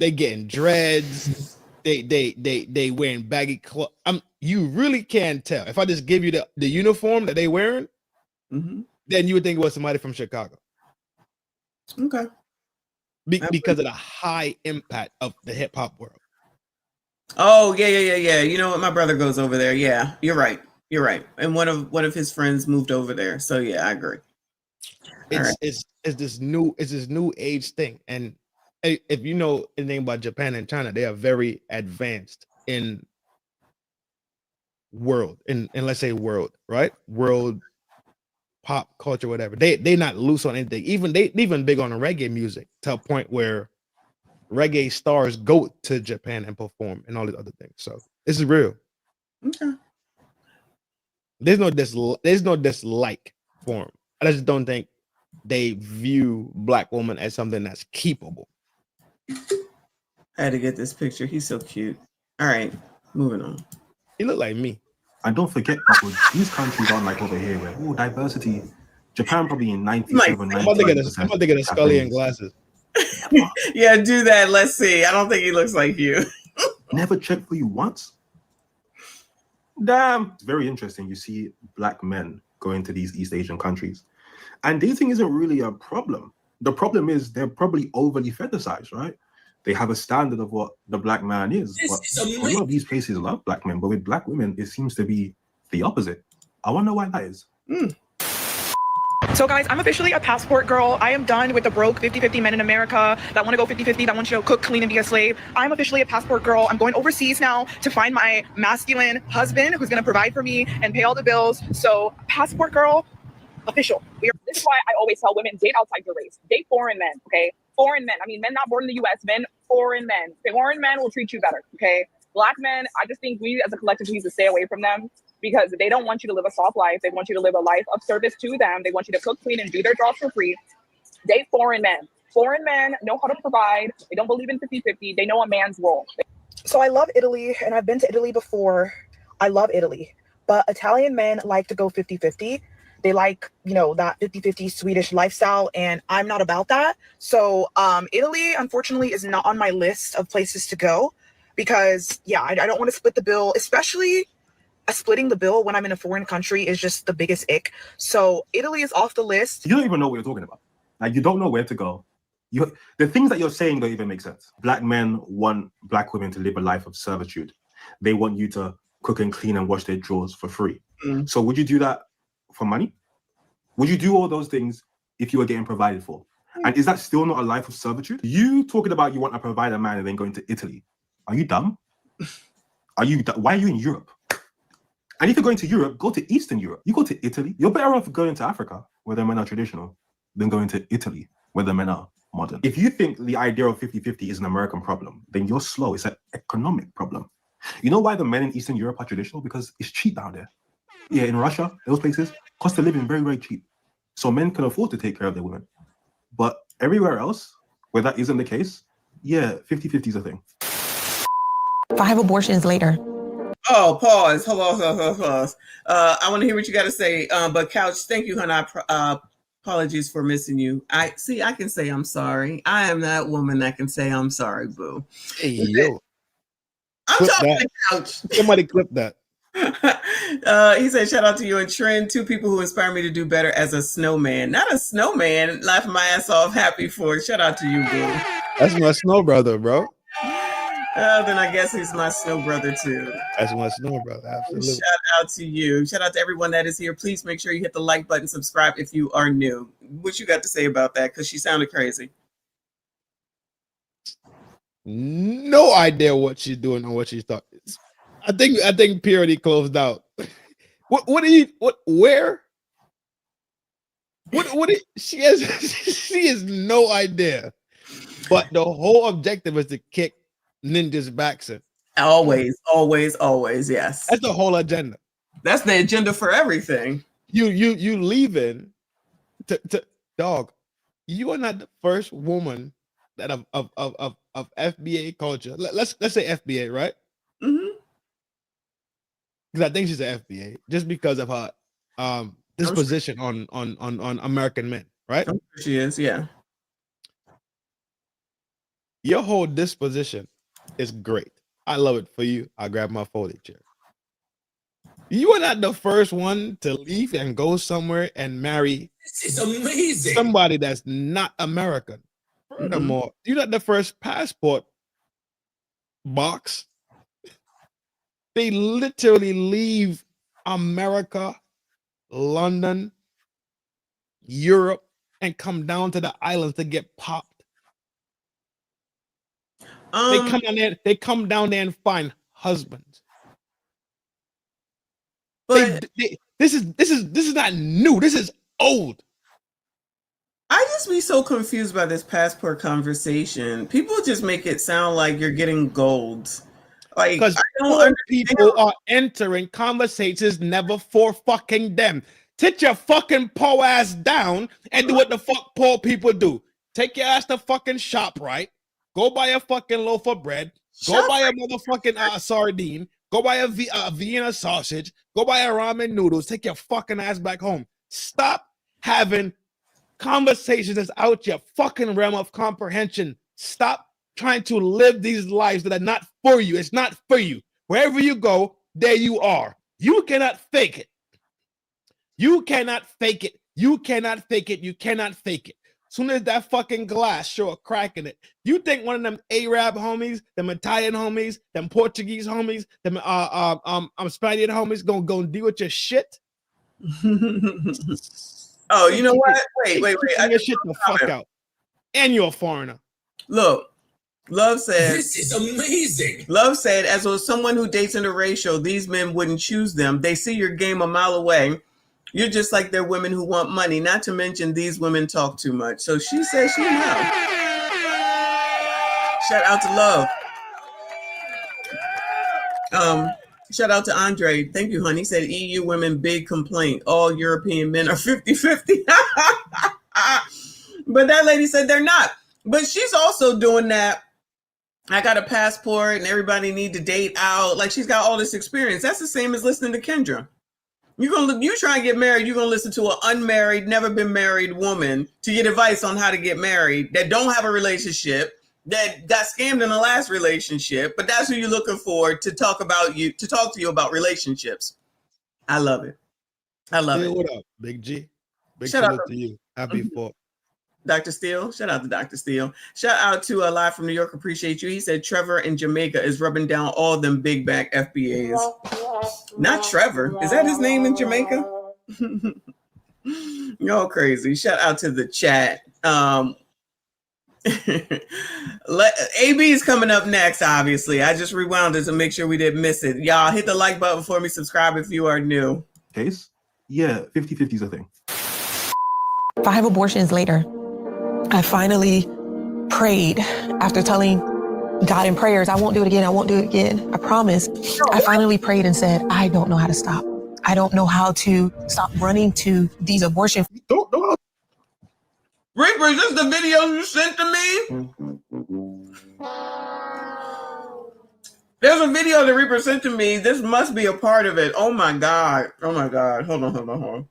They getting dreads. They wearing baggy clothes. You really can't tell. If I just give you the uniform that they wearing, then you would think it was somebody from Chicago. Okay. Because of the high impact of the hip hop world. Oh, yeah. You know what? My brother goes over there. Yeah, you're right. And one of his friends moved over there. So yeah, I agree. It's this new age thing. And if you know anything about Japan and China, they are very advanced in world, let's say world, right? World pop culture, whatever. They not loose on anything. Even big on the reggae music to a point where reggae stars go to Japan and perform and all these other things. So this is real. Okay. There's no dislike for them. I just don't think they view black woman as something that's keepable. I had to get this picture. He's so cute. All right, moving on. He look like me. And don't forget, people, these countries aren't like over here where diversity. Japan probably in 97, I'm about to get a Scully and glasses. Yeah, do that. Let's see. I don't think he looks like you. Never checked for you once. Damn. It's very interesting. You see black men go into these East Asian countries, and dating isn't really a problem. The problem is they're probably overly fetishized, right? They have a standard of what the black man is. But a lot of these places love black men, but with black women, it seems to be the opposite. I wonder why that is. So guys, I'm officially a passport girl. I am done with the broke 50-50 men in America that want to go 50-50, that want you to cook, clean, and be a slave. I'm officially a passport girl. I'm going overseas now to find my masculine husband who's going to provide for me and pay all the bills. So passport girl, official. This is why I always tell women, date outside your race. Date foreign men, okay? Foreign men. I mean, men not born in the U.S., men, foreign men. Foreign men will treat you better, okay? Black men, I just think we as a collective need to stay away from them because they don't want you to live a soft life. They want you to live a life of service to them. They want you to cook, clean, and do their jobs for free. Date foreign men. Foreign men know how to provide. They don't believe in 50-50. They know a man's role. So I love Italy, and I've been to Italy before. I love Italy, but Italian men like to go 50-50. They like, that 50-50 Swedish lifestyle, and I'm not about that. So Italy, unfortunately, is not on my list of places to go because, I don't want to split the bill, especially splitting the bill when I'm in a foreign country is just the biggest ick. So Italy is off the list. You don't even know what you're talking about. Like, you don't know where to go. The things that you're saying don't even make sense. Black men want black women to live a life of servitude. They want you to cook and clean and wash their drawers for free. So would you do that for money? Would you do all those things if you were getting provided for? And is that still not a life of servitude? You talking about you want to provide a man and then going to Italy. Are you dumb? Why are you in Europe? And if you're going to Europe, go to Eastern Europe. You go to Italy, you're better off going to Africa, where the men are traditional, than going to Italy, where the men are modern. If you think the idea of 50-50 is an American problem, then you're slow. It's an economic problem. You know why the men in Eastern Europe are traditional? Because it's cheap down there. Yeah, in Russia, those places, cost of living very, very cheap. So men can afford to take care of their women. But everywhere else, where that isn't the case, 50-50 is a thing. 5 abortions later. Oh, pause. Hold on, pause. I want to hear what you got to say. But Couch, thank you, honey. Apologies for missing you. I can say I'm sorry. I am that woman that can say I'm sorry, boo. Hey, yo. I'm Clip talking that. to Couch. Somebody clip that. He said, shout out to you and Trend, 2 people who inspire me to do better as a snowman. Not a snowman, laughing my ass off, happy for it. Shout out to you, boo. That's my snow brother, bro. Then I guess he's my snow brother too. That's my snow brother, absolutely. Shout out to you. Shout out to everyone that is here. Please make sure you hit the like button, subscribe if you are new. What you got to say about that? Because she sounded crazy. No idea what she's doing or what she's talking. I think Purity closed out. Where? She has no idea. But the whole objective is to kick Ninja's backs in. Always, yes. That's the whole agenda. That's the agenda for everything. You leaving to dog. You are not the first woman that of FBA culture. Let's say FBA, right? Mm-hmm. Because I think she's an FBA just because of her disposition on American men, right? She is, yeah. Your whole disposition is great. I love it for you. I grab my folding chair. You are not the first one to leave and go somewhere and marry This is amazing. somebody that's not American. Furthermore, you're not the first passport box. They literally leave America, London, Europe, and come down to the islands to get popped. They come down there and find husbands. But this is not new. This is old. I just be so confused by this passport conversation. People just make it sound like you're getting gold. Like, because people are entering conversations never for fucking them. Sit your fucking poor ass down and do what the fuck poor people do. Take your ass to fucking ShopRite. Go buy a fucking loaf of bread. Go buy a motherfucking sardine. Go buy a Vienna sausage. Go buy a ramen noodles. Take your fucking ass back home. Stop having conversations that's out your fucking realm of comprehension. Stop trying to live these lives that are not for you. It's not for you. Wherever you go, there you are. You cannot fake it. You cannot fake it. You cannot fake it. You cannot fake it. Soon as that fucking glass show a crack in it, you think one of them Arab homies, them Italian homies, them Portuguese homies, them Spaniard homies gonna deal with your shit? Oh, you know what? Wait. I get shit the fuck out. And you're a foreigner. Look, Love said, This is amazing. Love said, as with someone who dates interracial, these men wouldn't choose them. They see your game a mile away. You're just like they're women who want money, not to mention these women talk too much. So she says she knows. Shout out to Love. Shout out to Andre. Thank you, honey. He said EU women, big complaint. All European men are 50-50. But that lady said they're not. But she's also doing that. I got a passport and everybody need to date out. Like, she's got all this experience. That's the same as listening to Kendra. You try and get married, you're gonna listen to an unmarried, never been married woman to get advice on how to get married that don't have a relationship, that got scammed in the last relationship, but that's who you're looking for to talk to you about relationships. I love it. I love it. What up, Big G? Big Shout salute out to you. Happy 4th. Dr. Steele. Shout out to Dr. Steele. Shout out to Live from New York. Appreciate you. He said Trevor in Jamaica is rubbing down all them big back FBAs. Not Trevor. Is that his name in Jamaica? Y'all crazy. Shout out to the chat. AB is coming up next, obviously. I just rewound it to make sure we didn't miss it. Y'all hit the like button for me. Subscribe if you are new. Case? Yeah, 50-50 is a thing. 5 abortions later, I finally prayed after telling God in prayers, I won't do it again. I won't do it again. I promise. I finally prayed and said, I don't know how to stop. I don't know how to stop running to these abortions. Reaper, is this the video you sent to me? There's a video that Reaper sent to me. This must be a part of it. Oh my God. Oh my God. Hold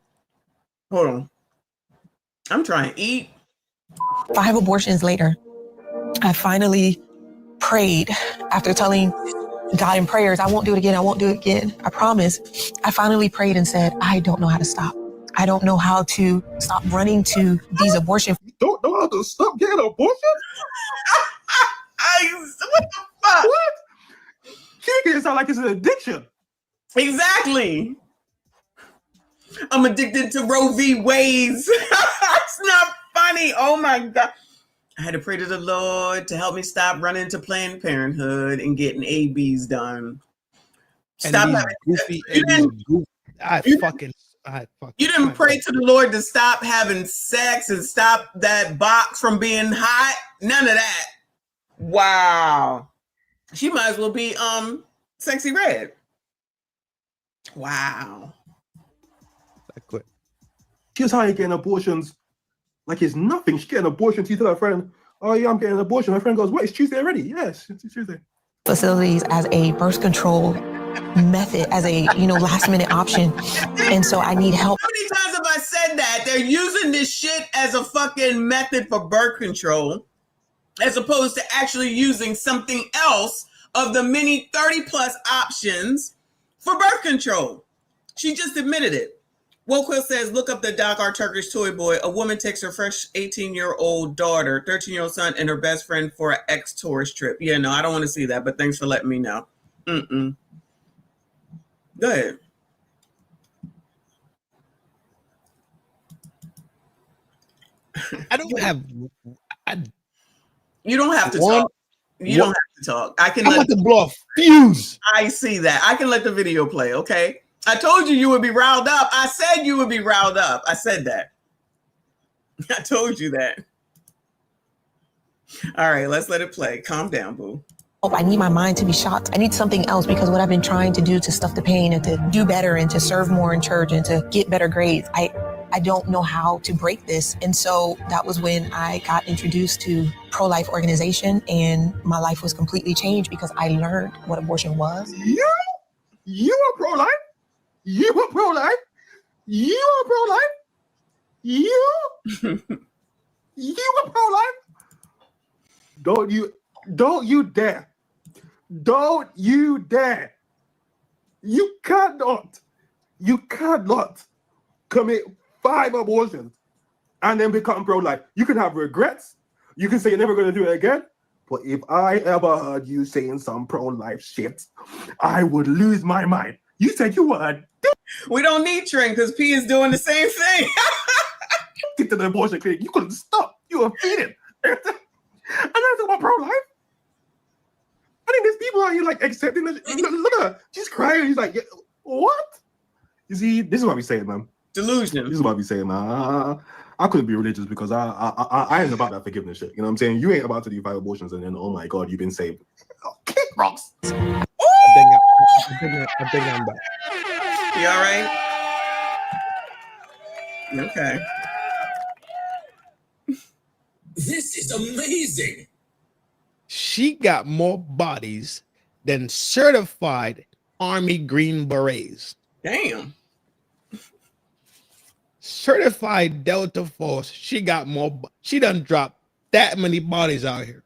on. I'm trying to eat. 5 abortions later, I finally prayed after telling God in prayers, I won't do it again. I won't do it again. I promise. I finally prayed and said, I don't know how to stop. I don't know how to stop running to these abortions. You don't know how to stop getting abortions? What the fuck? What? It sounds like it's an addiction. Exactly. I'm addicted to Roe v. Wade's. It's not funny. Oh my God. I had to pray to the Lord to help me stop running to Planned Parenthood and getting ABs done. Stop having You didn't pray to the Lord to stop having sex and stop that box from being hot. None of that. Wow. She might as well be Sexy Red. Wow. I quit. She was how you getting abortions like it's nothing. She getting an abortion. She tell her friend, "Oh yeah, I'm getting an abortion." Her friend goes, "What? It's Tuesday already?" Yes, it's Tuesday. Facilities as a birth control method, as a last minute option, and so I need help. How many times have I said that? They're using this shit as a fucking method for birth control, as opposed to actually using something else of the many 30 plus options for birth control. She just admitted it. Woquill says, look up the doc, Our Turkish Toy Boy. A woman takes her fresh 18-year-old daughter, 13-year-old son, and her best friend for an ex-tourist trip. Yeah, no, I don't want to see that, but thanks for letting me know. Go ahead. I don't have... You don't have to talk. You don't have to talk. I can I'm about to blow a fuse. I see that. I can let the video play, okay? I told you would be riled up. I said you would be riled up. I said that. I told you that. All right, let's let it play. Calm down, boo. I need my mind to be shot. I need something else, because what I've been trying to do to stuff the pain and to do better and to serve more in church and to get better grades, I don't know how to break this. And so that was when I got introduced to pro-life organization, and my life was completely changed because I learned what abortion was. You are pro-life? You are pro-life? You are pro-life? You are pro-life? Don't you dare. Don't you dare. You cannot commit 5 abortions and then become pro-life. You can have regrets. You can say you're never going to do it again. But if I ever heard you saying some pro-life shit, I would lose my mind. You said you were a dick. We don't need Trin because P is doing the same thing. Get to the abortion clinic. You couldn't stop. You were feeding. And that's about pro-life. I think there's people out here like accepting this. Look at her. She's crying. She's like, what? You see, this is what we saying, man. Delusion. This is what we saying, man. I couldn't be religious because I ain't about that forgiveness shit. You know what I'm saying? You ain't about to do 5 abortions and then, oh my God, you've been saved. Kick rocks. I think I'm back. You all right? Okay. This is amazing. She got more bodies than certified Army Green Berets. Damn. Certified Delta Force. She got more. She done dropped that many bodies out here.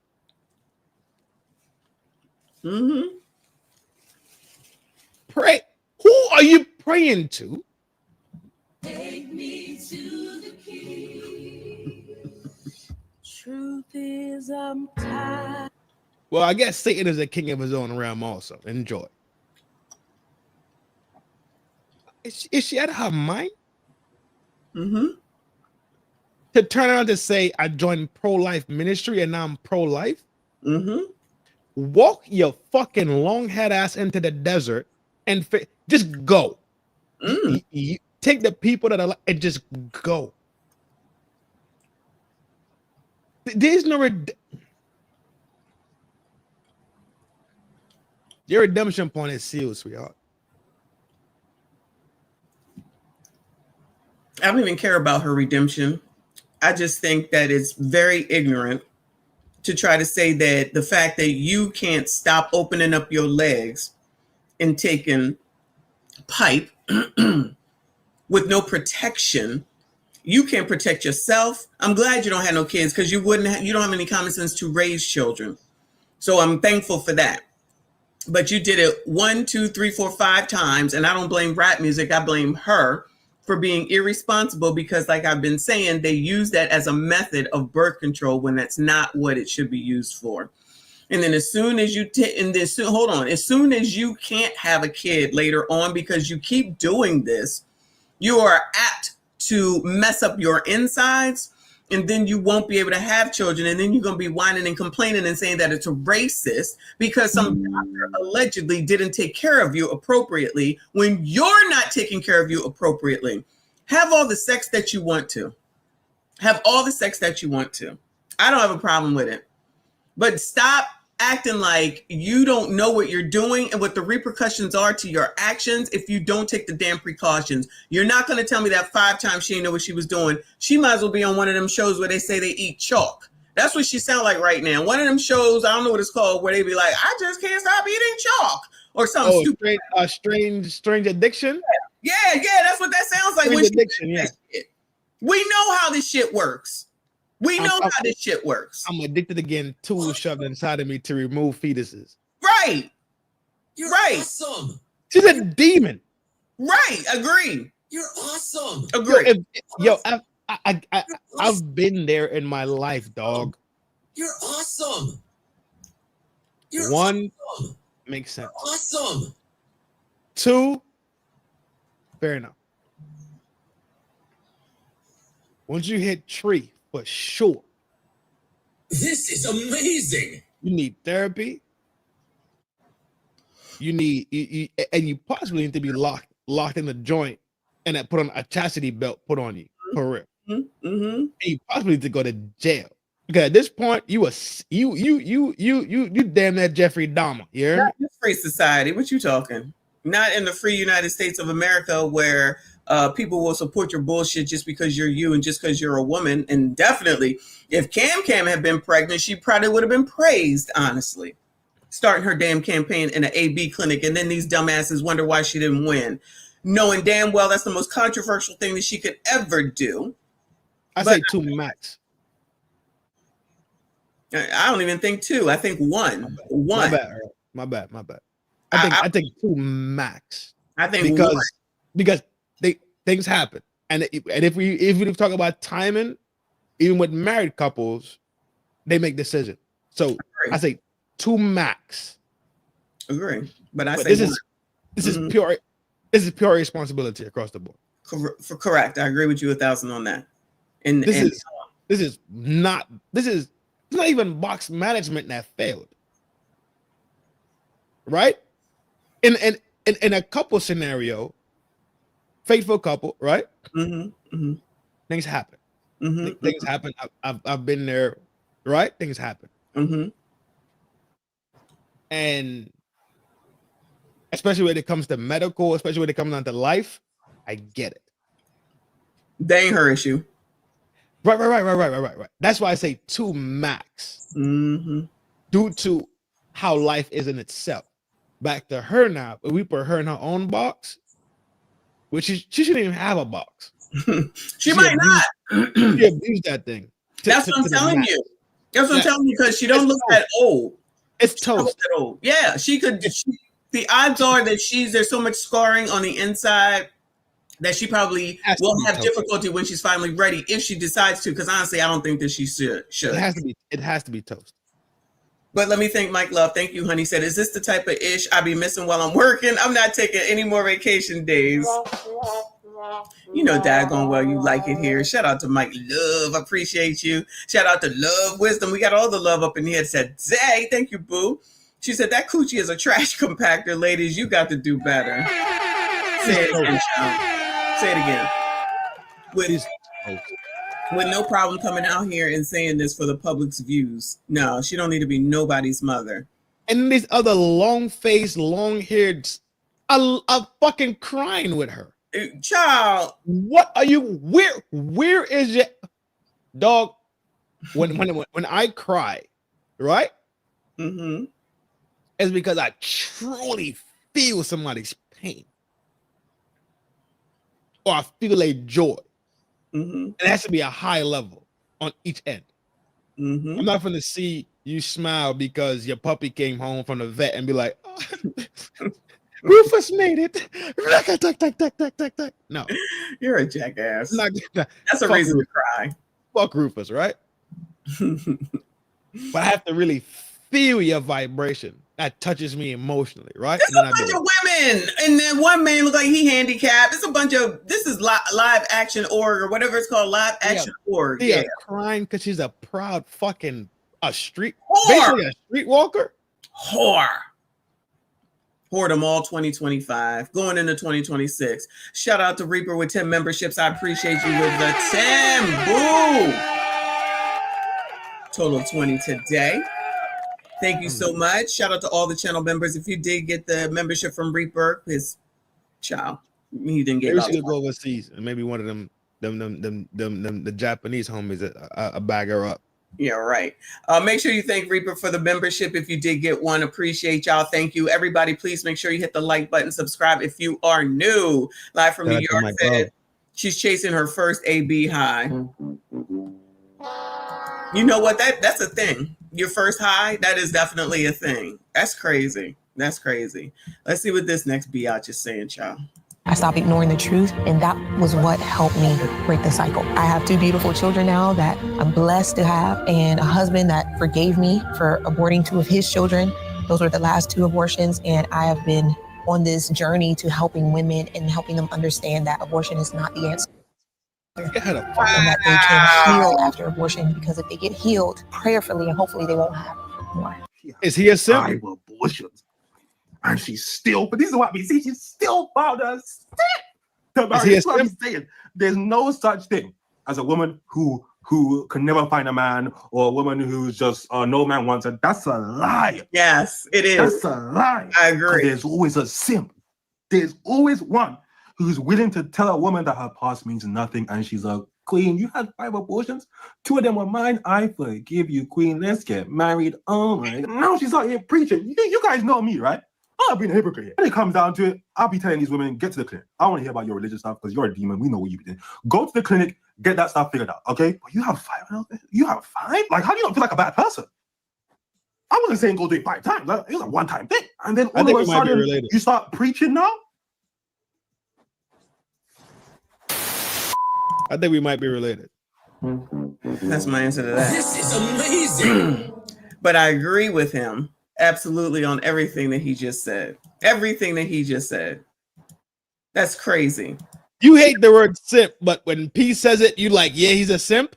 Pray. Who are you praying to? Take me to the king. Truth is, I'm tired. Well, I guess Satan is a king of his own realm also. Enjoy. Is she out of her mind? To turn around to say, I joined pro-life ministry and now I'm pro-life? Walk your fucking long-head ass into the desert and just go. You take the people that are like, and just go. There's no your redemption point is sealed, sweetheart. I don't even care about her redemption. I just think that it's very ignorant to try to say that the fact that you can't stop opening up your legs and taking pipe with no protection, you can't protect yourself. I'm glad you don't have no kids because you don't have any common sense to raise children. So I'm thankful for that. But you did it 1, 2, 3, 4, 5 times, and I don't blame rap music. I blame her for being irresponsible because, like I've been saying, they use that as a method of birth control when that's not what it should be used for. And then as soon as you as soon as you can't have a kid later on because you keep doing this, you are apt to mess up your insides and then you won't be able to have children, and then you're going to be whining and complaining and saying that it's a racist because some doctor allegedly didn't take care of you appropriately when you're not taking care of you appropriately. Have all the sex that you want to. Have all the sex that you want to. I don't have a problem with it. But stop acting like you don't know what you're doing and what the repercussions are to your actions if you don't take the damn precautions. You're not going to tell me that 5 times she didn't know what she was doing. She might as well be on one of them shows where they say they eat chalk. That's what she sound like right now. One of them shows, I don't know what it's called, where they be like, I just can't stop eating chalk or something stupid. Strange addiction? Yeah, that's what that sounds like. Strange addiction, yeah. We know how this shit works. We know how this shit works. I'm addicted to getting tools shoved inside of me to remove fetuses. Right. You're right. awesome. She's a demon. Right. Agree. You're awesome. Agree. I've been there in my life, dog. You're awesome. You're One, awesome. makes sense. You're awesome. 2, fair enough. Once you hit 3, for sure. This is amazing. You need therapy. You need, and you possibly need to be locked in the joint and put on a chastity belt put on you for real. Mm-hmm. And you possibly need to go to jail because at this point you damn that Jeffrey Dahmer. Yeah, not in the free society. What you talking? Not in the free United States of America where people will support your bullshit just because you're you and just because you're a woman. And definitely, if Cam had been pregnant, she probably would have been praised, honestly. Starting her damn campaign in an AB clinic, and then these dumbasses wonder why she didn't win, knowing damn well that's the most controversial thing that she could ever do. I say 2 max. I don't even think 2. I think 1. My bad. I think 2 max. I think because things happen, and if we talk about timing, even with married couples, they make decisions. So I say 2 max. Agree, but I say this is pure responsibility across the board. Correct. I agree with you 1,000 on that. And this is not even box management that failed, right? In a couple scenario, faithful couple, right? Things happen. Things happen. I've been there, right? Things happen. And especially when it comes to medical, especially when it comes down to life, I get it. They ain't her issue. Right. That's why I say 2 max. Due to how life is in itself. Back to her now, if we put her in her own box, which she shouldn't even have a box. she might not. She abused that thing. That's what I'm telling you. That's what I'm telling you, because she don't look that old. It's toast. Old. Yeah, she could. The odds are that there's so much scarring on the inside that she probably will have difficulty when she's finally ready, if she decides to. Because honestly, I don't think that she should. It has to be toast. But let me thank Mike Love. Thank you, honey. Said, is this the type of ish I be missing while I'm working? I'm not taking any more vacation days. You know daggone well you like it here. Shout out to Mike Love. Appreciate you. Shout out to Love Wisdom. We got all the love up in here. Said, Zay, thank you, boo. She said, that coochie is a trash compactor. Ladies, you got to do better. Say it again, child. Say it again. With no problem coming out here and saying this for the public's views. No, she don't need to be nobody's mother. And these other long-faced, long-haired, I'm fucking crying with her. Child, what are you? Where is your dog? When I cry, right? It's because I truly feel somebody's pain, or I feel a joy. It has to be a high level on each end. I'm not going to see you smile because your puppy came home from the vet and be like, oh, Rufus made it. No, you're a jackass. That's a reason to cry. Fuck Rufus, right? But I have to really feel your vibration that touches me emotionally, right? There's a bunch of women, and then one man look like he handicapped. It's a bunch of live action org or whatever it's called, live action org. Yeah, crying because she's a proud fucking basically a streetwalker. Hoard them all 2025, going into 2026. Shout out to Reaper with 10 memberships. I appreciate you with the 10. Boo! Total of 20 today. Thank you so much. Shout out to all the channel members. If you did get the membership from Reaper, his child, he didn't get. Maybe she could go overseas, and maybe one of them the Japanese homies a bag her up. Yeah, right. Make sure you thank Reaper for the membership if you did get one. Appreciate y'all. Thank you, everybody. Please make sure you hit the like button, subscribe if you are new. Live from New York said she's chasing her first AB high. You know what? That's a thing. Your first high, that is definitely a thing. That's crazy. That's crazy. Let's see what this next biatch is saying, y'all. I stopped ignoring the truth, and that was what helped me break the cycle. I have 2 beautiful children now that I'm blessed to have, and a husband that forgave me for aborting 2 of his children. Those were the last 2 abortions, and I have been on this journey to helping women and helping them understand that abortion is not the answer. And that they can heal after abortion, because if they get healed prayerfully, and hopefully they won't have more. Is he a simp? Abortions. And she's still, but this is what we see, she's still found a stick to marry. That's what I'm saying. There's no such thing as a woman who can never find a man, or a woman who's just no man wants her. That's a lie. Yes, it is. That's a lie. I agree. There's always a simp. There's always one who's willing to tell a woman that her past means nothing and she's a queen. You had 5 abortions. 2 of them were mine. I forgive you, queen. Let's get married. Oh my God. Now she's out here preaching. You guys know me, right? I'll be a hypocrite here. When it comes down to it, I'll be telling these women, get to the clinic. I want to hear about your religious stuff because you're a demon. We know what you've been doing. Go to the clinic, get that stuff figured out, okay? But you have 5? You have 5? Like, how do you not feel like a bad person? I wasn't saying go do it 5 times. It was a one-time thing. And then all of a sudden, you start preaching now? I think we might be related. That's my answer to that. This is amazing. But I agree with him absolutely on everything that he just said. Everything that he just said. That's crazy. You hate the word simp, but when P says it, you like, yeah, he's a simp.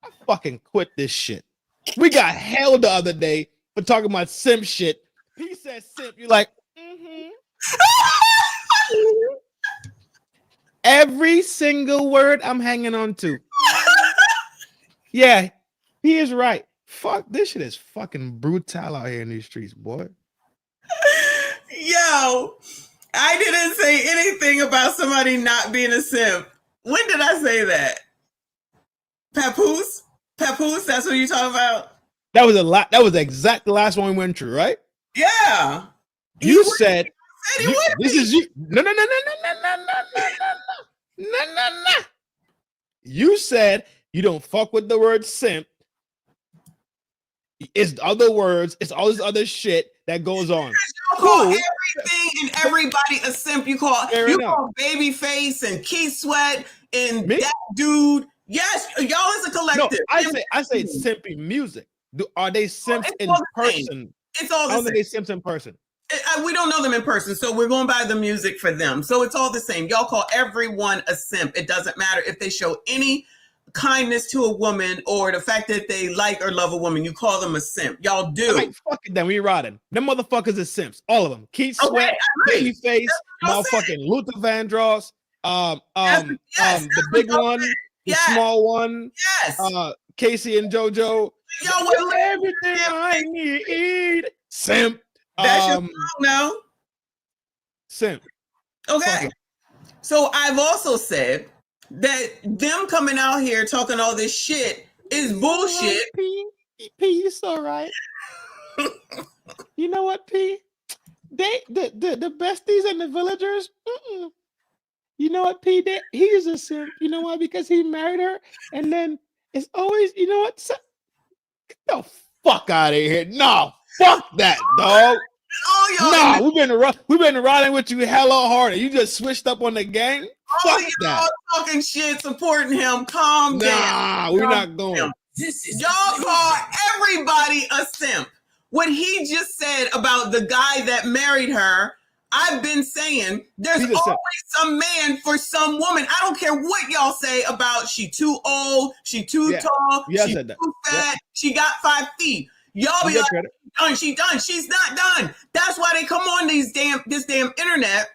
I fucking quit this shit. We got held the other day for talking about simp shit. P says simp, you're like, Every single word I'm hanging on to. Yeah, he is right. Fuck, this shit is fucking brutal out here in these streets, boy. Yo, I didn't say anything about somebody not being a simp. When did I say that? Papoose? Papoose, that's what you're talking about? That was a lot. That was the exact last one we went through, right? Yeah. You said this is you. No. You said you don't fuck with the word simp. It's other words. It's all this other shit that goes on. You call everything and everybody a simp. You call Babyface and Keith Sweat and that dude. Yes, y'all is a collective. No, I say it's simping music. Are they simps in person? It's all the same. They simps in person. We don't know them in person, so we're going by the music for them. So it's all the same. Y'all call everyone a simp. It doesn't matter if they show any kindness to a woman or the fact that they like or love a woman. You call them a simp. Y'all do. Right, fuck it then. We riding. Them motherfuckers are simps. All of them. Keith Sweat, Babyface, motherfucking Luther Vandross, the big one, the small one, Casey and JoJo. Y'all will everything I need. Simp. That's your song now. Simp. Okay. So I've also said that them coming out here talking all this shit is bullshit. P, you so right. You know what, P? The besties and the villagers. You know what, P? He is a simp. You know why? Because he married her, and then it's always, you know what? Get the fuck out of here! No, fuck that, dog. We've been riding with you hella hard. You just switched up on the gang. Fuck that. Talking shit, supporting him. Calm down. We're not going. Y'all call everybody a simp. what he just said about the guy that married her, I've been saying there's always some man for some woman. I don't care what y'all say about she too old, she too tall, she too fat, she got 5 feet. Y'all be like, she done. She's not done. That's why they come on this damn internet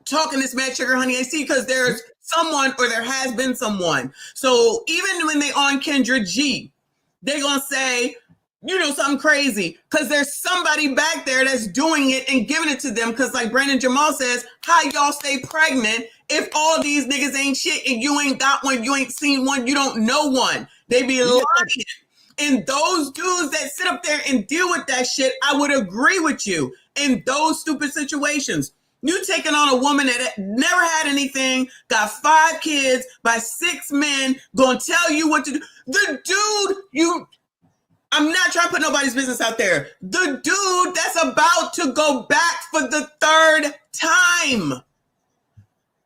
talking this mad sugar honey AC, because there's someone or there has been someone. So even when they on Kendra G, they gonna say, you know, something crazy, because there's somebody back there that's doing it and giving it to them. Because like Brandon Jamal says, how y'all stay pregnant if all these niggas ain't shit and you ain't got one, you ain't seen one, you don't know one. They be lying. And those dudes that sit up there and deal with that shit, I would agree with you in those stupid situations. You taking on a woman that never had anything, got 5 kids by 6 men, gonna tell you what to do. The dude, I'm not trying to put nobody's business out there. The dude that's about to go back for the 3rd time.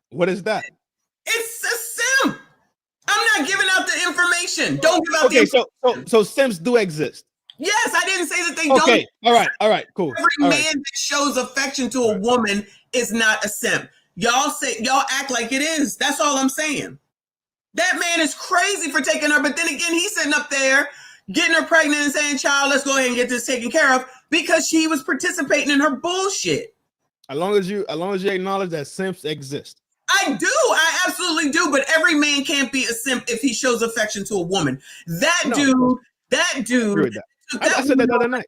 What is that? It's a simp. I'm not giving out the information. Don't give out the information. So simps do exist. Yes, I didn't say that they don't. Okay, all right, cool. Every man that shows affection to a woman is not a simp. Y'all act like it is. That's all I'm saying. That man is crazy for taking her, but then again, he's sitting up there getting her pregnant and saying, child, let's go ahead and get this taken care of, because she was participating in her bullshit. As long as you acknowledge that simps exist. I do. I absolutely do. But every man can't be a simp if he shows affection to a woman. That dude. I said that the other night.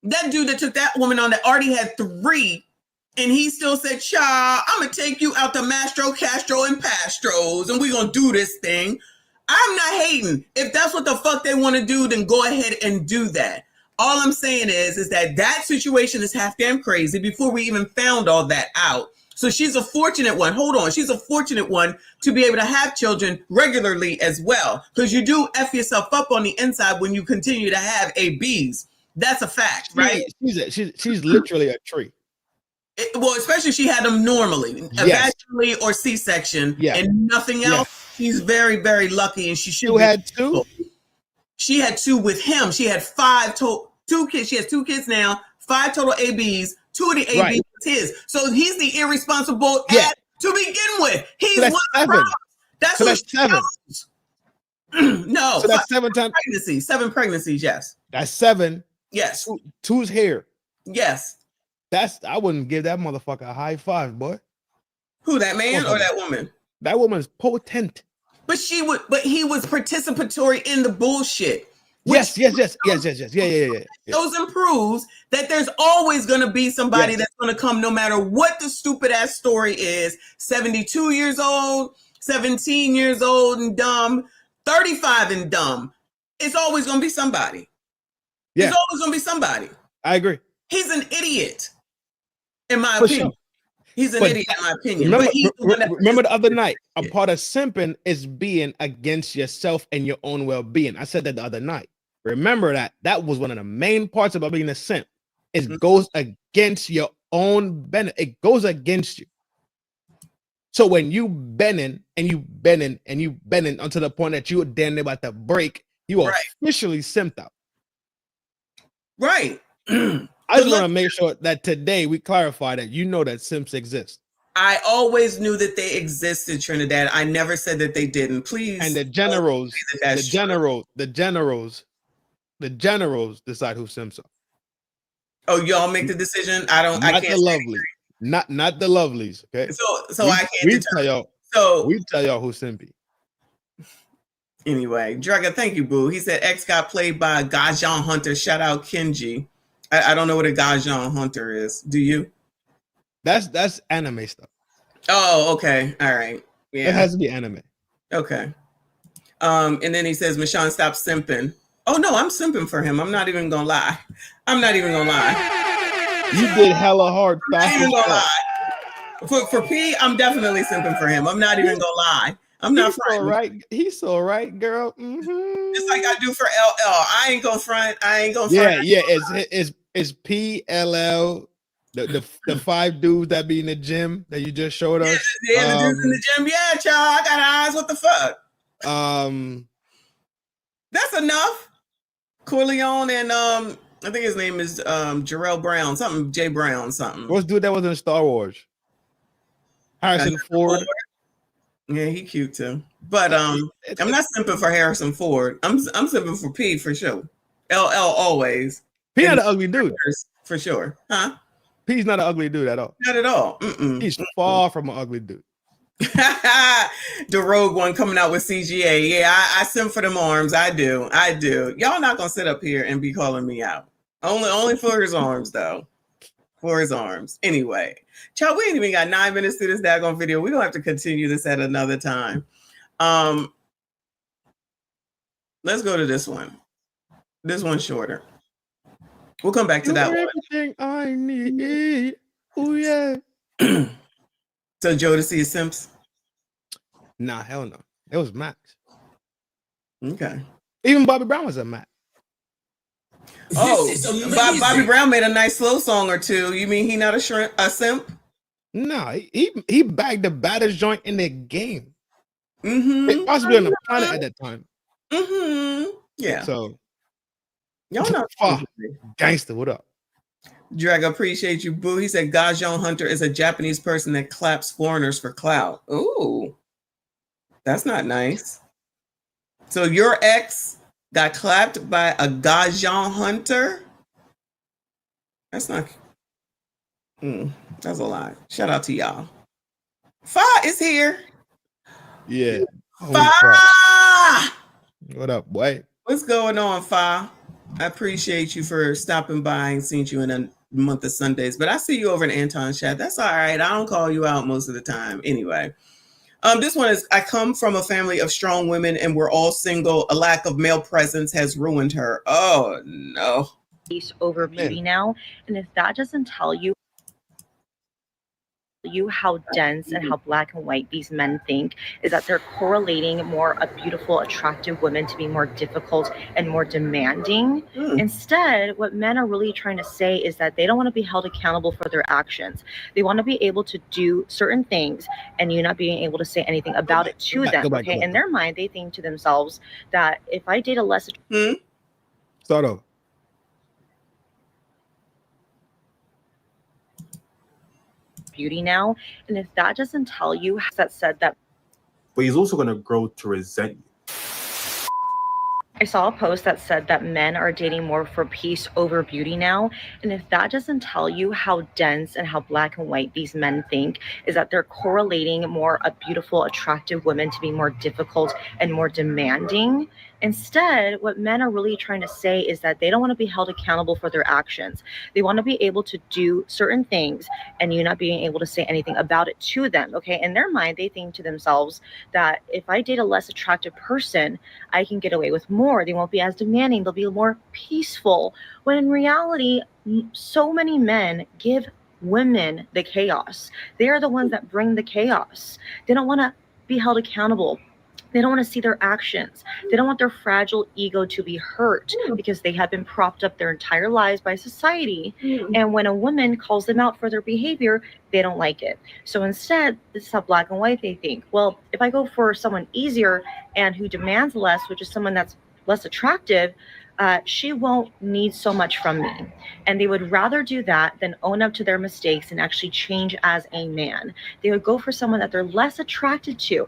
That dude that took that woman on that already had 3, and he still said, child, I'm going to take you out to Mastro, Castro, and Pastros, and we're going to do this thing. I'm not hating. If that's what the fuck they want to do, then go ahead and do that. All I'm saying is that situation is half damn crazy before we even found all that out. So she's a fortunate one. Hold on. She's a fortunate one to be able to have children regularly as well. Because you do F yourself up on the inside when you continue to have ABs. That's a fact, right? She's literally a tree. Well, especially if she had them normally, vaginally or C-section, and nothing else. She's very, very lucky, and she should had 2. She had 2 with him. She had 2 kids. She has 2 kids now, 5 total ABs. 2 of the ABs is his. So he's the irresponsible ass to begin with. He's so that's one 7. That's so that's 7. No, so that's 7 times pregnancies. 7 pregnancies. Yes. That's 7. Yes. 2's here. Yes. I wouldn't give that motherfucker a high 5, boy. Who, that man or that woman? That woman's potent. But he was participatory in the bullshit. Yes. Yeah. Those improves that there's always going to be somebody that's going to come no matter what the stupid ass story is. 72 years old, 17 years old and dumb, 35 and dumb. It's always going to be somebody. There's always going to be somebody. I agree. He's an idiot, in my opinion. Sure. He's an idiot, in my opinion. Remember the other night, a part of simping is being against yourself and your own well-being. I said that the other night. Remember that. That was one of the main parts about being a simp. It goes against your own benefit. It goes against you. So when you bending and you bending and you bending until the point that you're damn about to break, you are officially simped out. Right. I just want to make sure that today we clarify that you know that simps exist. I always knew that they existed, Trinidad. I never said that they didn't. Please. And the generals decide who simps are. Oh, y'all make the decision. I can't. Not the lovely. Not the lovelies. Okay. So I can't tell y'all. We tell y'all who's simpy. Anyway, Draga, thank you, boo. He said X got played by a Gajan Hunter. Shout out Kenji. I don't know what a Gajan Hunter is. Do you? That's anime stuff. Oh, okay. All right. Yeah. It has to be anime. Okay. And then he says, Michonne, stop simping. Oh no, I'm simping for him. I'm not even gonna lie. You did hella hard. I'm not even gonna lie. For P, I'm definitely simping for him. I'm not even gonna lie. I'm not frightened. He's so right, girl. Mm-hmm. Just like I do for LL. I ain't gonna front. Yeah. It's PLL. The 5 dudes that be in the gym that you just showed us. Yeah, the dudes in the gym. Yeah, child. I got eyes. What the fuck? That's enough. Corleone and I think his name is Jarrell Brown, something J Brown, something. What's dude that was in Star Wars? Harrison Ford. Yeah, he cute too. But I'm not simping for Harrison Ford. I'm simping for P for sure. LL always. P not an ugly dude. For sure. Huh? P's not an ugly dude at all. Not at all. Mm-mm. He's far from an ugly dude. The Rogue One coming out with CGA. Yeah, I sim for them arms. I do. Y'all not gonna sit up here and be calling me out. Only for his arms though. For his arms. Anyway, child, we ain't even got 9 minutes to this daggone video. We're gonna have to continue this at another time. Let's go to this one. This one's shorter. We'll come back to that one. Everything I need. Oh yeah. So Jodeci is Simps? Nah, hell no. It was Max. Okay. Even Bobby Brown was a Max. Oh, Bobby Brown made a nice slow song or two. You mean he not a simp? No, he bagged the baddest joint in the game. Mm-hmm. Possibly on the planet at that time. Mm-hmm. Yeah. So y'all not gangster. What up? Drag, appreciate you, boo. He said Gajon Hunter is a Japanese person that claps foreigners for clout. Ooh, that's not nice. So your ex got clapped by a Gajon Hunter? That's not. That's a lot. Shout out to y'all. Fa is here. Yeah. Fa! What up, boy? What's going on, Fa? I appreciate you for stopping by and seeing you in a month of Sundays, but I see you over in Anton's chat. That's all right. I don't call you out most of the time. Anyway, this one is, I come from a family of strong women and we're all single. A lack of male presence has ruined her. Oh, no. Over beauty now. And if that doesn't tell you how dense and how black and white these men think, is that they're correlating more a beautiful, attractive woman to be more difficult and more demanding. Instead, what men are really trying to say is that they don't want to be held accountable for their actions. They want to be able to do certain things and you not being able to say anything about it to them. Okay, in their mind, they think to themselves that if I date a less Start over. beauty now, and if that doesn't tell you that said that, but he's also going to grow to resent you. I saw a post that said that men are dating more for peace over beauty now. And if that doesn't tell you how dense and how black and white these men think, is that they're correlating more a beautiful, attractive woman to be more difficult and more demanding. Instead, what men are really trying to say is that they don't want to be held accountable for their actions. They want to be able to do certain things and you not being able to say anything about it to them. Okay, in their mind, they think to themselves that if I date a less attractive person, I can get away with more. They won't be as demanding. They'll be more peaceful. When in reality, so many men give women the chaos. They are the ones that bring the chaos. They don't want to be held accountable. They don't want to see their actions. They don't want their fragile ego to be hurt because they have been propped up their entire lives by society. And when a woman calls them out for their behavior, they don't like it. So instead, this is how black and white they think. Well, if I go for someone easier and who demands less, which is someone that's less attractive, she won't need so much from me. And they would rather do that than own up to their mistakes and actually change as a man. They would go for someone that they're less attracted to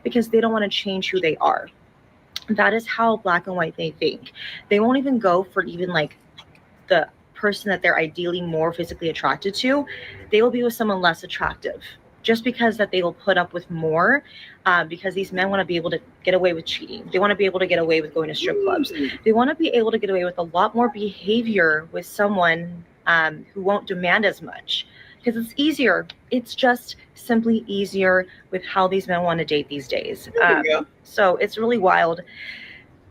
because they don't want to change who they are. That is how black and white they think. They won't even go for even like the person that they're ideally more physically attracted to. They will be with someone less attractive just because that they will put up with more, because these men want to be able to get away with cheating. They want to be able to get away with going to strip clubs. They want to be able to get away with a lot more behavior with someone who won't demand as much, because it's easier. It's just simply easier with how these men want to date these days. So it's really wild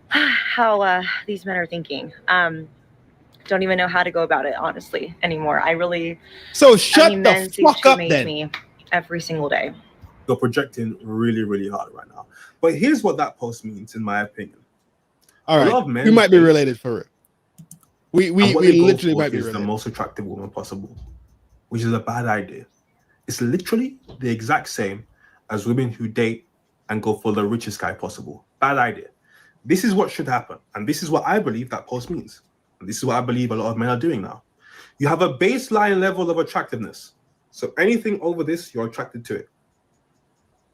how these men are thinking. Don't even know how to go about it, honestly, anymore. I really. So shut the fuck up then. Me every single day. You're projecting really, really hard right now. But here's what that post means, in my opinion. All right, we might be related for it. We literally might be related. The most attractive woman possible, which is a bad idea. It's literally the exact same as women who date and go for the richest guy possible. Bad idea. This is what should happen, and this is what I believe that post means. And this is what I believe a lot of men are doing now. You have a baseline level of attractiveness. So anything over this, you're attracted to it.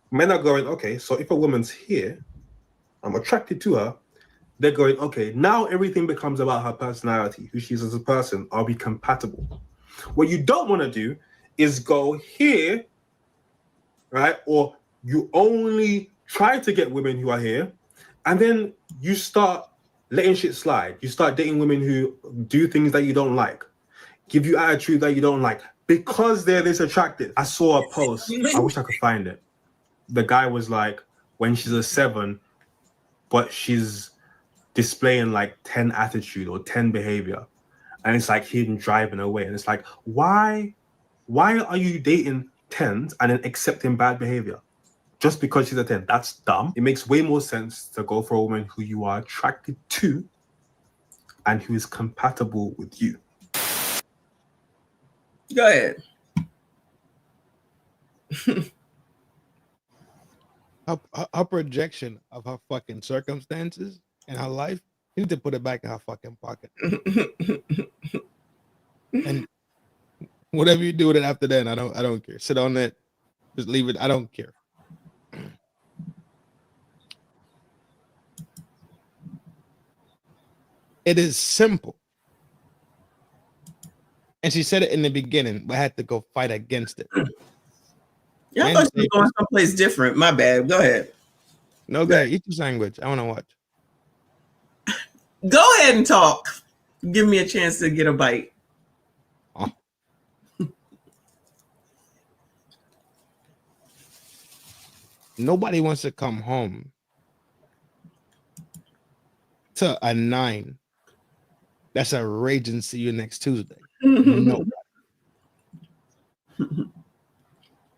Men are going, okay, so if a woman's here, I'm attracted to her. They're going, okay, now everything becomes about her personality, who she is as a person. Are we compatible? What you don't want to do is go here, right? Or you only try to get women who are here, and then you start letting shit slide. You start dating women who do things that you don't like, give you attitude that you don't like, because they're this attractive. I saw a post, I wish I could find it. The guy was like, when she's a 7, but she's displaying like 10 attitude or 10 behavior, and it's like him driving away. And it's like, why are you dating 10s and then accepting bad behavior just because she's a 10? That's dumb. It makes way more sense to go for a woman who you are attracted to and who is compatible with you. Go ahead. Her projection of her fucking circumstances and her life, you need to put it back in her fucking pocket. And whatever you do with it after that, I don't care. Sit on it, just leave it. I don't care. It is simple. And she said it in the beginning, but I had to go fight against it. Yeah, I thought you were going someplace different. My bad. Go ahead. No, go ahead. Eat your sandwich. I want to watch. Go ahead and talk. Give me a chance to get a bite. Oh. Nobody wants to come home to a 9 that's a raging see you next Tuesday. Nobody.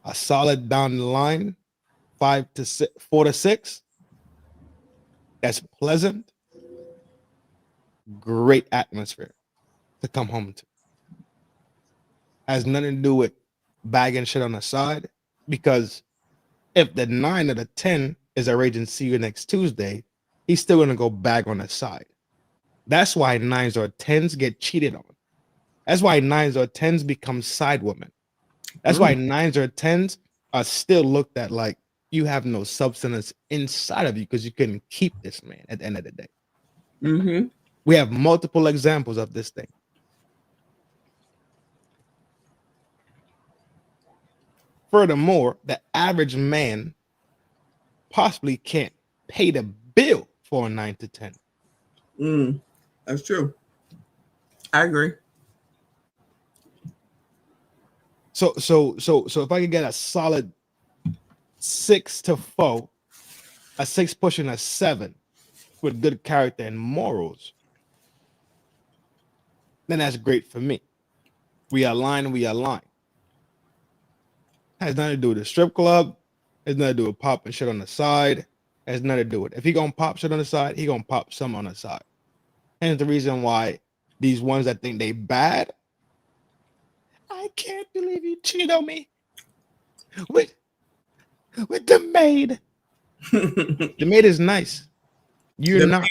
A solid down the line, 4 to 6. That's pleasant. Great atmosphere to come home to. Has nothing to do with bagging shit on the side, because if the 9 or the 10 is a raging see you next Tuesday, he's still gonna go bag on the side. That's why 9s or 10s get cheated on. That's why 9s or 10s become side women. That's why 9s or 10s are still looked at like you have no substance inside of you because you couldn't keep this man at the end of the day. Mm-hmm. We have multiple examples of this thing. Furthermore, the average man possibly can't pay the bill for a 9 to 10. That's true. I agree. So if I could get a solid 6 to 4, a 6 pushing a 7 with good character and morals, then that's great for me. We align. Has nothing to do with the strip club. Has nothing to do with popping shit on the side. Has nothing to do with it. If he gonna pop shit on the side, he gonna pop some on the side. And the reason why these ones that think they bad, I can't believe you cheated on me with the maid. The maid is nice. You're not.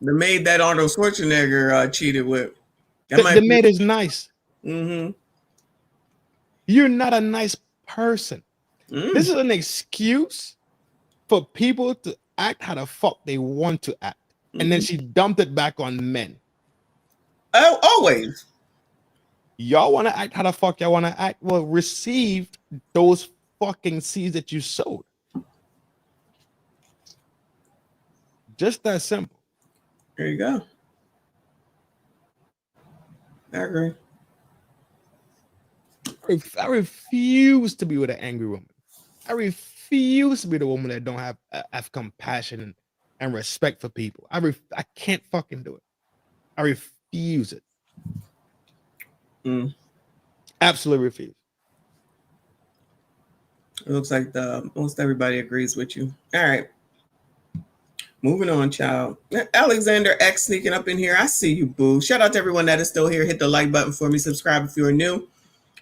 The maid that Arnold Schwarzenegger cheated with. The maid is nice. Mm-hmm. You're not a nice person. This is an excuse for people to act how the fuck they want to act. And then she dumped it back on men. Oh, always. Y'all want to act how the fuck y'all want to act? Well, receive those fucking seeds that you sowed. Just that simple. There you go. I agree. I refuse to be with an angry woman. I refuse to be the woman that don't have compassion and respect for people. I can't fucking do it. I refuse it. Absolutely refuse. It looks like most everybody agrees with you. All right. Moving on, child. Alexander X sneaking up in here. I see you, boo. Shout out to everyone that is still here. Hit the like button for me. Subscribe if you're new.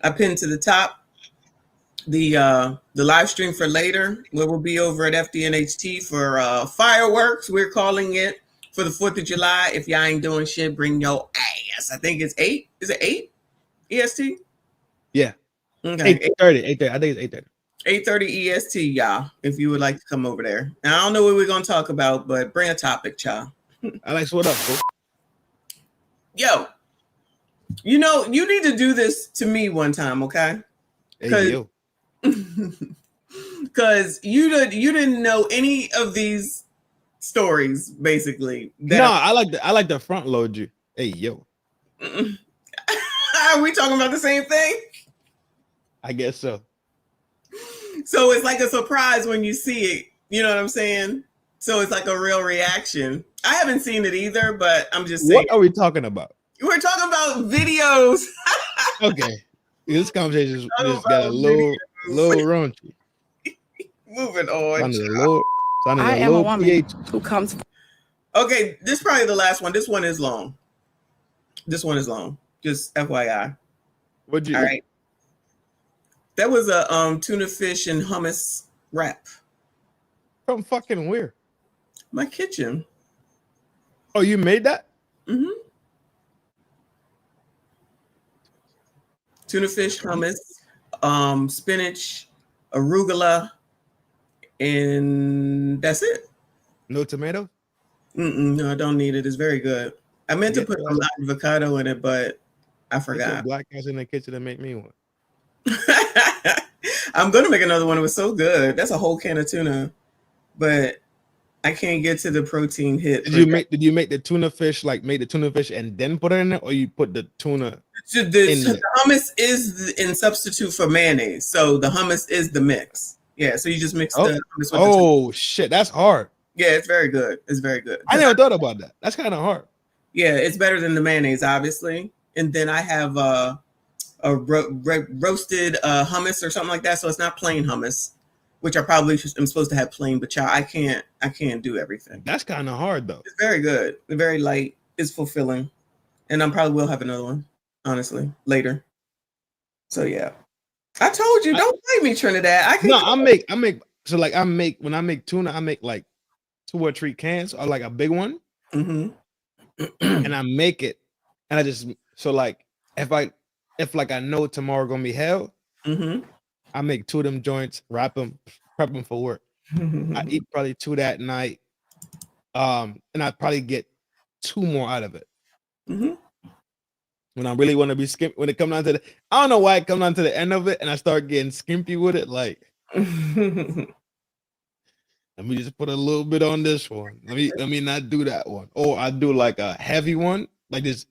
I pinned to the top the live stream for later, where we'll be over at FDNHT for fireworks. We're calling it for the 4th of July. If y'all ain't doing shit, bring your ass. I think it's 8. Is it 8 EST? Yeah. Okay. 8:30. I think it's 8:30. 8:30 EST, y'all. If you would like to come over there. Now, I don't know what we're gonna talk about, but bring a topic, y'all. Alex, what up, bro? Yo, you know you need to do this to me one time, okay? Hey, yo. Because you didn't know any of these stories, basically. No, I like the front load you. Hey, yo. Are we talking about the same thing? I guess so. So it's like a surprise when you see it. You know what I'm saying? So it's like a real reaction. I haven't seen it either, but I'm just saying. What are we talking about? We're talking about videos. Okay. This conversation just got a little raunchy. Moving on. I am a woman who comes. Okay, this is probably the last one. This one is long. Just FYI. What'd you All do? right. That was a tuna fish and hummus wrap. From fucking where? My kitchen. Oh, you made that? Mm-hmm. Tuna fish, hummus, spinach, arugula, and that's it. No tomato? No, I don't need it. It's very good. I meant to put some avocado in it, but I forgot. Black guys in the kitchen to make me one. I'm gonna make another one. It was so good. That's a whole can of tuna, but I can't get to the protein hit. Did you make the tuna fish, like make the tuna fish and then put it in there, or you put the tuna? The hummus is in substitute for mayonnaise, so the hummus is the mix. Yeah, so you just mix the hummus with the tuna. Shit, that's hard. Yeah, it's very good. It's very good. I never thought about that. That's kind of hard. Yeah, it's better than the mayonnaise, obviously. And then I have a roasted hummus or something like that. So it's not plain hummus, which I probably am supposed to have plain, but y'all, I can't do everything. That's kind of hard though. It's very good. It's very light. It's fulfilling. And I probably will have another one, honestly, later. So yeah. I told you, don't blame me, Trinidad. When I make tuna, I make like 2 or 3 cans or like a big one. Mm-hmm. And I make it. And I just, so like, if I know tomorrow gonna be hell, I make 2 of them joints, wrap them, prep them for work. I eat probably 2 that night. And I probably get 2 more out of it. When I really want to be skimpy, when it comes down to the, I don't know why it comes down to the end of it and I start getting skimpy with it. Like, let me just put a little bit on this one. Let me not do that one. Or I do like a heavy one, like just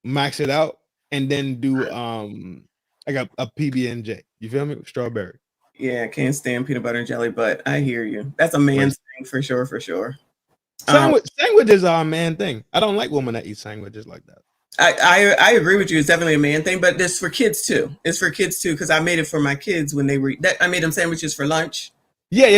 max it out and then do like a PB&J. You feel me? Strawberry. Yeah, I can't stand peanut butter and jelly, but I hear you. That's a man's thing for sure, for sure. Sandwiches are a man thing. I don't like women that eat sandwiches like that. I agree with you. It's definitely a man thing, but it's for kids too. It's for kids too, because I made it for my kids when they were I made them sandwiches for lunch. Yeah.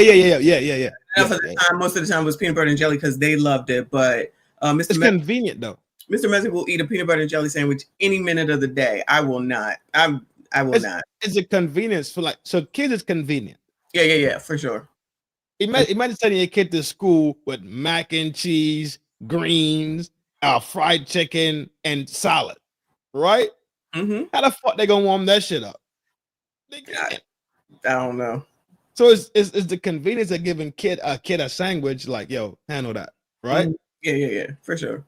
Most of the time was peanut butter and jelly because they loved it. But it's convenient though. Mr. Messick will eat a peanut butter and jelly sandwich any minute of the day. I will not. I will not. It's a convenience for so kids is convenient. Yeah, for sure. Imagine sending your kid to school with mac and cheese, greens, fried chicken, and salad, right? How the fuck they gonna warm that shit up? I don't know. So it's the convenience of giving a kid a sandwich, like, yo, handle that, right? Yeah, for sure.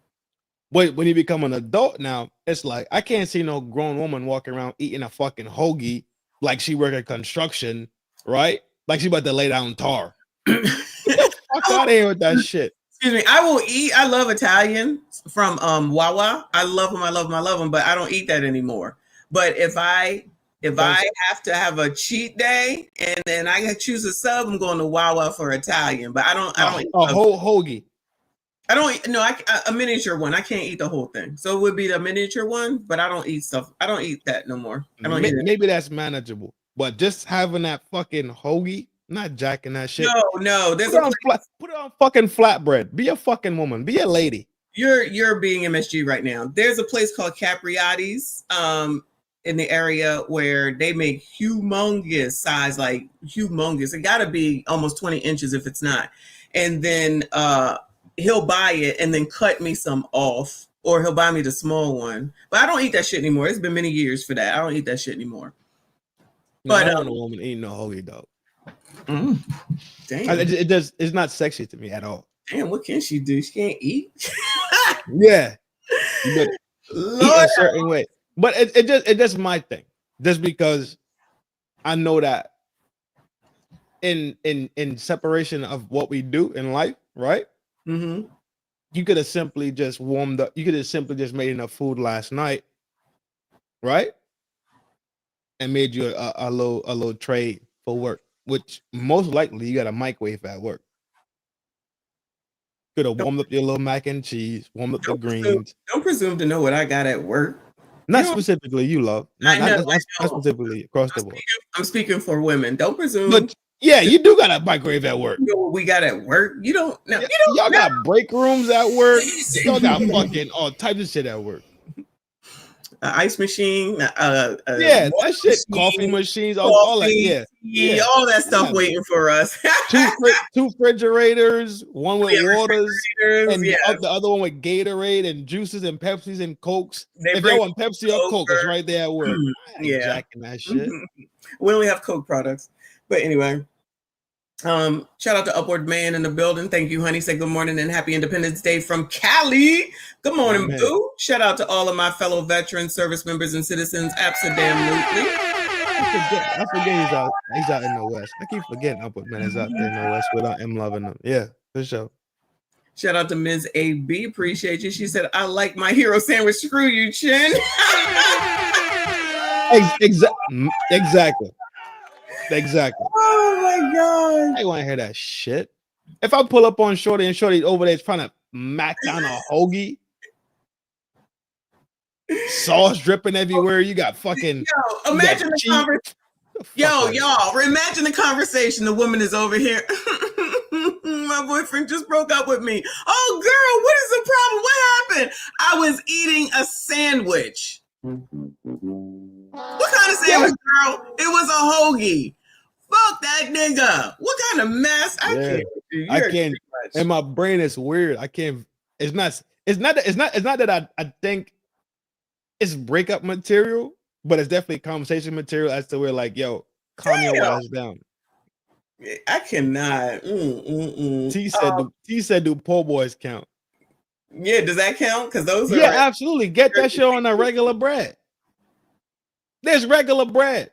But when you become an adult now, it's like I can't see no grown woman walking around eating a fucking hoagie like she work at construction, right? Like she about to lay down tar. Get the fuck out of here with that shit. Excuse me. I will eat. I love Italian from Wawa. I love them, but I don't eat that anymore. But if I have to have a cheat day and then I choose a sub, I'm going to Wawa for Italian. But I don't eat a whole hoagie. I don't know. A miniature one. I can't eat the whole thing. So it would be the miniature one, but I don't eat stuff. I don't eat that no more. I don't eat it. Maybe that's manageable, but just having that fucking hoagie, not jacking that shit. No. Put it on fucking flatbread. Be a fucking woman. Be a lady. You're being MSG right now. There's a place called Capriati's in the area where they make humongous size, like humongous. It got to be almost 20 inches if it's not. And then he'll buy it and then cut me some off, or he'll buy me the small one. But I don't eat that shit anymore. It's been many years for that. I don't eat that shit anymore. No, I But don't want a woman eating no hoagie dog. Damn. It's not sexy to me at all. Damn, what can she do? She can't eat. Yeah, you better eat Lord, a certain way. But it's just my thing. Just because I know that in separation of what we do in life, right? Mm-hmm. You could have simply just warmed up. You could have simply just made enough food last night, right? And made you a little tray for work, which most likely you got a microwave at work. Could have warmed up your little mac and cheese, warmed up the greens. Don't presume to know what I got at work. Not specifically you, love. Not specifically across the board. I'm speaking for women. Don't presume. But yeah, you do got a microwave at work. You know what we got at work? You don't know. Y'all got break rooms at work. Y'all got fucking all types of shit at work. Ice machine. Yeah, that shit. Coffee machines. All that. Yeah. All that stuff waiting for us. two refrigerators, one with waters, and yes. the other one with Gatorade and juices and Pepsis and Cokes. If bring y'all want Pepsi or Coke, it's right there at work. I ain't jacking that shit. We only have Coke products. But anyway, shout out to Upward Man in the building. Thank you, honey. Say good morning and happy Independence Day from Cali. Good morning, Amen. boo. Shout out to all of my fellow veterans, service members, and citizens. Absolutely. I forget he's out in the West. I keep forgetting Upward Man is out there in the West without him loving them. Yeah, for sure. Shout out to Ms. AB. Appreciate you. She said, I like my hero sandwich. Screw you, Chin. Exactly. Oh my God. I want to hear that shit. If I pull up on Shorty and Shorty over there trying to mac down a hoagie, sauce dripping everywhere, you got fucking. Yo, imagine the conversation. Y'all, imagine the conversation. The woman is over here. My boyfriend just broke up with me. Oh, girl, what is the problem? What happened? I was eating a sandwich. What kind of sandwich, girl? It was a hoagie. Fuck that nigga. What kind of mess? I can't. And my brain is weird. I can't. It's not that I think it's breakup material, but it's definitely conversation material as to where like, yo, calm your ass down. I cannot. T said, do poor boys count? Yeah, does that count? Because those are absolutely. Get that shit on a regular bread. There's regular bread.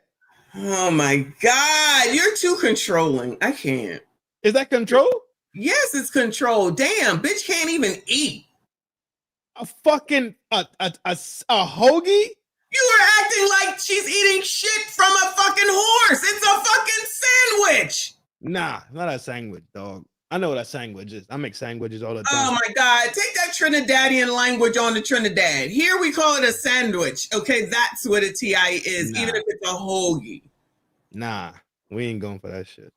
Oh my God, you're too controlling. I can't. Is that control? Yes, it's control. Damn, bitch can't even eat. A fucking a hoagie? You are acting like she's eating shit from a fucking horse. It's a fucking sandwich. Nah, not a sandwich, dog. I know what a sandwich is. I make sandwiches all the time. Oh my God. Take that Trinidadian language on to Trinidad. Here we call it a sandwich. Okay, that's what a TI is, even if it's a hoagie. Nah, we ain't going for that shit.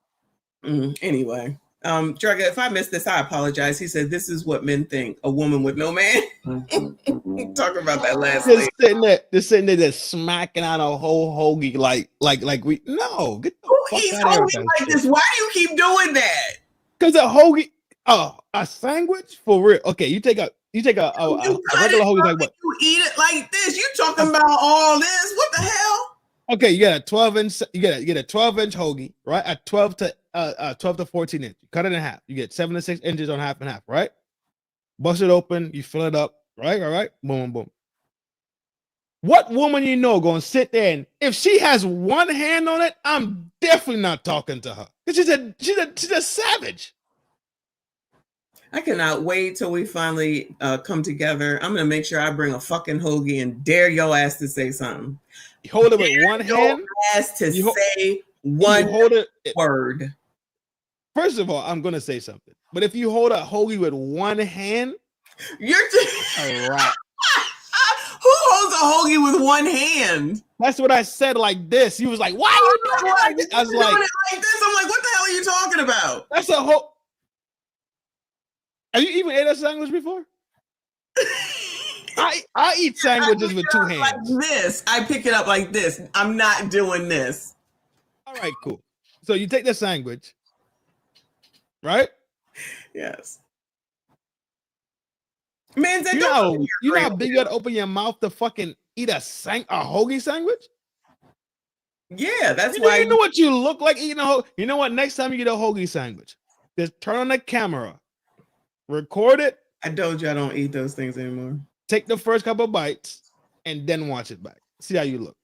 Anyway, Draga, if I missed this, I apologize. He said, this is what men think. A woman with no man. Talking about that last thing. Just sitting there just smacking out a whole hoagie like we no. Get the Who fuck eats out of hoagie here with like that this? shit. Why do you keep doing that? Because a hoagie, a sandwich for real. Okay, you take a regular hoagie like what? You eat it like this. You talking about all this? What the hell? Okay, you got a 12-inch. You get a 12-inch hoagie, right? At 12 to 14 inch. You cut it in half. You get 7 to 6 inches on half and half, right? Bust it open. You fill it up, right? All right. Boom, boom. What woman you know gonna sit there and if she has one hand on it, I'm definitely not talking to her. She's a savage. I cannot wait till we finally come together. I'm gonna make sure I bring a fucking hoagie and dare your ass to say something. You hold it with one hand. Ass to say one word. First of all, I'm gonna say something. But if you hold a hoagie with one hand, you're a rat. Who holds a hoagie with one hand? That's what I said. Like this, he was like, "Why are you doing it like this?" I was doing it like this. I'm like, "What the hell are you talking about?" That's a whole. Have you even ate a sandwich before? I eat sandwiches with two hands. Like this, I pick it up like this. I'm not doing this. All right, cool. So you take the sandwich, right? Yes. Man, You know how big you gotta open your mouth to fucking eat a hoagie sandwich? Yeah, that's you know, why. You know what you look like eating a hoagie? You know what? Next time you get a hoagie sandwich, just turn on the camera, record it. I told you I don't eat those things anymore. Take the first couple of bites and then watch it back. See how you look.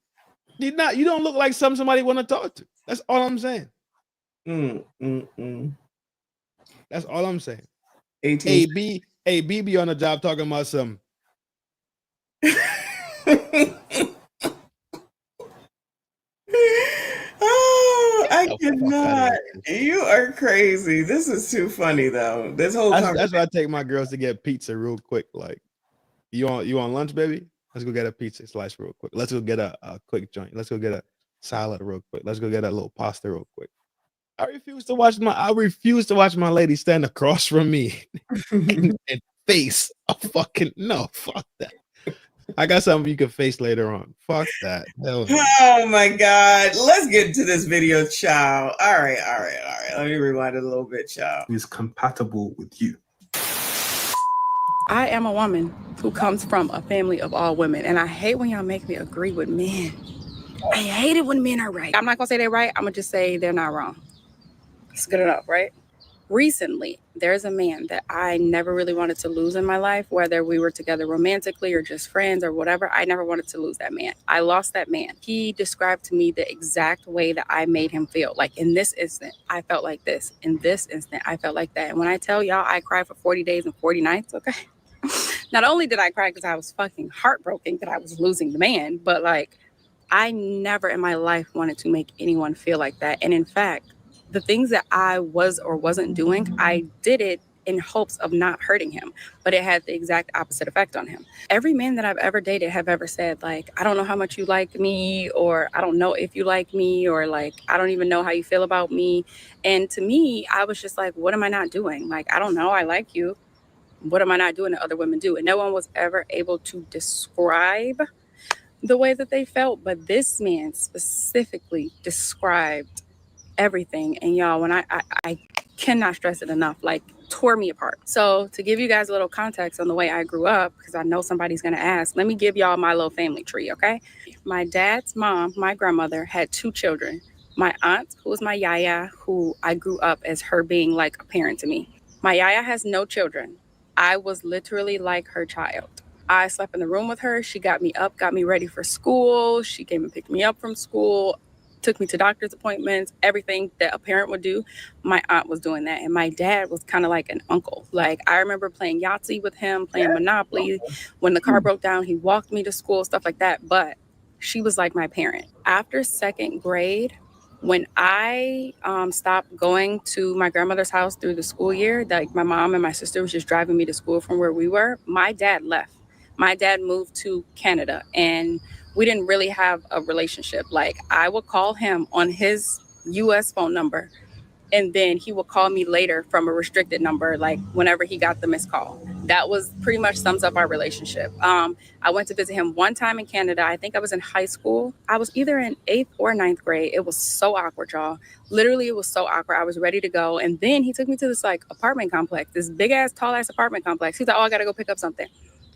You don't look like somebody want to talk to. That's all I'm saying. That's all I'm saying. 18. AB be on the job talking about some. Oh, I cannot. You are crazy. This is too funny though. This whole That's why I take my girls to get pizza real quick. Like, you on lunch, baby? Let's go get a pizza slice real quick. Let's go get a quick joint. Let's go get a salad real quick. Let's go get a little pasta real quick. I refuse to watch my lady stand across from me and face a fucking fuck that. I got something you can face later on. Fuck that. Oh my God. Let's get into this video, child. All right. Let me rewind it a little bit, child. Is compatible with you. I am a woman who comes from a family of all women, and I hate when y'all make me agree with men. I hate it when men are right. I'm not gonna say they're right. I'm gonna just say they're not wrong. It's good enough, right? Recently, there's a man that I never really wanted to lose in my life, whether we were together romantically or just friends or whatever. I never wanted to lose that man. I lost that man. He described to me the exact way that I made him feel. Like, in this instant, I felt like this. In this instant, I felt like that. And when I tell y'all I cried for 40 days and 40 nights, okay? Not only did I cry because I was fucking heartbroken that I was losing the man, but like, I never in my life wanted to make anyone feel like that. And in fact, the things that I was or wasn't doing, I did it in hopes of not hurting him, but it had the exact opposite effect on him. Every man that I've ever dated have ever said, like, I don't know how much you like me, or I don't know if you like me, or like, I don't even know how you feel about me. And to me, I was just like, what am I not doing? Like, I don't know, I like you. What am I not doing that other women do? And no one was ever able to describe the way that they felt, but this man specifically described everything. And y'all, when I cannot stress it enough, like, tore me apart. So to give you guys a little context on the way I grew up, because I know somebody's gonna ask, let me give y'all my little family tree, okay? My dad's mom, my grandmother, had 2 children. My aunt, who was my yaya, who I grew up as her being like a parent to me. My yaya has no children. I was literally like her child. I slept in the room with her. She got me up, got me ready for school. She came and picked me up from school, took me to doctor's appointments, everything that a parent would do. My aunt was doing that. And my dad was kind of like an uncle. Like, I remember playing Yahtzee with him, playing Monopoly. When the car broke down, he walked me to school, stuff like that. But she was like my parent. After 2nd grade, when I stopped going to my grandmother's house through the school year, like, my mom and my sister was just driving me to school from where we were, my dad left. My dad moved to Canada, and we didn't really have a relationship. Like, I would call him on his US phone number, and then he would call me later from a restricted number, like whenever he got the missed call. That was pretty much sums up our relationship. I went to visit him one time in Canada. I think I was in high school. I was either in 8th or 9th grade. It was so awkward, y'all. Literally, it was so awkward. I was ready to go. And then he took me to this like apartment complex, this big ass, tall ass apartment complex. He's like, oh, I got to go pick up something.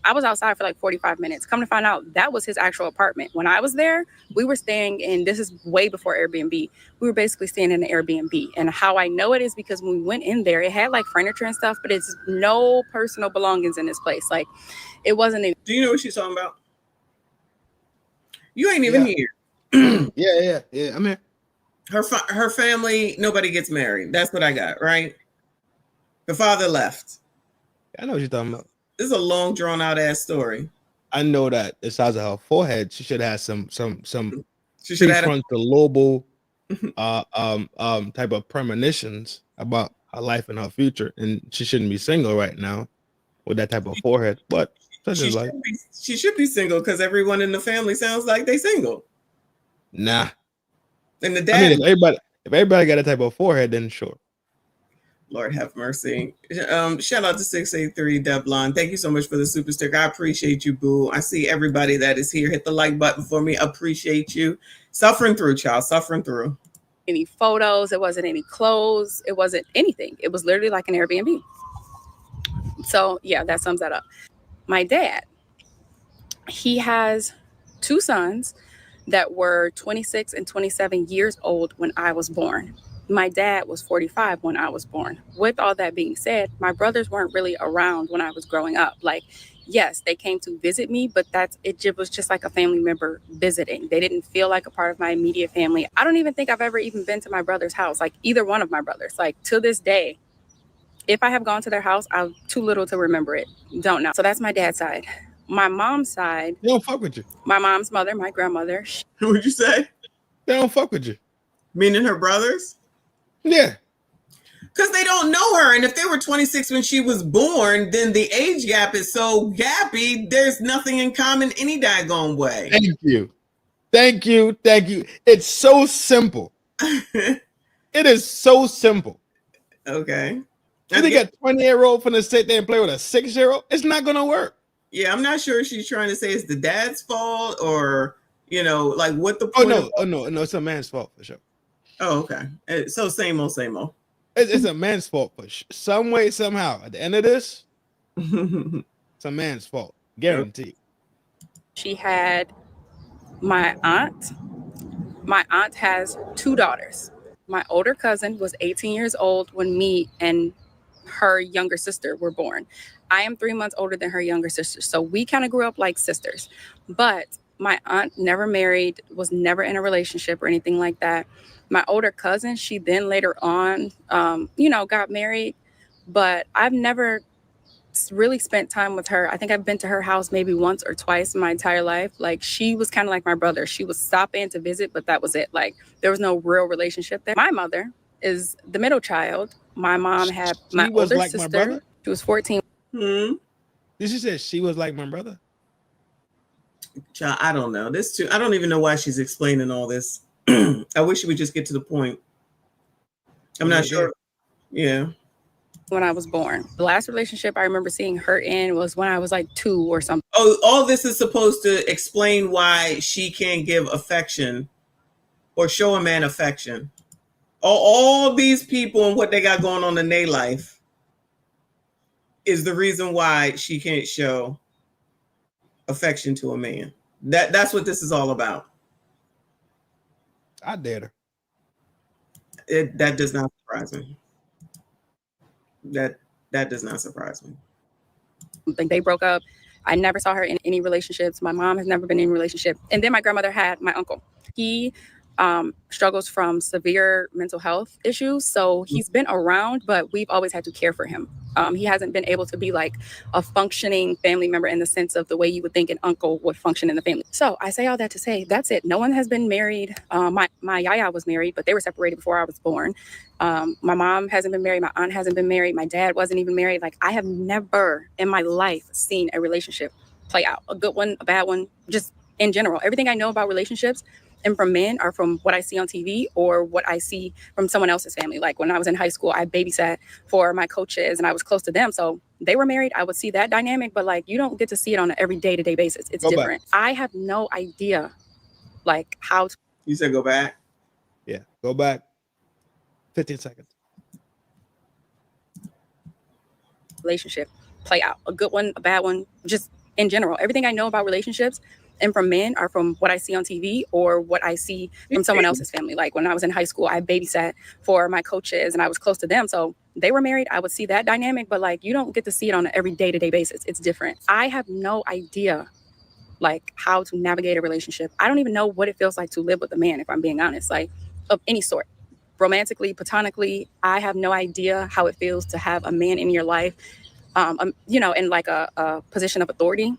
I was outside for like 45 minutes. Come to find out, that was his actual apartment. When I was there, we were staying in, this is way before Airbnb. We were basically staying in an Airbnb. And how I know it is because when we went in there, it had like furniture and stuff, but it's no personal belongings in this place. Like, it wasn't. Do you know what she's talking about? You ain't even here. Yeah. I'm here. Her family, nobody gets married. That's what I got, right? The father left. I know what you're talking about. This is a long, drawn out ass story. I know that the size of her forehead, she should have some She should have prefrontal lobe type of premonitions about her life and her future, and she shouldn't be single right now with that type of forehead. But she should be single because everyone in the family sounds like they single. Nah. And the dad. I mean, if everybody got that type of forehead, then sure. Lord have mercy. Shout out to 683 Deblon. Thank you so much for the super sticker. I appreciate you, boo. I see everybody that is here. Hit the like button for me. Appreciate you. Suffering through, child. Suffering through. Any photos. It wasn't any clothes. It wasn't anything. It was literally like an Airbnb. So yeah, that sums that up. My dad, he has 2 sons that were 26 and 27 years old when I was born. My dad was 45 when I was born. With all that being said, my brothers weren't really around when I was growing up. Like, yes, they came to visit me, but it was just like a family member visiting. They didn't feel like a part of my immediate family. I don't even think I've ever even been to my brother's house, like either one of my brothers. Like, to this day, if I have gone to their house, I'm too little to remember it. Don't know. So that's my dad's side. My mom's side. They don't fuck with you. My mom's mother, my grandmother. Who would you say? They don't fuck with you. Meaning her brothers? Yeah. Because they don't know her. And if they were 26 when she was born, then the age gap is so gappy, there's nothing in common any daggone way. Thank you. Thank you. Thank you. It's so simple. It is so simple. Okay. You think a 20-year-old finna sit there and play with a 6-year-old? It's not gonna work. Yeah, I'm not sure if she's trying to say it's the dad's fault or, like what the Oh point no, it's a man's fault for sure. Oh, okay. So same old, same old. It's a man's fault for some way, somehow. At the end of this, it's a man's fault, guaranteed. She had my aunt. My aunt has 2 daughters. My older cousin was 18 years old when me and her younger sister were born. I am 3 months older than her younger sister. So we kind of grew up like sisters. But my aunt never married, was never in a relationship or anything like that. My older cousin, she then later on, got married. But I've never really spent time with her. I think I've been to her house maybe once or twice in my entire life. Like, she was kind of like my brother. She would stop in to visit, but that was it. Like, there was no real relationship there. My mother is the middle child. My mom had my older like my sister. brother? She was 14. Hmm. Did she say she was like my brother? Child, I don't know. I don't even know why she's explaining all this. I wish she would just get to the point. I'm not sure. Yeah. When I was born. The last relationship I remember seeing her in was when I was like 2 or something. Oh, all this is supposed to explain why she can't give affection or show a man affection. All these people and what they got going on in their life is the reason why she can't show affection to a man. That's what this is all about. I dared her. That does not surprise me. That does not surprise me. I think they broke up. I never saw her in any relationships. My mom has never been in a relationship. And then my grandmother had my uncle. He struggles from severe mental health issues. So he's been around, but we've always had to care for him. He hasn't been able to be like a functioning family member in the sense of the way you would think an uncle would function in the family. So I say all that to say, that's it. No one has been married. My yaya was married, but they were separated before I was born. My mom hasn't been married. My aunt hasn't been married. My dad wasn't even married. Like, I have never in my life seen a relationship play out. A good one, a bad one, just in general. Everything I know about relationships and from men are from what I see on TV or what I see from someone else's family. Like, when I was in high school, I babysat for my coaches and I was close to them. So they were married. I would see that dynamic, but like, you don't get to see it on an every day-to-day basis. It's different. I have no idea like how to. You said go back? Yeah, go back 15 seconds. Relationship play out. A good one, a bad one, just in general. Everything I know about relationships and from men are from what I see on TV or what I see from someone else's family. Like, when I was in high school, I babysat for my coaches and I was close to them. So they were married. I would see that dynamic, but like, you don't get to see it on an every day-to-day basis. It's different. I have no idea like how to navigate a relationship. I don't even know what it feels like to live with a man, if I'm being honest, like of any sort. Romantically, platonically, I have no idea how it feels to have a man in your life, in like a position of authority.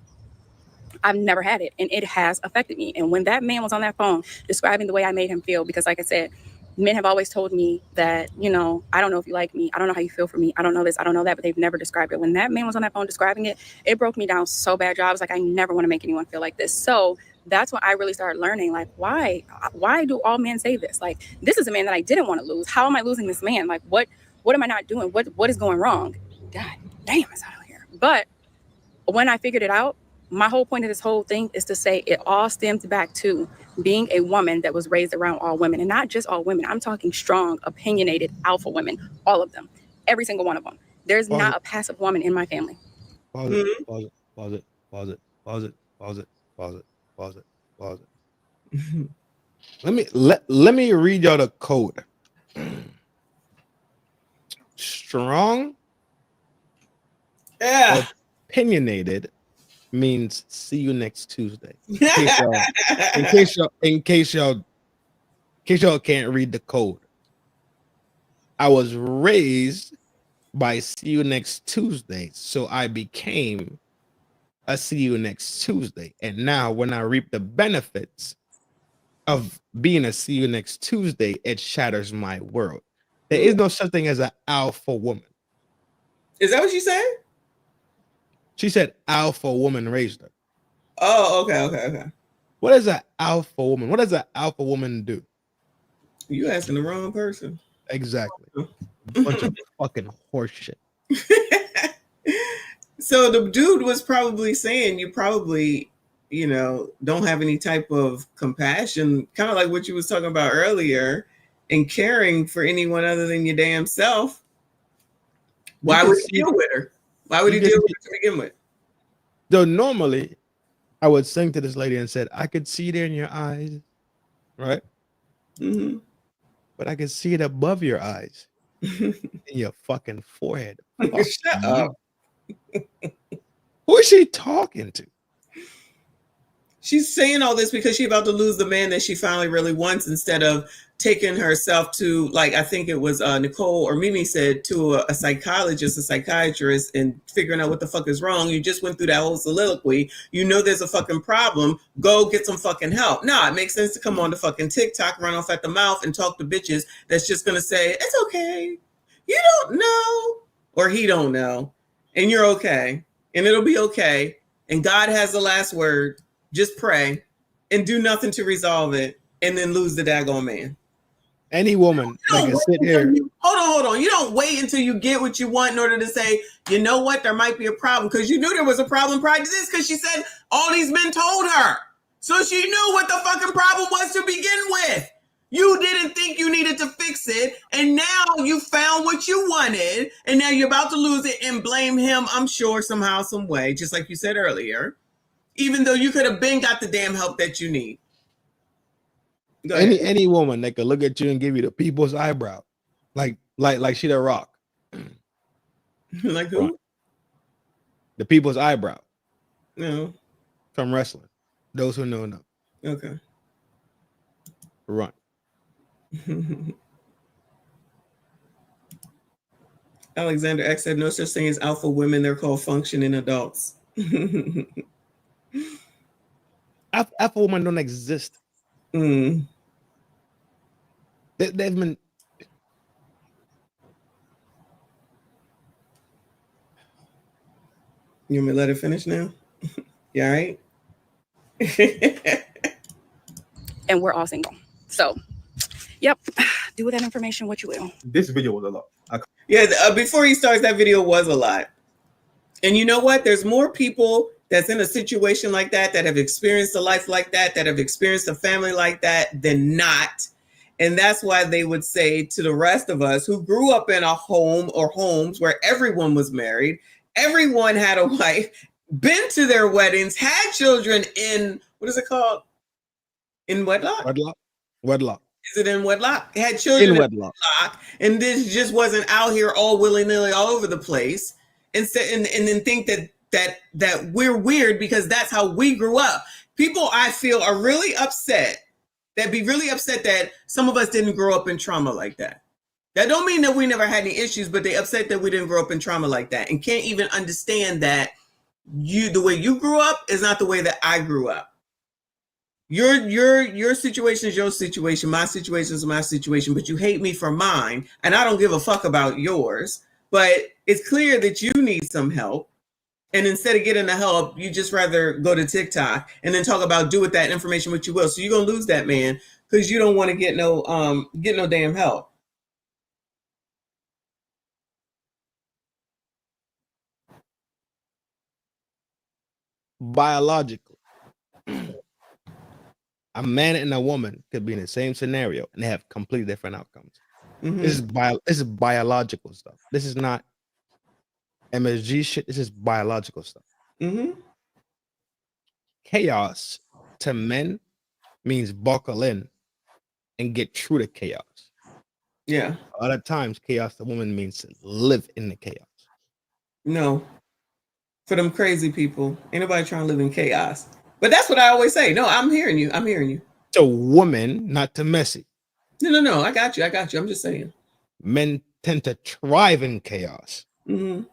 I've never had it, and it has affected me. And when that man was on that phone describing the way I made him feel, because like I said, men have always told me that, I don't know if you like me. I don't know how you feel for me. I don't know this. I don't know that, but they've never described it. When that man was on that phone describing it, it broke me down so bad. I was like, I never want to make anyone feel like this. So that's when I really started learning, like, why do all men say this? Like, this is a man that I didn't want to lose. How am I losing this man? Like, what am I not doing? What is going wrong? God damn, it's out here. But when I figured it out, my whole point of this whole thing is to say it all stems back to being a woman that was raised around all women, and not just all women. I'm talking strong, opinionated, alpha women, all of them, every single one of them. There's not a passive woman in my family. Pause it. Pause it. Pause it. Pause it. Pause it. Pause it. Pause it. Pause it. Let me read y'all the code. Strong, Yeah. opinionated means see you next Tuesday. In case y'all can't read the code. I was raised by see you next Tuesday, so I became a see you next Tuesday. And now when I reap the benefits of being a see you next Tuesday, it shatters my world. There is no such thing as an alpha woman. Is that what she said? She said alpha woman raised her. Oh, okay. What is an alpha woman? What does an alpha woman do? You asking the wrong person. Exactly. Bunch of fucking horseshit. So the dude was probably saying you probably, don't have any type of compassion, kind of like what you was talking about earlier, and caring for anyone other than your damn self. Why would he deal with her? Why would he deal with her to begin with? Though normally I would sing to this lady and said, I could see it in your eyes, right? Mm-hmm. But I could see it above your eyes. In your fucking forehead. Shut up. Who is she talking to? She's saying all this because she's about to lose the man that she finally really wants, instead of taking herself to, like, I think it was Nicole or Mimi said, to a psychologist, a psychiatrist, and figuring out what the fuck is wrong. You just went through that whole soliloquy. You know there's a fucking problem. Go get some fucking help. No, it makes sense to come on to fucking TikTok, run off at the mouth, and talk to bitches that's just going to say, it's okay. You don't know. Or he don't know. And you're okay. And it'll be okay. And God has the last word. Just pray and do nothing to resolve it, and then lose the daggone man. Any woman that can sit here. Hold on. You don't wait until you get what you want in order to say, you know what, there might be a problem. Because you knew there was a problem prior to this, because she said all these men told her. So she knew what the fucking problem was to begin with. You didn't think you needed to fix it, and now you found what you wanted, and now you're about to lose it and blame him, I'm sure, somehow, some way, just like you said earlier. Even though you could have been got the damn help that you need. Any woman that could look at you and give you the people's eyebrow, like she the Rock. Like who? Right. The people's eyebrow. No. From wrestling. Those who know. Okay. Run. Alexander X said, no such thing as alpha women. They're called functioning adults. Alpha women don't exist. Mm. They've been. You want me to let it finish now? You all right? And we're all single. So, yep. Do with that information what you will. This video was a lot. Yeah, before he starts, that video was a lot. And you know what? There's more people that's in a situation like that have experienced a life like that have experienced a family like that than not. And that's why they would say to the rest of us who grew up in a home or homes where everyone was married, everyone had a wife, been to their weddings, had children in, what is it called? In wedlock? Wedlock. Is it in wedlock? Had children in wedlock. And this just wasn't out here all willy-nilly all over the place. And then think that we're weird because that's how we grew up. People, I feel, are really upset. They'd be really upset that some of us didn't grow up in trauma like that. That don't mean that we never had any issues, but they upset that we didn't grow up in trauma like that and can't even understand that the way you grew up is not the way that I grew up. Your situation is your situation. My situation is my situation, but you hate me for mine. And I don't give a fuck about yours, but it's clear that you need some help. And instead of getting the help, you just rather go to TikTok and then talk about do with that information what you will. So you're going to lose that man because you don't want to get no damn help. Biologically, a man and a woman could be in the same scenario and they have completely different outcomes. Mm-hmm. This is biological stuff. This is not MSG shit. This is biological stuff. Mm-hmm. Chaos to men means buckle in and get through the chaos. Yeah. A lot of times, chaos to women means to live in the chaos. No. For them crazy people, ain't nobody trying to live in chaos. But that's what I always say. No, I'm hearing you. I'm hearing you. To woman, not to messy. No. I got you. I'm just saying. Men tend to thrive in chaos. Mm-hmm.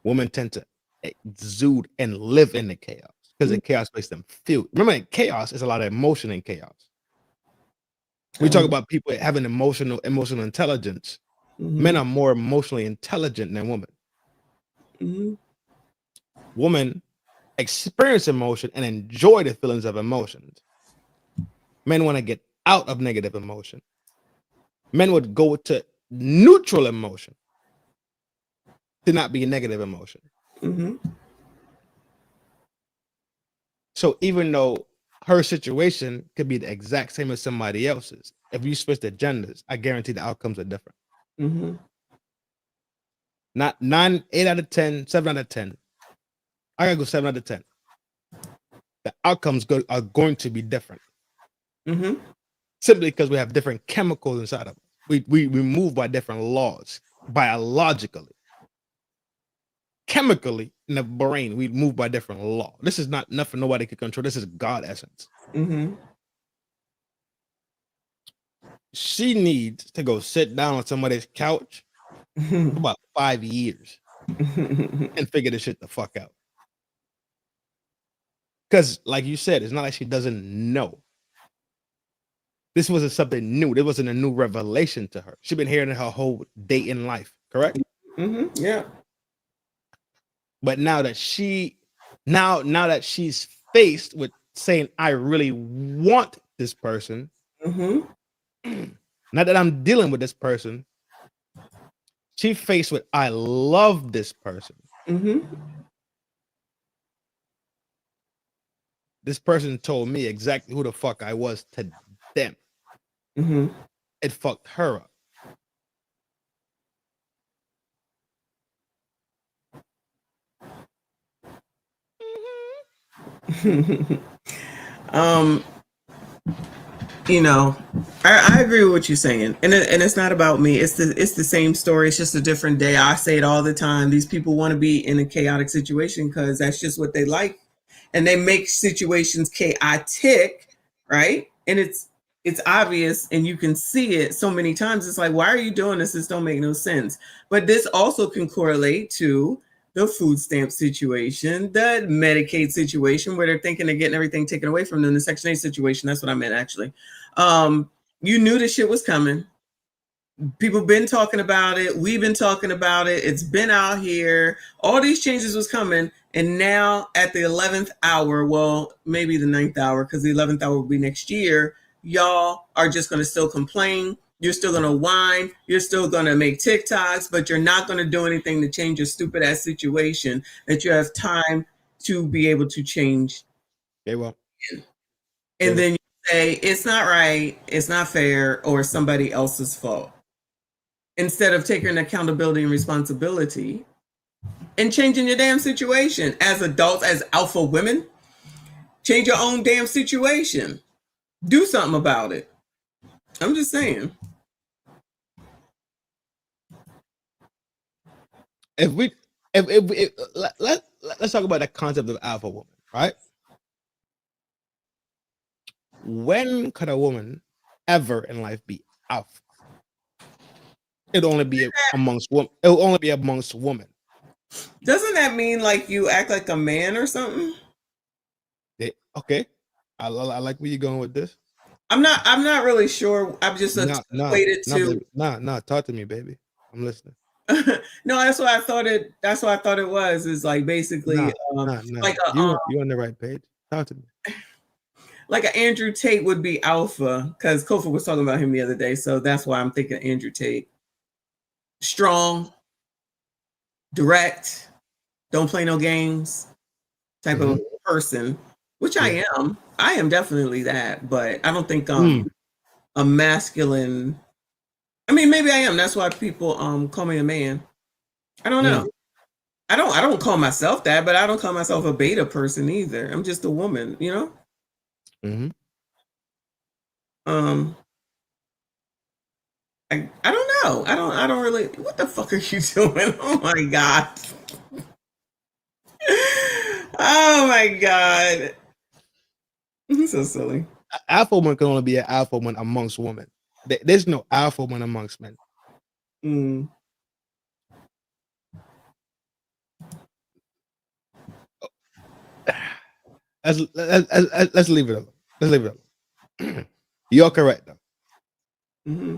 Women tend to exude and live in the chaos because the chaos makes them feel. Remember, chaos is a lot of emotion in chaos. We talk about people having emotional intelligence. Mm-hmm. Men are more emotionally intelligent than women. Mm-hmm. Women experience emotion and enjoy the feelings of emotions. Men want to get out of negative emotion. Men would go to neutral emotion to not be a negative emotion. Mm-hmm. So even though her situation could be the exact same as somebody else's, if you switch the genders, I guarantee the outcomes are different. Mm-hmm. Not 8 out of 10, 7 out of 10. I gotta go 7 out of 10. The outcomes are going to be different. Mm-hmm. Simply because we have different chemicals inside of us. We move by different laws, biologically. Chemically, in the brain, we move by different law. This is not nothing nobody can control. This is God essence. Mm-hmm. She needs to go sit down on somebody's couch for about 5 years and figure this shit the fuck out. Because, like you said, it's not like she doesn't know. This wasn't something new. This wasn't a new revelation to her. She's been hearing it her whole day in life, correct? Mm-hmm. Yeah. But now that she's faced with saying, I really want this person, mm-hmm. Now that I'm dealing with this person, she faced with, I love this person. Mm-hmm. This person told me exactly who the fuck I was to them. Mm-hmm. It fucked her up. You know, I agree with what you're saying, and it's not about me. It's the same story. It's just a different day. I say it all the time. These people want to be in a chaotic situation because that's just what they like, and they make situations chaotic, right? And it's obvious, and you can see it so many times. It's like, why are you doing this? This don't make no sense. But this also can correlate to the food stamp situation, the Medicaid situation, where they're thinking they're getting everything taken away from them, the Section 8 situation. That's what I meant, actually. You knew this shit was coming. People been talking about it. We've been talking about it. It's been out here. All these changes was coming. And now at the 11th hour, well, maybe the 9th hour, because the 11th hour will be next year, y'all are just going to still complain. You're still going to whine. You're still going to make TikToks, but you're not going to do anything to change your stupid ass situation that you have time to be able to change. Okay, well. And then you say, it's not right, it's not fair, or somebody else's fault. Instead of taking accountability and responsibility and changing your damn situation as adults, as alpha women, change your own damn situation. Do something about it. I'm just saying. Let's talk about the concept of alpha woman, right? When could a woman ever in life be alpha? It'll only be amongst women. It'll only be amongst women. Doesn't that mean like you act like a man or something? Okay, I like where you're going with this. I'm not really sure. I'm just equated to. Nah. Talk to me, baby. I'm listening. No, that's what I thought it. That's what I thought it was. Is like basically like you on the right page. Talk to me. Like an Andrew Tate would be alpha, because Kofi was talking about him the other day, so that's why I'm thinking Andrew Tate. Strong, direct, don't play no games type of person, which I am. I am definitely that, but I don't think a masculine. I mean, maybe I am. That's why people call me a man. I don't know. I don't call myself that, but I don't call myself a beta person either. I'm just a woman, you know? Mm-hmm. I don't know. I don't really. What the fuck are you doing? Oh my god. Oh my god. This is so silly. Alpha woman can only be an alpha woman amongst women. There's no alpha woman amongst men. Mm. Let's leave it alone. Let's leave it alone. You're correct though. Mm-hmm.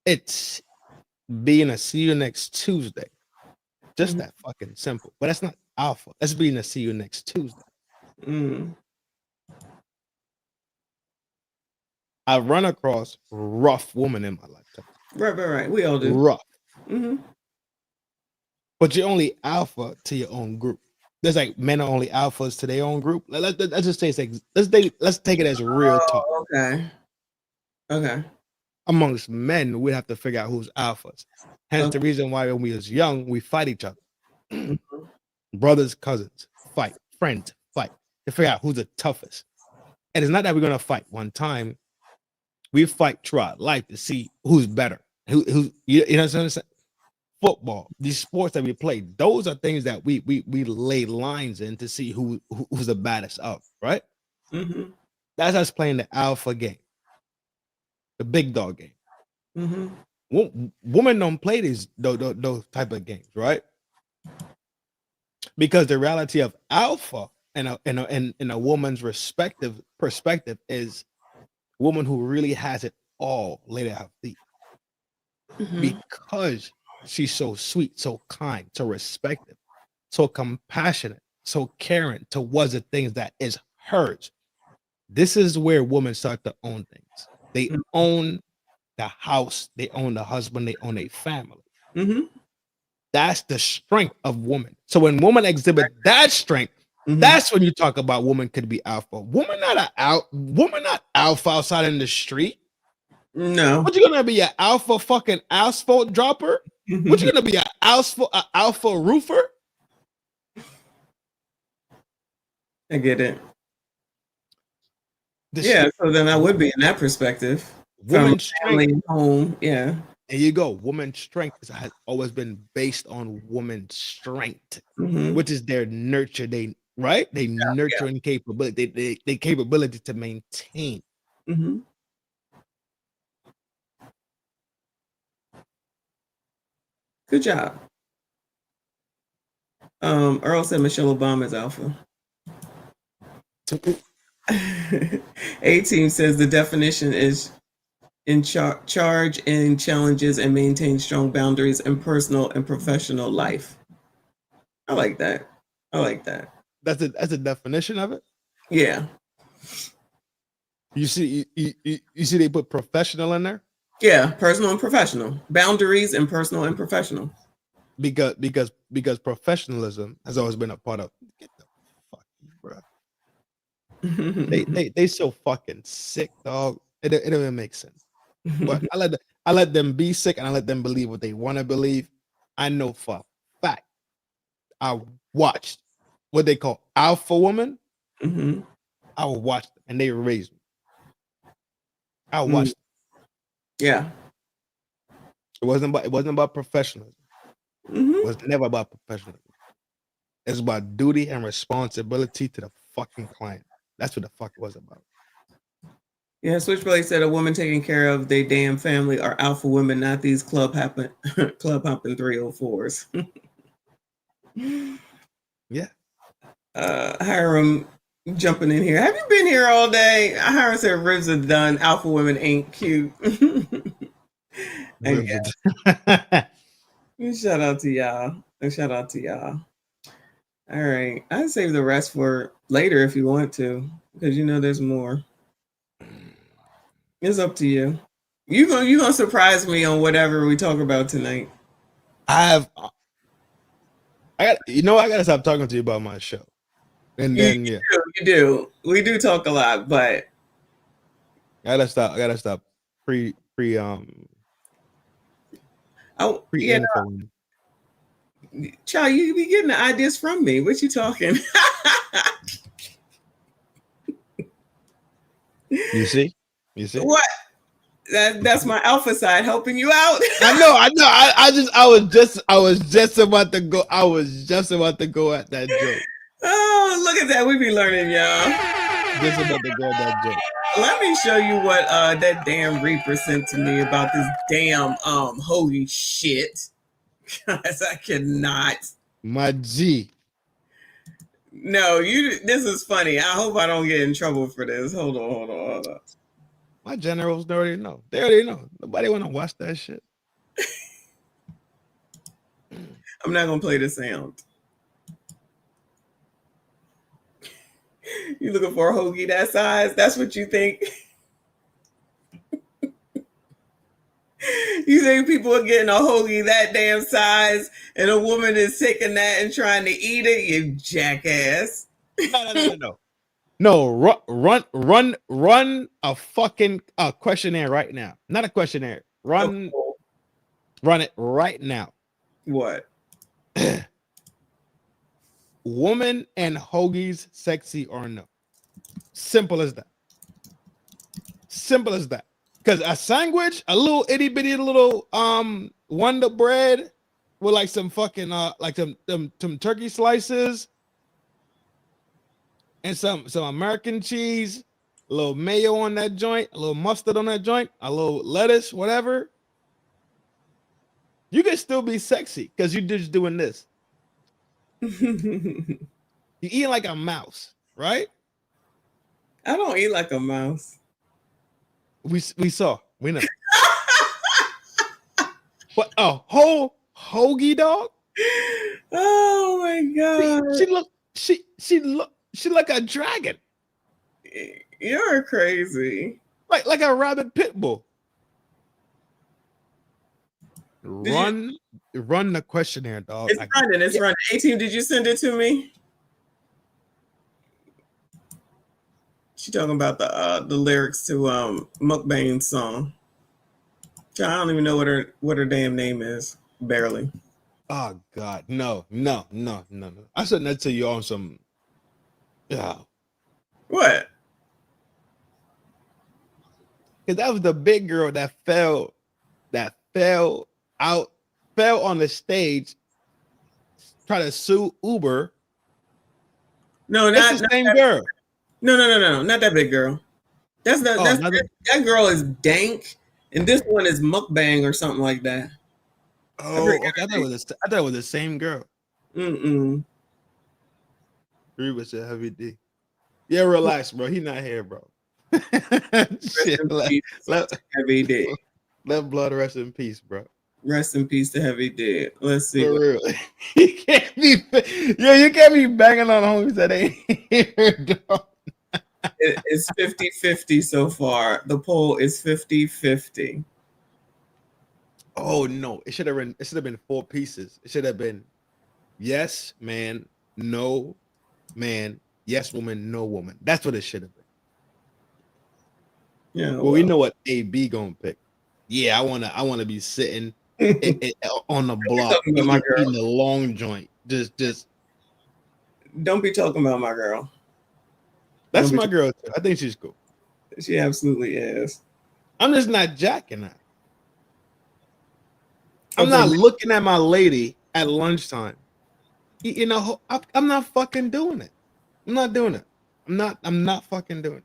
It's being a see you next Tuesday. Just that fucking simple. But that's not alpha. That's being a see you next Tuesday. Mm. I've run across rough women in my lifetime. Right. We all do. Rough. Mm-hmm. But you're only alpha to your own group. There's like men are only alphas to their own group. Let's just say let's take it as real talk. Okay. Amongst men, we have to figure out who's alphas. Hence the reason why when we was young, we fight each other. Brothers, cousins, fight. Friends, fight. To figure out who's the toughest. And it's not that we're gonna fight one time. We fight throughout life to see who's better. Who's you know what I'm saying? Football, these sports that we play, those are things that we lay lines in to see who's the baddest of, right? Mm-hmm. That's us playing the alpha game, the big dog game. Mm-hmm. Women don't play those type of games, right? Because the reality of alpha in a woman's respective perspective is a woman who really has it all laid at her feet. Because she's so sweet, so kind, so respectful, so compassionate, so caring towards the things that is hers. This is where women start to own things. They own the house, they own the husband, they own a family. That's the strength of women. So when women exhibit that strength, that's when you talk about woman could be alpha. Woman not alpha outside in the street. No. What you gonna be, an alpha fucking asphalt dropper? What you gonna be, an alpha roofer? I get it. So then I would be in that perspective. From family, home, yeah. There you go. Woman's strength has always been based on woman's strength, which is their nurture. They nurturing capability. They capability to maintain. Good job. Earl said Michelle Obama is alpha. A-Team says the definition is in charge in challenges and maintain strong boundaries in personal and professional life. I like that. That's a definition of it. Yeah. You see they put professional in there. Yeah, personal and professional boundaries and personal and professional. Because professionalism has always been a part of. Get the fuck, bro. they so fucking sick, dog. It don't even make sense. But I let them be sick and I let them believe what they want to believe. I know for a fact. I watched what they call alpha woman. I will watch them and they raised me. I watched them. Yeah. It wasn't about professionalism. It was never about professionalism. It's about duty and responsibility to the fucking client. That's what the fuck it was about. Yeah, Switchblade said a woman taking care of their damn family are alpha women, not these club hopping 304s. Yeah. Hiram jumping in here. Have you been here all day? Hiram said ribs are done. Alpha women ain't cute. Shout out to y'all. All right. I'd save the rest for later if you want to, because you know there's more. It's up to you. You gonna surprise me on whatever we talk about tonight. I gotta stop talking to you about my show. And then you do. We do talk a lot, but I gotta stop Oh, yeah, Pre-info. child, you be getting the ideas from me. What you talking? You see? You see? What? That's my alpha side helping you out. I know. I was just about to go at that joke. Oh, look at that. We be learning, y'all. Just about to go at that joke. Let me show you what that damn Reaper sent to me about this damn holy shit. Guys, I cannot. My G. No, this is funny. I hope I don't get in trouble for this. Hold on. My generals already know. They already know. Nobody want to watch that shit. I'm not gonna play the sound. You looking for a hoagie that size? That's what you think? You think people are getting a hoagie that damn size and a woman is taking that and trying to eat it? You jackass. No. No, run a fucking questionnaire right now. Not a questionnaire. Run it right now. What? Woman and hoagies, sexy or no? Simple as that. Simple as that. Because a sandwich, a little itty bitty little Wonder Bread with like some fucking like some turkey slices and some American cheese, a little mayo on that joint, a little mustard on that joint, a little lettuce, whatever. You can still be sexy because you're just doing this. You eat like a mouse, right? I don't eat like a mouse. We saw. We know. But a whole hoagie dog? Oh my god. She look a dragon. You're crazy. Like a rabid pit bull. Run the questionnaire, dog. It's running. 18, did you send it to me? She talking about the lyrics to Mukbane's song. I don't even know what her damn name is. Barely. Oh God, no. I sent that to you on some. Yeah. What? Because that was the big girl that fell on the stage, try to sue Uber. No, that's the same girl. No, not that big girl. That girl is Dank, and this one is Mukbang or something like that. Oh, okay. I thought it was the same girl. Mm-mm. Reba said Heavy D. Yeah, relax, bro. He not here, bro. Shit, Heavy D. Let blood rest in peace, bro. Rest in peace to Heavy D. Let's see. For real. You can't be banging on homies that ain't here, dog. It's 50-50 so far. The poll is 50-50. Oh no, it should have been 4 pieces. It should have been yes, man, no, man, yes, woman, no woman. That's what it should have been. Yeah. Well, we know what AB gonna pick. Yeah, I wanna be sitting on the block eating the long joint. Just don't be talking about my girl. That's my girl too. I think she's cool. She absolutely is. I'm just not jacking her. I'm not looking at my lady at lunchtime. You know, I'm not fucking doing it. I'm not doing it. I'm not fucking doing it.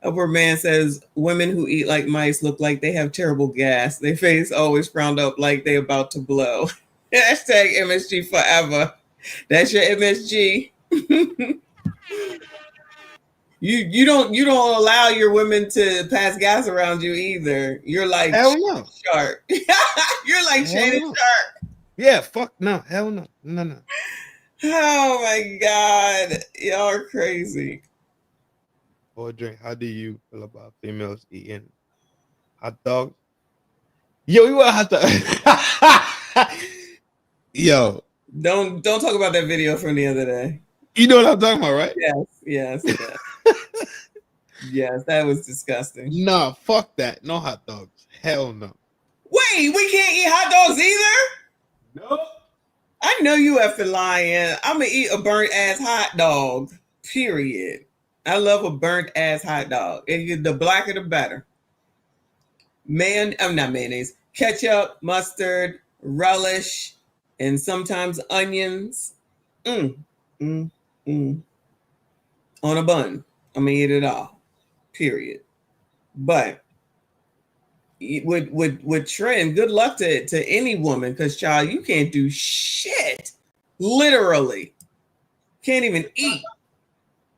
Upper man says women who eat like mice look like they have terrible gas. Their face always frowned up like they about to blow. Hashtag MSG forever. That's your MSG. You don't allow your women to pass gas around you either. You're like hell no. Sharp. You're like Shannon Sharp. Yeah, fuck no, hell no. No. Oh my God. Y'all are crazy. Audrey, how do you feel about females eating hot dogs? Yo, we want hot dogs. Yo. Don't talk about that video from the other day. You know what I'm talking about, right? Yes. Yes, that was disgusting. Nah, fuck that. No hot dogs. Hell no. Wait, we can't eat hot dogs either? No. I know you effing lying. I'm gonna eat a burnt ass hot dog. Period. I love a burnt ass hot dog. And the blacker the better. I'm not mayonnaise. Ketchup, mustard, relish, and sometimes onions. On a bun. I'm gonna eat it all. Period. But with trend, good luck to any woman, because child, you can't do shit. Literally. Can't even eat.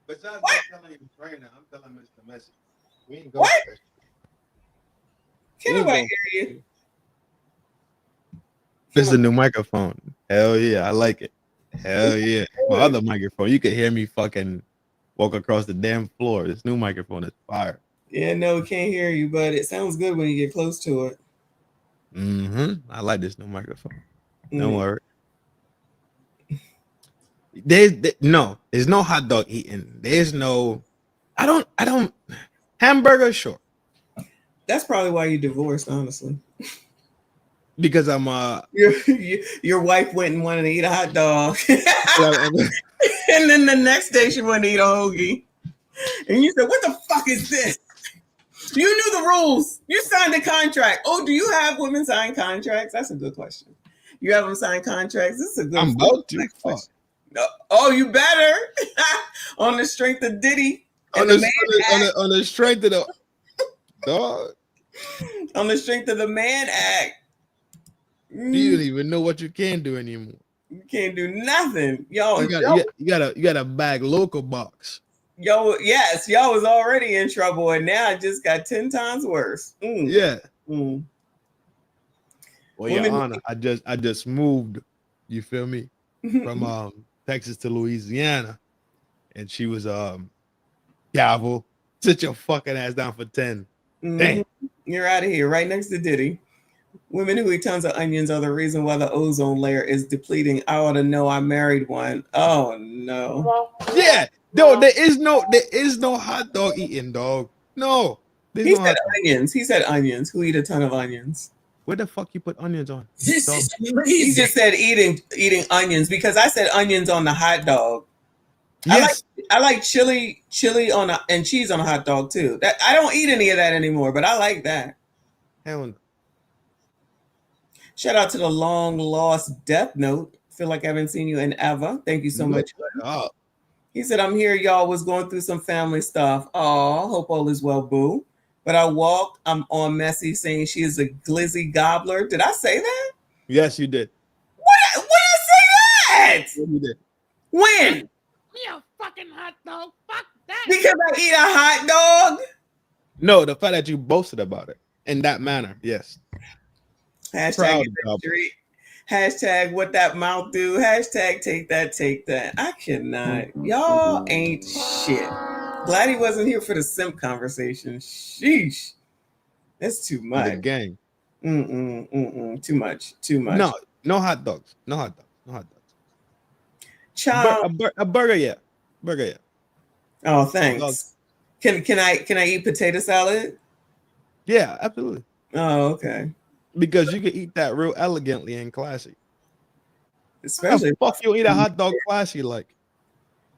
Besides What? telling you right now, I'm telling Mr. Messi. We ain't What? there. Can't We ain't nobody going- hear you. This is a new microphone. Hell yeah, I like it. Hell yeah. My other microphone, you could hear me fucking walk across the damn floor. This new microphone is fire. Yeah, no, can't hear you, but it sounds good when you get close to it. I like this new microphone. Mm. Don't worry. There's no hot dog eating. There's no, I don't, hamburger, sure. That's probably why you divorced, honestly. Because I'm, your wife went and wanted to eat a hot dog. And then the next day she wanted to eat a hoagie. And you said, what the fuck is this? You knew the rules. You signed a contract. Oh, do you have women sign contracts? That's a good question. You have them sign contracts? This is a good I'm about to. Fuck. Oh, you better. On the strength of Diddy. On the strength of the dog. On the strength of the Man Act. You don't even know what you can do anymore. You can't do nothing. Yo, you got a bag local box. Yo, yes, y'all was already in trouble, and now it just got 10 times worse. Yeah. Mm. Well, Your Honor, I just moved. You feel me? From Texas to Louisiana, and she was gavel. Sit your fucking ass down for 10. Damn. You're out of here, right next to Diddy. Women who eat tons of onions are the reason why the ozone layer is depleting. I ought to know. I married one. Oh no. Yeah. No, there is no hot dog eating, dog. No. He said onions. He said onions. Who eat a ton of onions? Where the fuck you put onions on? He just said eating onions, because I said onions on the hot dog. Yes. I like chili on and cheese on a hot dog too. That I don't eat any of that anymore, but I like that. Hell no. Shout out to the long lost Death Note. Feel like I haven't seen you in ever. Thank you so much. He said, I'm here, y'all. Was going through some family stuff. Oh, hope all is well, boo. But I walked. I'm on Messy saying she is a glizzy gobbler. Did I say that? Yes, you did. When did I say that? You did. When? Me a fucking hot dog. Fuck that. Because I eat a hot dog? No, the fact that you boasted about it in that manner. Yes. Hashtag street. Hashtag what that mouth do. Hashtag take that. I cannot. Y'all ain't shit. Glad he wasn't here for the simp conversation. Sheesh. That's too much. The gang. Too much. No hot dogs. No hot dogs. Child. A burger, yeah. Oh, thanks. Can I eat potato salad? Yeah, absolutely. Oh, okay. Because you can eat that real elegantly and classy. Especially fuck you eat a hot dog classy like.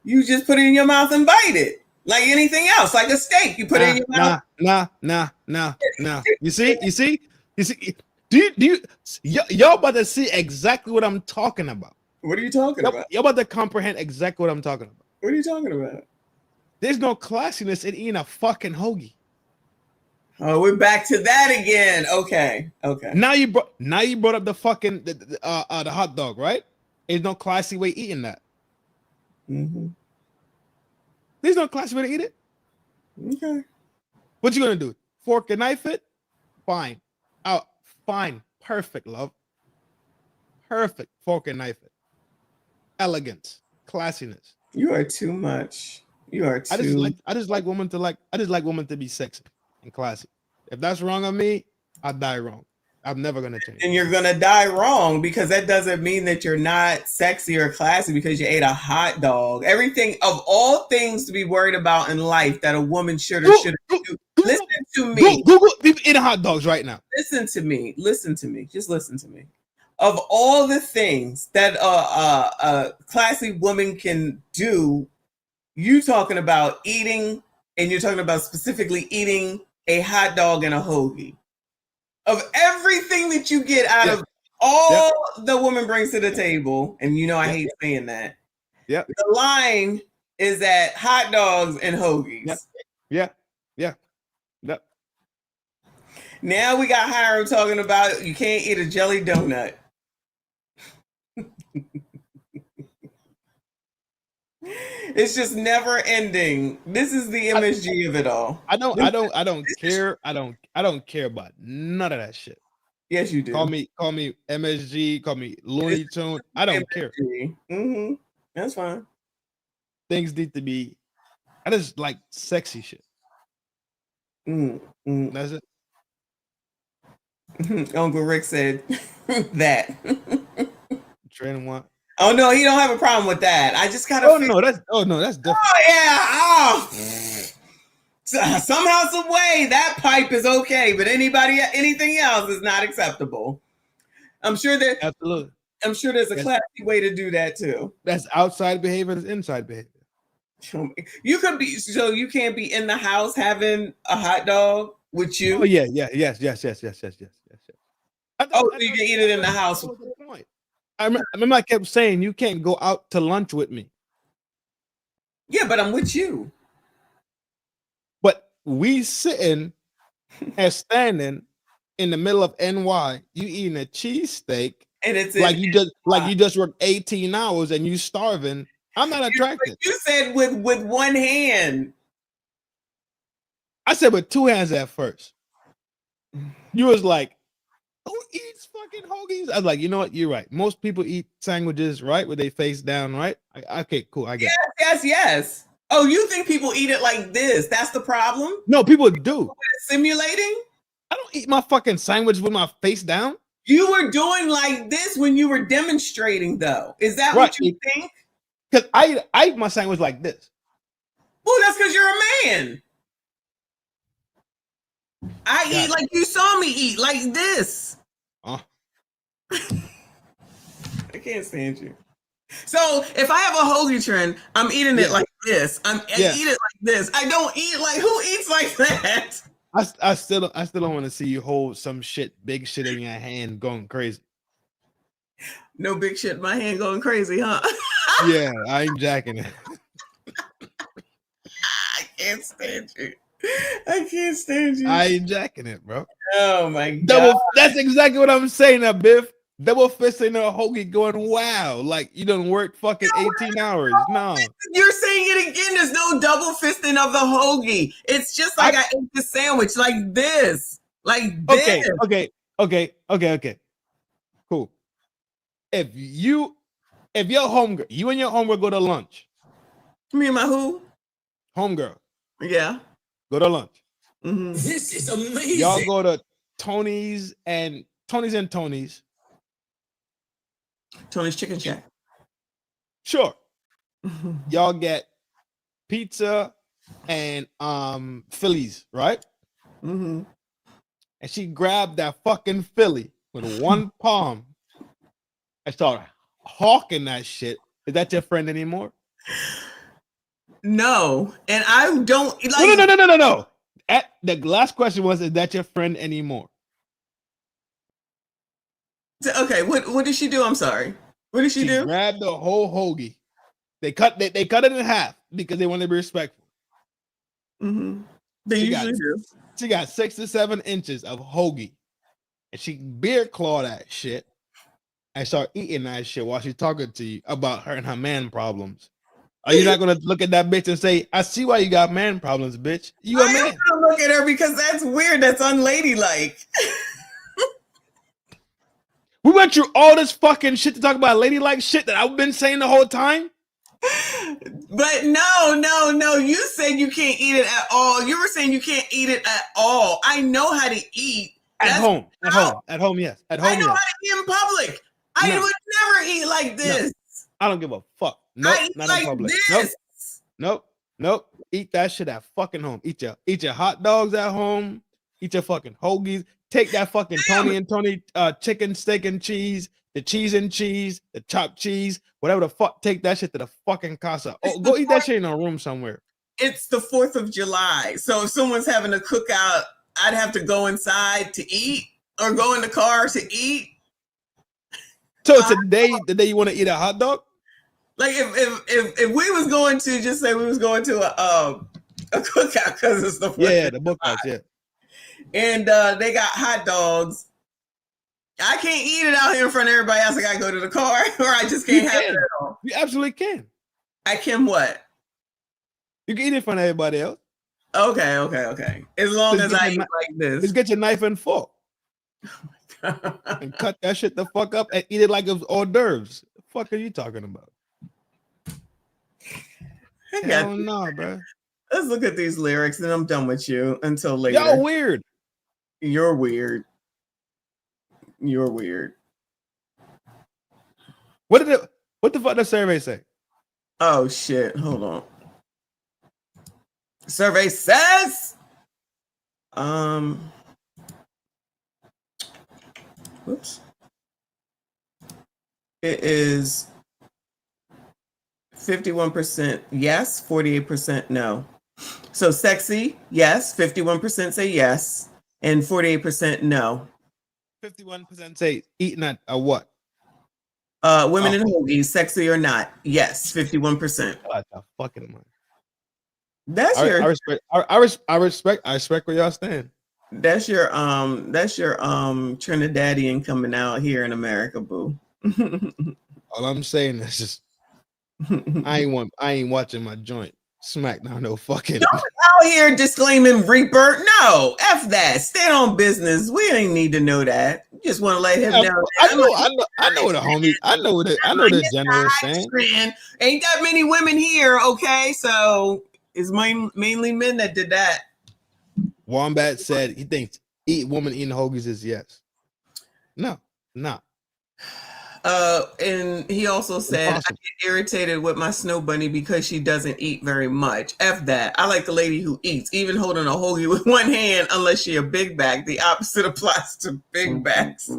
You just put it in your mouth and bite it. Like anything else, like a steak. You put it in your mouth. Nah. You see? Do you y'all about to see exactly what I'm talking about? What are you talking about? Y'all about to comprehend exactly what I'm talking about. What are you talking about? There's no classiness in eating a fucking hoagie. Oh, we're back to that again. Okay. Now you brought up the fucking the hot dog, right? There's no classy way eating that. There's no classy way to eat it. Okay. What you gonna do? Fork and knife it? Fine. Fine. Perfect, love. Perfect. Fork and knife it. Elegance, classiness. You are too much. You are too. I just like women to be sexy and classy. If that's wrong on me, I die wrong. I'm never gonna change. And you're gonna die wrong, because that doesn't mean that you're not sexy or classy because you ate a hot dog. Everything, of all things to be worried about in life that a woman should or shouldn't do. Listen to me. Google people eating hot dogs right now. Listen to me. Listen to me. Just listen to me. Of all the things that a classy woman can do, you talking about eating, and you're talking about specifically eating a hot dog and a hoagie. Of everything that you get out of all the woman brings to the table, and you know I hate saying that. Yep. The line is at hot dogs and hoagies. Yep. Now we got Hiram talking about you can't eat a jelly donut. It's just never ending. This is the MSG of it all. I don't care. I don't care about none of that shit. Yes, you do. Call me MSG, call me Looney Tune. I don't care. Mm-hmm. That's fine. Things need to be. I just like sexy shit. That's it. Uncle Rick said that. Training one. Oh no, he don't have a problem with that. I just gotta. Oh no, that's different. Oh yeah. Somehow, some way, that pipe is okay, but anything else is not acceptable. I'm sure that absolutely. I'm sure there's a classy way to do that too. That's outside behavior. That's inside behavior. You could be so you can't be in the house having a hot dog with you. Oh yeah, yes. Oh, so you can eat it in the house. I remember I kept saying you can't go out to lunch with me. Yeah, but I'm with you. But we sitting and standing in the middle of NY, you eating a cheesesteak, and it's like you just worked 18 hours and you starving. I'm not attracted. You said with one hand. I said with two hands at first. You was like, who eats fucking hoagies? I was like, you know what? You're right. Most people eat sandwiches, right? With their face down, right? Okay, cool. I get it. Yes. Oh, you think people eat it like this? That's the problem? No, people do. Simulating? I don't eat my fucking sandwich with my face down. You were doing like this when you were demonstrating, though. Is that what you think? Because I eat my sandwich like this. Well, that's because you're a man. I eat like you saw me eat, like this. I can't stand you. So if I have a hoagie trend, I'm eating it like this. I eat it like this. I don't eat like who eats like that? I still don't want to see you hold some big shit in your hand going crazy. No big shit in my hand going crazy, huh? Yeah, I ain't jacking it. I can't stand you. I can't stand you. I ain't jacking it, bro. Oh my god. That's exactly what I'm saying, that Biff. Double fisting a hoagie going, wow, like you done worked fucking 18 hours. No. You're saying it again. There's no double fisting of the hoagie. It's just like I ate the sandwich like this. Like this. Okay. Cool. If your homegirl, you and your homegirl go to lunch. Me and my who? Homegirl. Yeah. Go to lunch. Mm-hmm. This is amazing. Y'all go to Tony's and Tony's. Tony's Chicken Shack. Sure. Y'all get pizza and Phillies, right? Mm-hmm. And she grabbed that fucking Philly with one palm and started hawking that shit. Is that your friend anymore? No. And I don't like No. The last question was, is that your friend anymore? Okay, what did she do? I'm sorry. What did she do? Grabbed the whole hoagie. They cut it in half because they want to be respectful. Mm-hmm. They usually do. She got 6 to 7 inches of hoagie, and she beer claw that shit and start eating that shit while she's talking to you about her and her man problems. Are you not gonna look at that bitch and say, "I see why you got man problems, bitch"? You a man. I'm gonna look at her because that's weird. That's unladylike. We went through all this fucking shit to talk about ladylike shit that I've been saying the whole time. But no. You said you can't eat it at all. You were saying you can't eat it at all. I know how to eat. At home, yes. At home, I know how yes. to eat in public. I No. would never eat like this. I don't give a fuck. Nope, I eat not like in public. this. Nope. Eat that shit at fucking home. Eat your hot dogs at home. Eat your fucking hoagies. Take that fucking Tony and Tony chicken, steak and cheese, the cheese and cheese, the chopped cheese, whatever the fuck. Take that shit to the fucking casa. Oh, go eat that shit in a room somewhere. It's the 4th of July. So if someone's having a cookout, I'd have to go inside to eat or go in the car to eat. So today you want to eat a hot dog? Like if we was going to, just say we was going to a cookout because it's the 4th the book house, yeah. And they got hot dogs. I can't eat it out here in front of everybody else. I gotta go to the car, or I just can't have it at all. You absolutely can. I can what? You can eat it in front of everybody else. Okay. As long as I eat like this. Just get your knife and fork. And cut that shit the fuck up and eat it like it was hors d'oeuvres. The fuck are you talking about? Hell no, bro. Let's look at these lyrics and I'm done with you until later. Y'all weird. You're weird. You're weird. What the fuck did the survey say? Oh shit. Hold on. Survey says whoops. It is 51% yes, 48% no. So sexy, yes, 51% say yes, and 48% no. 51% say eating at a what? Women in hoagies, sexy or not? Yes, 51%. What the fucking mind? That's I your respect where y'all stand. That's your Trinidadian coming out here in America, boo. All I'm saying is just I ain't watching my joint smack down no fucking. Don't out here disclaiming Reaper. No, F that. Stand on business. We ain't need to know that. You just want to let him know. I know the homie. I know the general saying. Ain't that many women here, okay? So it's mainly men that did that. Wombat said he thinks woman eating hoagies is yes. No. And he also said, I get irritated with my snow bunny because she doesn't eat very much. F that. I like the lady who eats, even holding a hoagie with one hand, unless she a big bag. The opposite applies to big bags.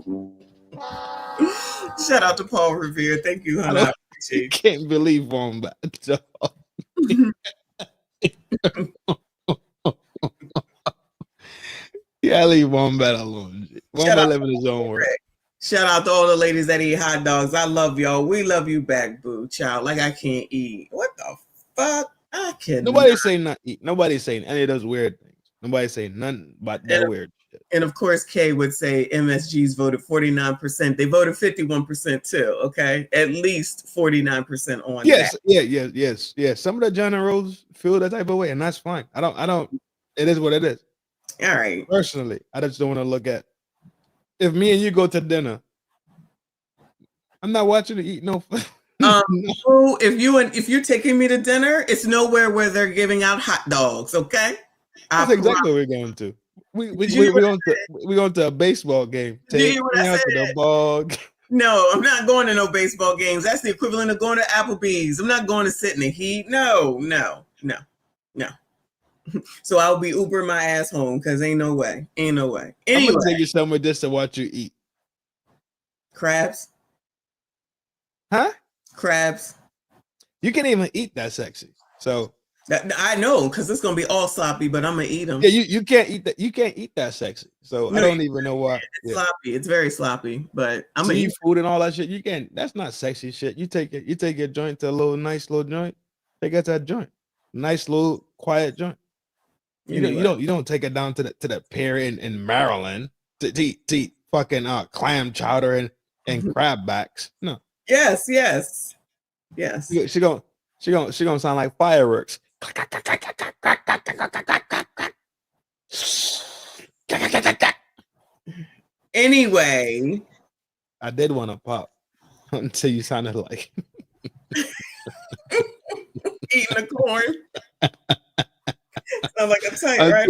Shout out to Paul Revere. Thank you, honey. I can't believe Wombat. Yeah, leave Wombat alone. Wombat living his own world. Shout out to all the ladies that eat hot dogs. I love y'all. We love you back, boo, child. Like I can't eat. What the fuck? I can't. Nobody's saying not eat. Nobody's saying any of those weird things. Nobody's saying none but that weird shit. And of course, Kay would say MSGs voted 49%. They voted 51% too. Okay, at least 49% on. Yes, that. yes. Some of the generals feel that type of way, and that's fine. I don't. It is what it is. All right. Personally, I just don't want to look at. If me and you go to dinner, I'm not watching to eat no. If you're taking me to dinner, it's nowhere where they're giving out hot dogs. Okay, that's exactly what we're going to. We're going to a baseball game. Take me out to the bog. No, I'm not going to no baseball games. That's the equivalent of going to Applebee's. I'm not going to sit in the heat. No. So I'll be Uber my ass home because ain't no way. Anyway, I'm gonna take you somewhere just to watch you eat. Crabs. Huh? Crabs. You can't even eat that sexy. So I know because it's gonna be all sloppy, but I'm gonna eat them. Yeah, you can't eat that. You can't eat that sexy. So no, I don't even know why. It's sloppy. It's very sloppy. But I'm gonna eat eat food and all that shit. You can't. That's not sexy shit. You take your joint to a nice little joint. Take it to that joint. Nice little quiet joint. You don't take it down to the pier in Maryland to eat fucking clam chowder and crab backs. No. Yes. She gonna sound like fireworks. Anyway, I did want to pop until you sounded like eating the corn. Sound like a tight, right?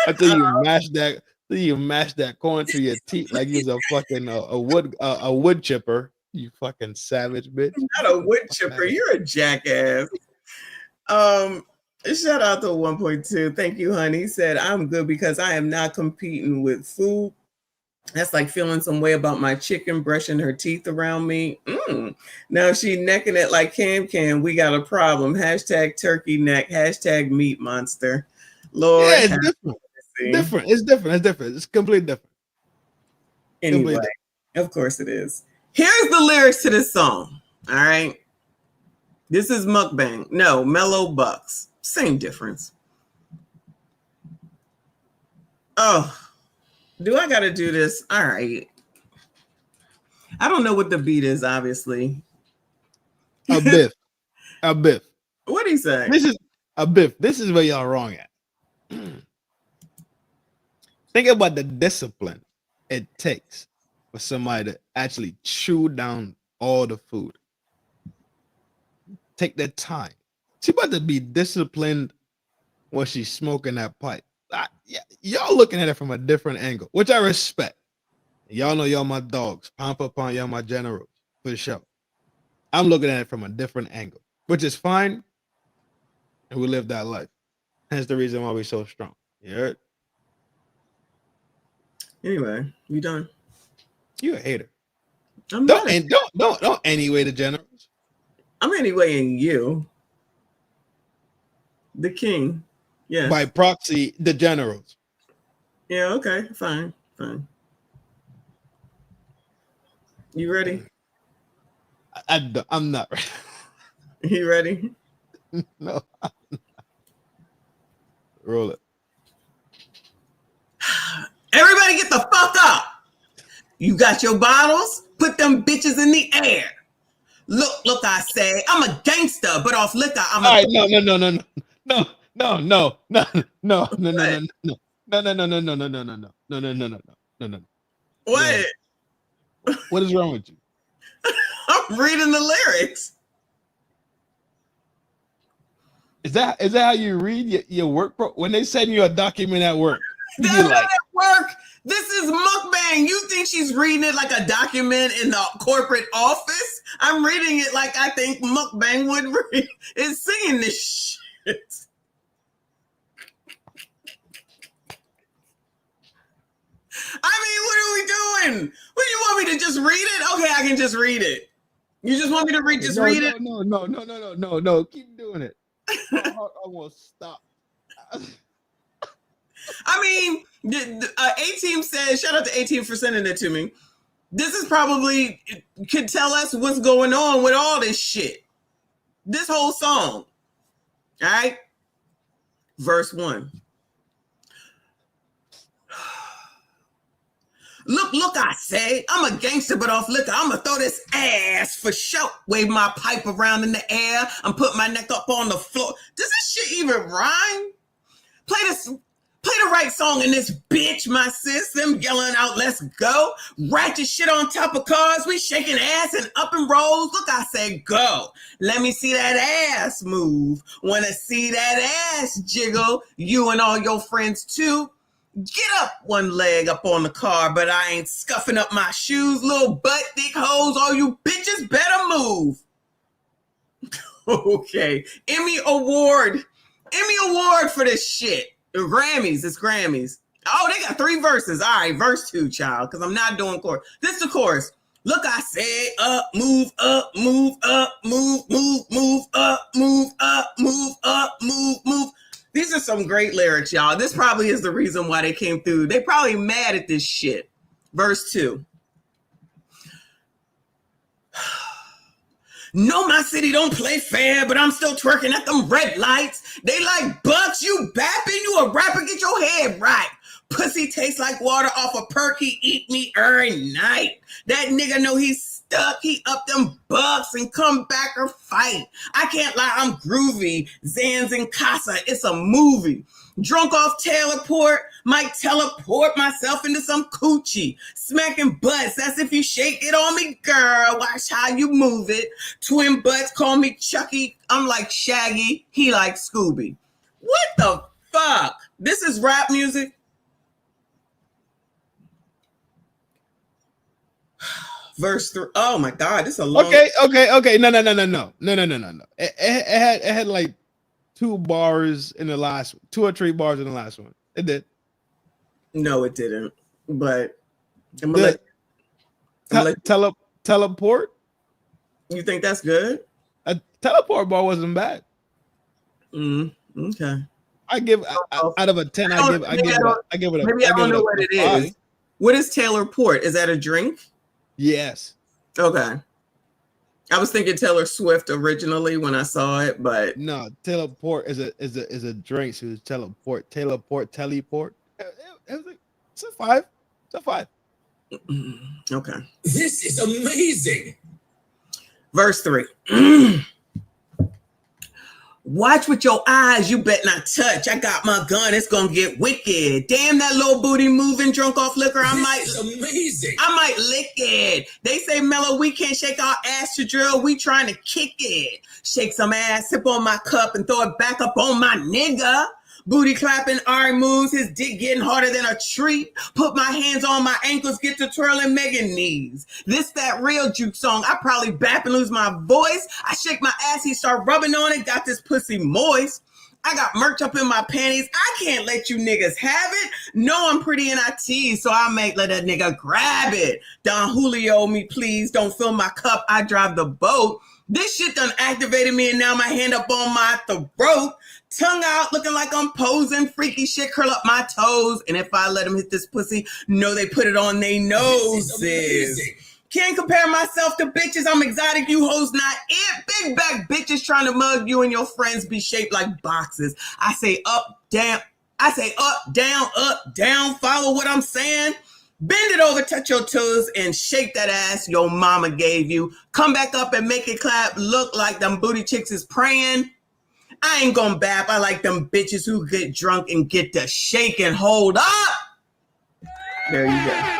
Until you mash that So you mash that corn through your teeth like you was a fucking a wood chipper. You fucking savage bitch. Not a wood chipper. You're a jackass. Shout out to 1.2. Thank you, honey. He said, I'm good because I am not competing with food. That's like feeling some way about my chicken brushing her teeth around me. Now she necking it like Cam. We got a problem. Hashtag turkey neck. Hashtag meat monster. Lord. Yeah, it's different. Different. It's different. It's different. It's completely different. Anyway, of course it is. Here's the lyrics to this song. All right. This is mukbang. No, Mellow Bucks. Same difference. Oh, do I got to do this? All right. I don't know what the beat is, obviously. A biff. A biff. What'd he say? This is a biff. This is where y'all wrong at. Think about the discipline it takes for somebody to actually chew down all the food. Take that time. She about to be disciplined when she's smoking that pipe. Y'all looking at it from a different angle, which I respect. Y'all know y'all my dogs. Pound for pound, y'all my generals, for sure. I'm looking at it from a different angle, which is fine. And we live that life. Hence the reason why we're so strong. You heard? Anyway, you done? You a hater. I'm don't not don't anyway the generals. I'm anywaying you. The king. Yeah. By proxy, the generals. Yeah, okay. Fine. You ready? I'm not ready. You ready? No. Roll it. Everybody get the fuck up. You got your bottles? Put them bitches in the air. Look, I say, I'm a gangster, but off liquor, I'm All a... right, no. What? What is wrong with you? I'm reading the lyrics. Is that how you read your work? When they send you a document at work, That's you not like, at work. This is mukbang. You think she's reading it like a document in the corporate office? I'm reading it like I think mukbang would read. It's singing this shit. I mean, what are we doing? What do you want me to just read it? Okay, I can just read it. You just want me to read it? No. Keep doing it. I won't stop. I mean, A-Team says, shout out to A-Team for sending it to me. This is probably, could tell us what's going on with all this shit. This whole song. All right? Verse 1. Look, I say, I'm a gangster, but off liquor. I'm going to throw this ass for sure. Wave my pipe around in the air. I'm putting my neck up on the floor. Does this shit even rhyme? Play the right song in this bitch, my sis. Them yelling out, let's go. Ratchet shit on top of cars. We shaking ass and up and rolls. Look, I say go. Let me see that ass move. Wanna see that ass jiggle. You and all your friends too. Get up one leg up on the car, but I ain't scuffing up my shoes. Little butt dick hoes, all you bitches better move. Okay. Emmy Award for this shit. Grammys, it's Grammys. Oh, they got 3 verses. All right, verse 2, child, because I'm not doing chorus. This is the chorus. Look, I said up, move up, move up, move up, move up, move up, move. These are some great lyrics, y'all. This probably is the reason why they came through. They probably mad at this shit. Verse 2. No, my city don't play fair, but I'm still twerking at them red lights. They like bucks, you bapping, you a rapper, get your head right. Pussy tastes like water off a perk, he eat me every night. That nigga know he's stuck, he up them bucks and come back or fight. I can't lie, I'm groovy. Zans and Casa, it's a movie. Drunk off Taylorport, might teleport myself into some coochie. Smacking butts, that's if you shake it on me, girl. Watch how you move it. Twin butts, call me Chucky. I'm like Shaggy, he like Scooby. What the fuck? This is rap music? Verse 3. Oh my God, this is a long. Okay. No. It had like 2 bars in the last, 2 or 3 bars in the last one. It did. No, it didn't. But I'm gonna teleport. You think that's good? A teleport bar wasn't bad. Okay. I give out of a 10. I give it. Maybe I don't know what it is. What is Taylor Port? Is that a drink? Yes. Okay. I was thinking Taylor Swift originally when I saw it, but no, teleport is a drink. She was teleport. It's a 5. It's a 5. Okay. This is amazing. Verse 3. Watch with your eyes, you bet not touch. I got my gun, it's gonna get wicked. Damn, that little booty moving, drunk off liquor. This is amazing. I might lick it. They say, Mellow, we can't shake our ass to drill. We trying to kick it. Shake some ass, sip on my cup, and throw it back up on my nigga. Booty clapping, Ari moves, his dick getting harder than a treat. Put my hands on my ankles, get to twirling Megan knees. This that real juke song. I probably bap and lose my voice. I shake my ass, he start rubbing on it, got this pussy moist. I got merch up in my panties. I can't let you niggas have it. No, I'm pretty and I tease, so I may let a nigga grab it. Don Julio me, please. Don't fill my cup. I drive the boat. This shit done activated me and now my hand up on my throat. Tongue out, looking like I'm posing. Freaky shit, curl up my toes. And if I let them hit this pussy, know they put it on they noses. Can't compare myself to bitches. I'm exotic, you hoes not it. Big back bitches trying to mug you and your friends be shaped like boxes. I say up, down. I say up, down. Follow what I'm saying. Bend it over, touch your toes, and shake that ass your mama gave you. Come back up and make it clap. Look like them booty chicks is praying. I ain't gonna bap. I like them bitches who get drunk and get to shake and hold up. There you go.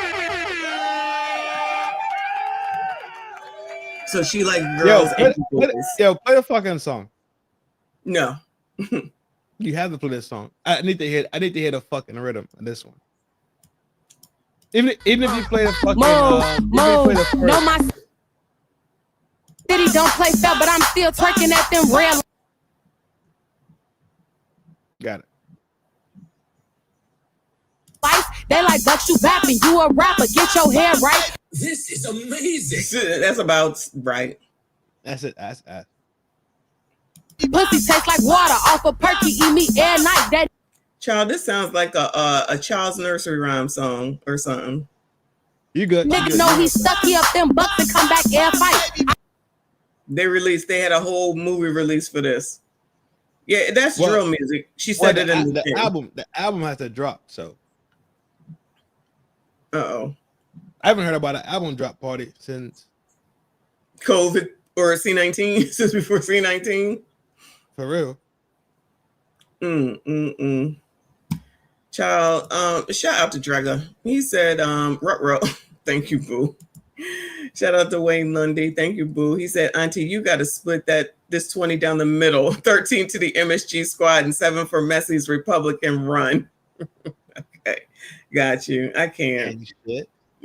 So she like girls. Play the fucking song. No. You have to play this song. I need to hear the fucking rhythm of this one. Even if you play the fucking No, my city don't play fair, but I'm still twerking at them real. Got it. They like Bucks, you bapping. You a rapper. Get your hair right. This is amazing. That's about right. That's it. That's it. Pussy tastes like water off a perky. Eat me air night. That child, this sounds like a child's nursery rhyme song or something. You good? Nigga know he stuck. He up them bucks and come back air fight. They had a whole movie release for this. Yeah, that's drill music. She said it in the album. The album has to drop. So, I haven't heard about an album drop party since COVID or C19. Since before C19. For real. Child, shout out to Draga. He said, thank you, boo. Shout out to Wayne Lundy. Thank you, boo. He said, Auntie, you got to split this 20 down the middle. 13 to the MSG squad and 7 for Messi's Republican run. Okay. Got you. I can.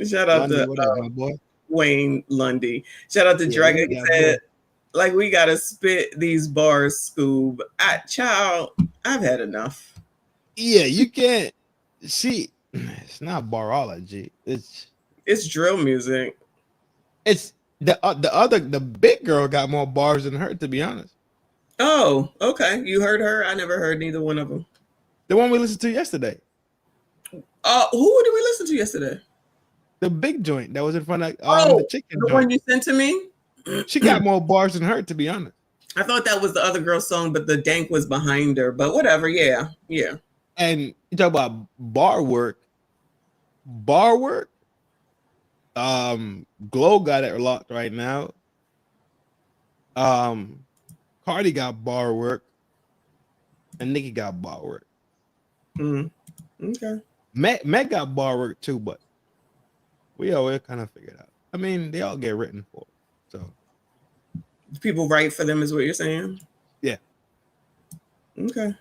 Shout out to Wayne Lundy. Shout out to Draga. He said, like, we got to spit these bars, Scoob. Child, I've had enough. Yeah, you can't see. It's not barology. It's drill music. It's the big girl got more bars than her, to be honest. Oh, okay. You heard her? I never heard neither one of them. The one we listened to yesterday. Who did we listen to yesterday? The big joint that was in front of the chicken. The one you sent to me. She got more bars than her, to be honest. I thought that was the other girl's song, but the dank was behind her. But whatever, yeah. And you talk about bar work. Glow got it locked right now. Cardi got bar work, and Nicki got bar work. Okay. Meg got bar work too, but we always kind of figured out. I mean, they all get written for, so people write for them, is what you're saying? Yeah. Okay.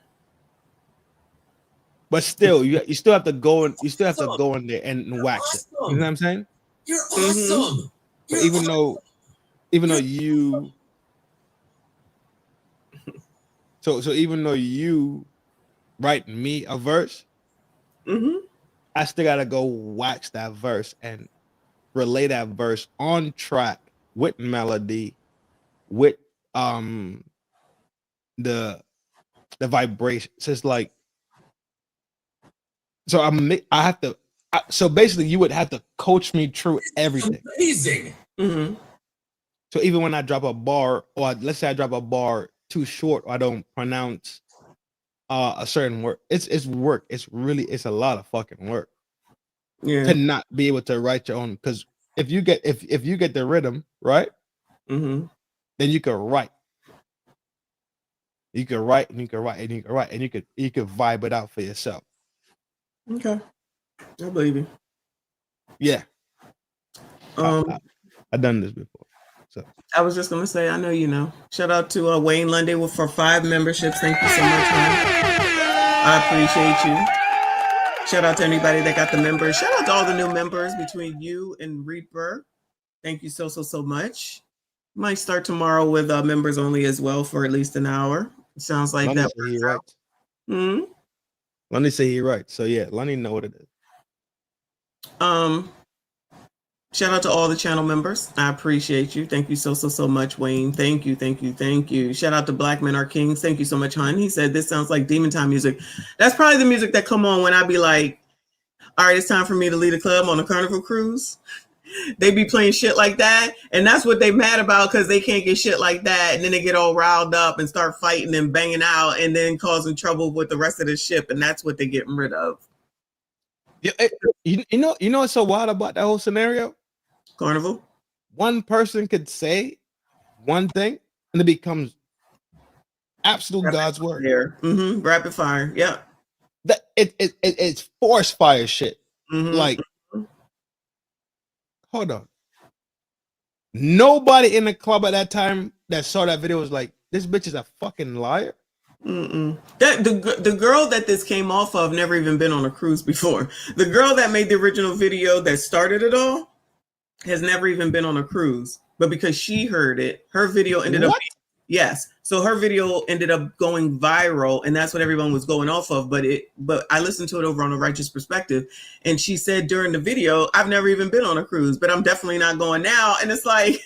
But still, you still have to go in. You still have to go in there and wax it. You know what I'm saying? You're awesome. So even though you so even though you write me a verse, I still gotta go watch that verse and relay that verse on track with melody, with the vibration. So it's like, so I have to. So basically, you would have to coach me through everything. Amazing. So even when I drop a bar, or let's say I drop a bar too short, or I don't pronounce a certain word, it's work. It's a lot of fucking work. Yeah. To not be able to write your own, because if you get the rhythm right, then you can write. You can write and you can write and you can write and you can vibe it out for yourself. Okay, I believe you. Yeah. I've done this before. So I was just gonna say, I know you know. Shout out to Wayne Lunday for 5 memberships. Thank you so much, man. I appreciate you. Shout out to anybody that got the members. Shout out to all the new members between you and Reaper. Thank you so much. Might start tomorrow with members only as well for at least an hour. It sounds like Lonnie that. say he right. Lonnie say he right. So yeah, Lonnie know what it is. Shout out to all the channel members. I appreciate you. Thank you so much, Wayne. Thank you. Shout out to Black Men Are Kings. Thank you so much, hon. He said this sounds like demon time music. That's probably the music that come on when I be like, all right, it's time for me to lead a club on a carnival cruise. They be playing shit like that, and that's what they mad about, because they can't get shit like that, and then they get all riled up and start fighting and banging out and then causing trouble with the rest of the ship, and that's what they're getting rid of. Yeah, you know what's so wild about that whole scenario? Carnival. One person could say one thing and it becomes absolute God's word. Rapid fire. Yeah. That it's force fire shit. Like, hold on. Nobody in the club at that time that saw that video was like, this bitch is a fucking liar. That the girl that this came off of never even been on a cruise before. The girl that made the original video that started it all has never even been on a cruise, but because she heard it, her video ended up so her video ended up going viral, and that's what everyone was going off of. But I listened to it over on A Righteous Perspective, and she said during the video, I've never even been on a cruise, but I'm definitely not going now. And it's like,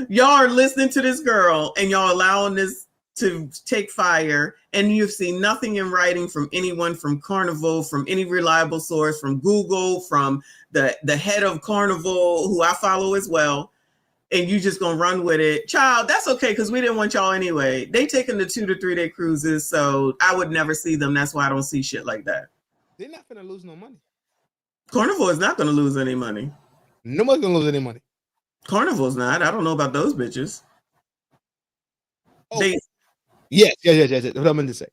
y'all are listening to this girl and y'all allowing this to take fire, and you've seen nothing in writing from anyone, from Carnival, from any reliable source, from Google, from the head of Carnival, who I follow as well, and you just gonna run with it. Child, that's okay, because we didn't want y'all anyway. They taking the 2 to 3 day cruises, so I would never see them. That's why I don't see shit like that. They're not gonna lose no money. Carnival is not gonna lose any money. Nobody's gonna lose any money. Carnival's not. I don't know about those bitches. Oh. Yes. What I meant to say.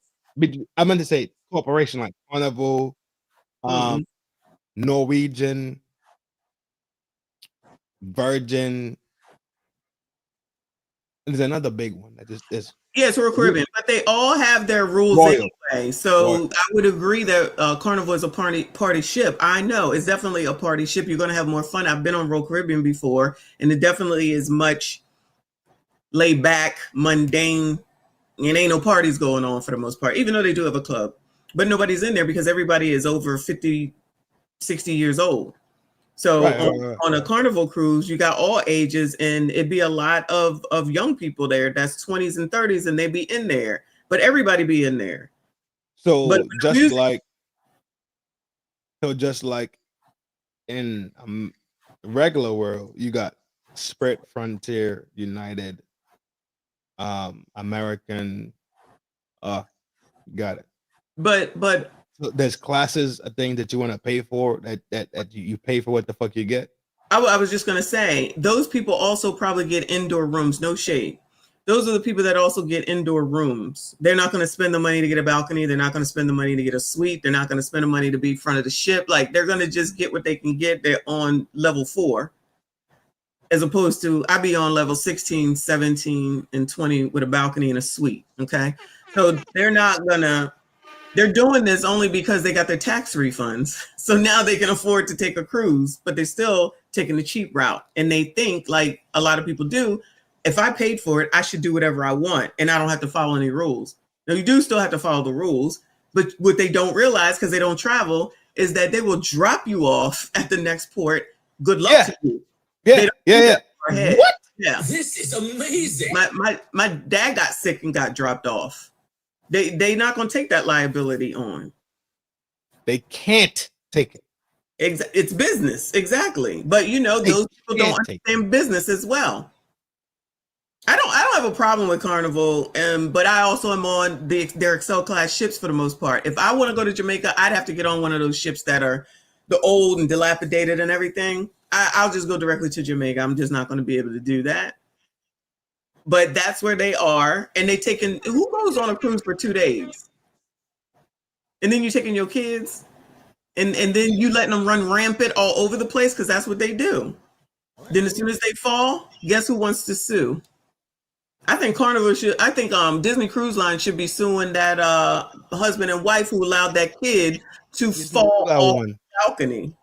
I meant to say corporation like Carnival, Norwegian, Virgin. There's another big one that just is. Yes, Royal Caribbean, but they all have their rules anyway. So I would agree that Carnival is a party ship. I know it's definitely a party ship. You're going to have more fun. I've been on Royal Caribbean before, and it definitely is much laid back, mundane, and ain't no parties going on for the most part, even though they do have a club. But nobody's in there because everybody is over 50, 60 years old. So on a Carnival cruise, you got all ages, and it'd be a lot of young people there. That's 20s and 30s, and they be in there. But everybody be in there. So just like in regular world, you got Spirit, Frontier, United, American, got it. But so there's classes, a thing that you want to pay for, that you pay for what the fuck you get. I was just gonna say, those people also probably get indoor rooms. No shade. Those are the people that also get indoor rooms. They're not going to spend the money to get a balcony. They're not going to spend the money to get a suite. They're not going to spend the money to be in front of the ship. Like, they're going to just get what they can get. They're on level 4. As opposed to, I be on level 16, 17, and 20 with a balcony and a suite. Okay. So they're doing this only because they got their tax refunds. So now they can afford to take a cruise, but they still taking the cheap route. And they think, like a lot of people do, if I paid for it, I should do whatever I want and I don't have to follow any rules. Now, you do still have to follow the rules, but what they don't realize, because they don't travel, is that they will drop you off at the next port. Good luck to you. Yeah. What? Yeah. This is amazing. My dad got sick and got dropped off. They not going to take that liability on. They can't take it. It's business, exactly. But you know, those people don't understand business as well. I don't have a problem with Carnival, but I also am on their Excel class ships for the most part. If I want to go to Jamaica, I'd have to get on one of those ships that are the old and dilapidated and everything. I'll just go directly to Jamaica. I'm just not going to be able to do that. But that's where they are, and who goes on a cruise for 2 days? And then you're taking your kids, and then you letting them run rampant all over the place because that's what they do. Then as soon as they fall, guess who wants to sue? I think Disney Cruise Line should be suing that husband and wife who allowed that kid to fall off the balcony.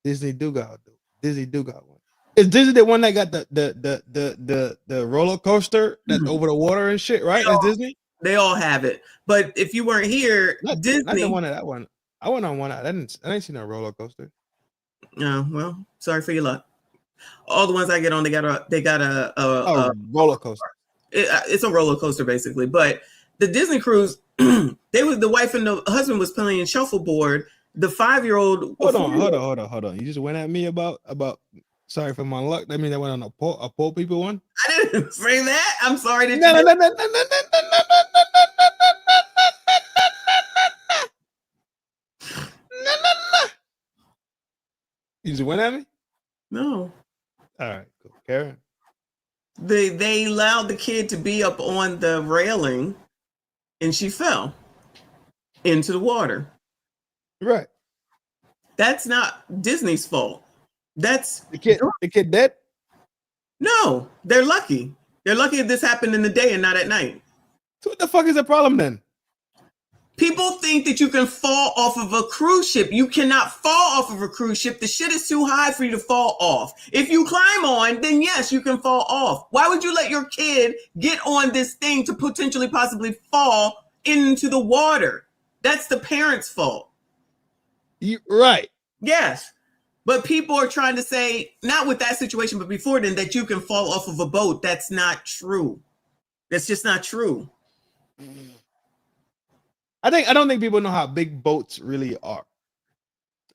Disney do got one. Is Disney the one that got the roller coaster that's over the water and shit, right? That's Disney? They all have it. But if you weren't here, Disney. Not the one that one. I went on one. I didn't see no roller coaster. No, well, sorry for your luck. All the ones I get on, they got a roller coaster. It's a roller coaster basically. But the Disney cruise, the wife and the husband was playing shuffleboard. The 5-year-old. Hold on. You just went at me about. Sorry for my luck. That means I went on a poor people one. I didn't say that. I'm sorry. No. You just went at me? No. All right, cool. Karen. They allowed the kid to be up on the railing, and she fell into the water. Right. That's not Disney's fault. That's the kid dead? No, they're lucky. They're lucky if this happened in the day and not at night. So what the fuck is the problem then? People think that you can fall off of a cruise ship. You cannot fall off of a cruise ship. The shit is too high for you to fall off. If you climb on, then yes, you can fall off. Why would you let your kid get on this thing to potentially possibly fall into the water? That's the parent's fault. Right. Yes. But people are trying to say, not with that situation, but before then, that you can fall off of a boat. That's not true. That's just not true. I don't think people know how big boats really are.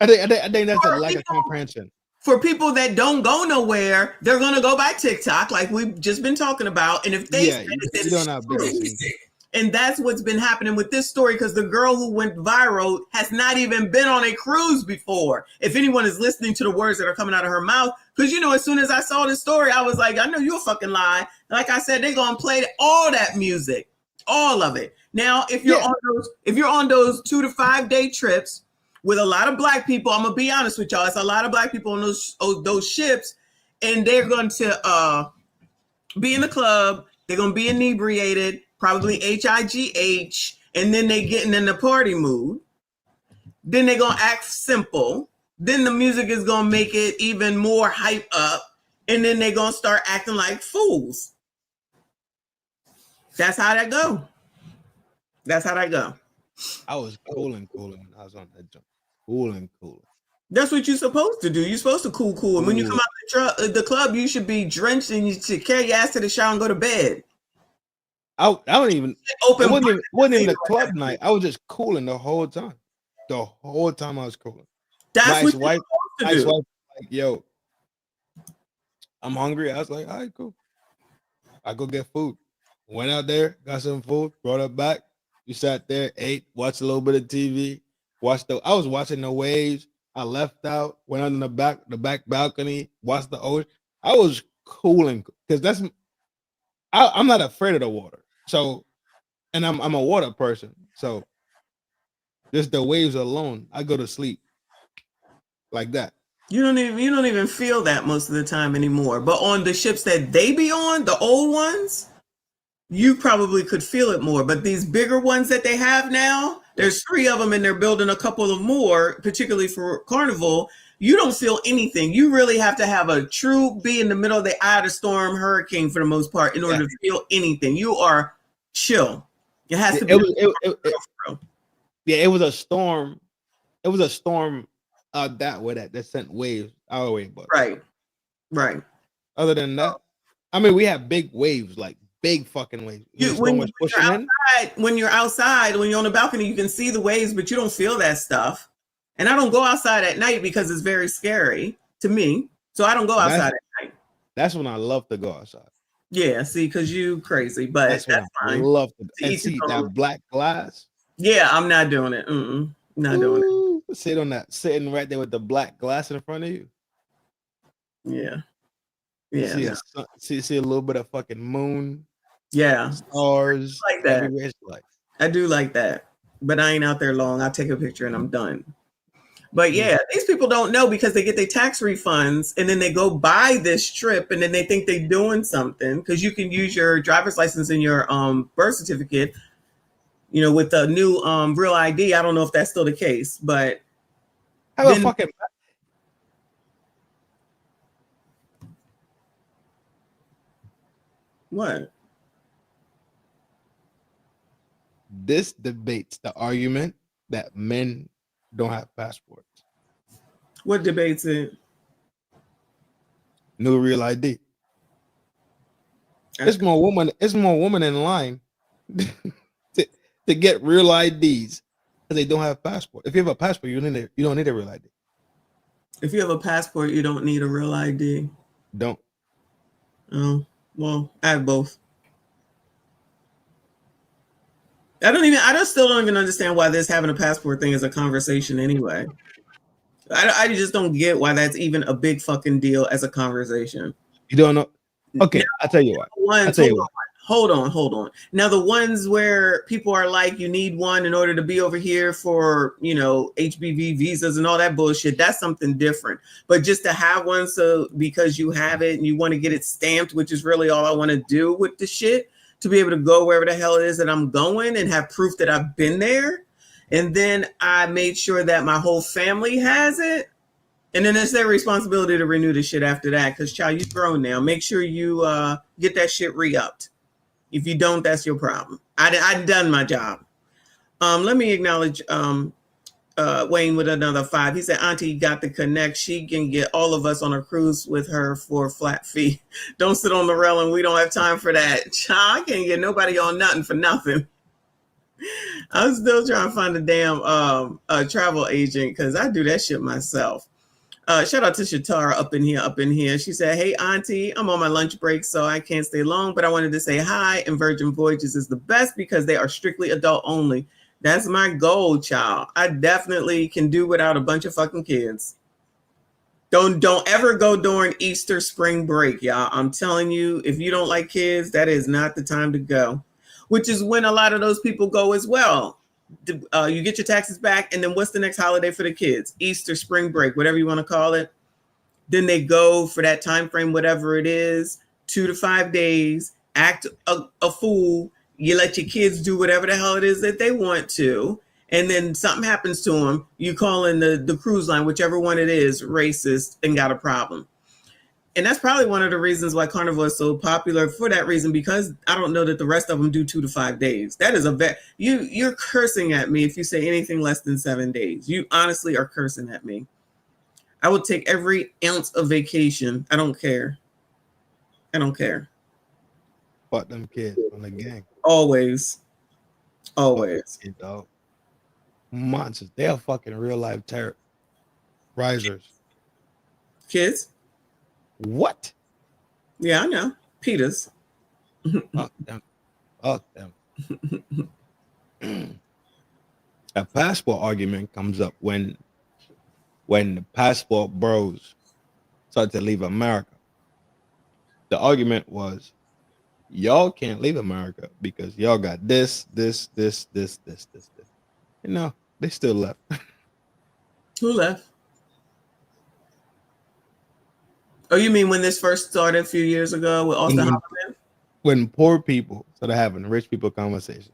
I think that's a lack of comprehension. For people that don't go nowhere, they're gonna go by TikTok, like we've just been talking about. And if they you don't have big. And that's what's been happening with this story, because the girl who went viral has not even been on a cruise before. If anyone is listening to the words that are coming out of her mouth, because as soon as I saw this story, I was like, I know you're a fucking lie. Like I said, they're gonna play all that music, all of it. Now, if you're on those 2 to 5 day trips with a lot of black people, I'm gonna be honest with y'all, it's a lot of black people on those ships, and they're going to be in the club. They're gonna be inebriated, probably HIGH, and then they getting in the party mood. Then they're gonna act simple. Then the music is gonna make it even more hype up, and then they're gonna start acting like fools. That's how that go. I was cooling when I was on that jump. Cooling. That's what you're supposed to do. You're supposed to cool. And when you come out of the club, you should be drenched and you should carry your ass to the shower and go to bed. I don't even. It wasn't even the club night. I was just cooling the whole time. The whole time I was cooling. That's what you're supposed to do. Like, yo, I'm hungry. I was like, all right, cool. I go get food. Went out there, got some food, brought it back. We sat there, ate, watched a little bit of TV. I was watching the waves. I left out, went on the back balcony, watched the ocean. I was cooling because I'm not afraid of the water. So, and I'm a water person. So, just the waves alone, I go to sleep like that. You don't even feel that most of the time anymore. But on the ships that they be on, the old ones, you probably could feel it more. But these bigger ones that they have now, there's 3 of them and they're building a couple of more, particularly for Carnival. you don't feel anything. You really have to have a true be in the middle of the eye of the storm hurricane for the most part in order to feel anything. You are chill. It has to be. It was a storm. It was a storm that way that sent waves our way, but right. Other than that, I mean, we have big waves, like big fucking waves. When you're outside, when you're on the balcony, you can see the waves, but you don't feel that stuff. And I don't go outside at night because it's very scary to me. So I don't go outside at night. That's when I love to go outside. Yeah, see, because you crazy, but that's fine. I love to and see that black glass. Yeah, I'm not doing it. Not doing it. Sitting right there with the black glass in front of you. Yeah. See a little bit of fucking moon. Yeah. Stars. Like that. Like. I do like that. But I ain't out there long. I'll take a picture and I'm done. But yeah, these people don't know because they get their tax refunds and then they go buy this trip and then they think they're doing something because you can use your driver's license and your birth certificate, you know, with the new Real ID. I don't know if that's still the case, but what? This debates the argument that men don't have passports. What debates it? New Real ID. It's more women in line to get real IDs because they don't have passport. If you have a passport, you don't need a real ID. If you have a passport, you don't need a real ID. Don't. Oh, well, I have both. I still don't even understand why this having a passport thing is a conversation anyway. I just don't get why that's even a big fucking deal as a conversation. You don't know? Okay, now, I'll tell you why. Hold on. Now, the ones where people are like, you need one in order to be over here for, you know, HBV visas and all that bullshit, that's something different. But just to have one so because you have it and you want to get it stamped, which is really all I want to do with the shit, to be able to go wherever the hell it is that I'm going and have proof that I've been there. And then I made sure that my whole family has it. And then it's their responsibility to renew the shit after that. Because, child, you're grown now. Make sure you get that shit re-upped. If you don't, that's your problem. I done my job. Let me acknowledge Wayne with another 5. He said, Auntie got the connect. She can get all of us on a cruise with her for a flat fee. Don't sit on the railing. We don't have time for that. Child, I can't get nobody on nothing for nothing. I'm still trying to find a damn travel agent because I do that shit myself. Shout out to Shatara up in here. She said, hey, Auntie, I'm on my lunch break, so I can't stay long, but I wanted to say hi, and Virgin Voyages is the best because they are strictly adult only. That's my goal, child. I definitely can do without a bunch of fucking kids. Don't ever go during Easter spring break, y'all. I'm telling you, if you don't like kids, that is not the time to go. Which is when a lot of those people go as well. You get your taxes back, and then what's the next holiday for the kids? Easter, spring break, whatever you want to call it. Then they go for that time frame, whatever it is, 2 to 5 days, act a fool. You let your kids do whatever the hell it is that they want to, and then something happens to them. You call in the cruise line, whichever one it is, racist, and got a problem. And that's probably one of the reasons why Carnival is so popular for that reason, because I don't know that the rest of them do 2 to 5 days. That is you're cursing at me if you say anything less than 7 days. You honestly are cursing at me. I would take every ounce of vacation. I don't care. Fuck them kids on the gang. Always. You know, monsters. They are fucking real life terror risers. Kids? What? Yeah, I know. Peters. Fuck them. A passport argument comes up when the passport bros start to leave America. The argument was, y'all can't leave America because y'all got this. You know, they still left. Who left? Oh, you mean when this first started a few years ago with Austin Holloman? When poor people started having rich people conversation.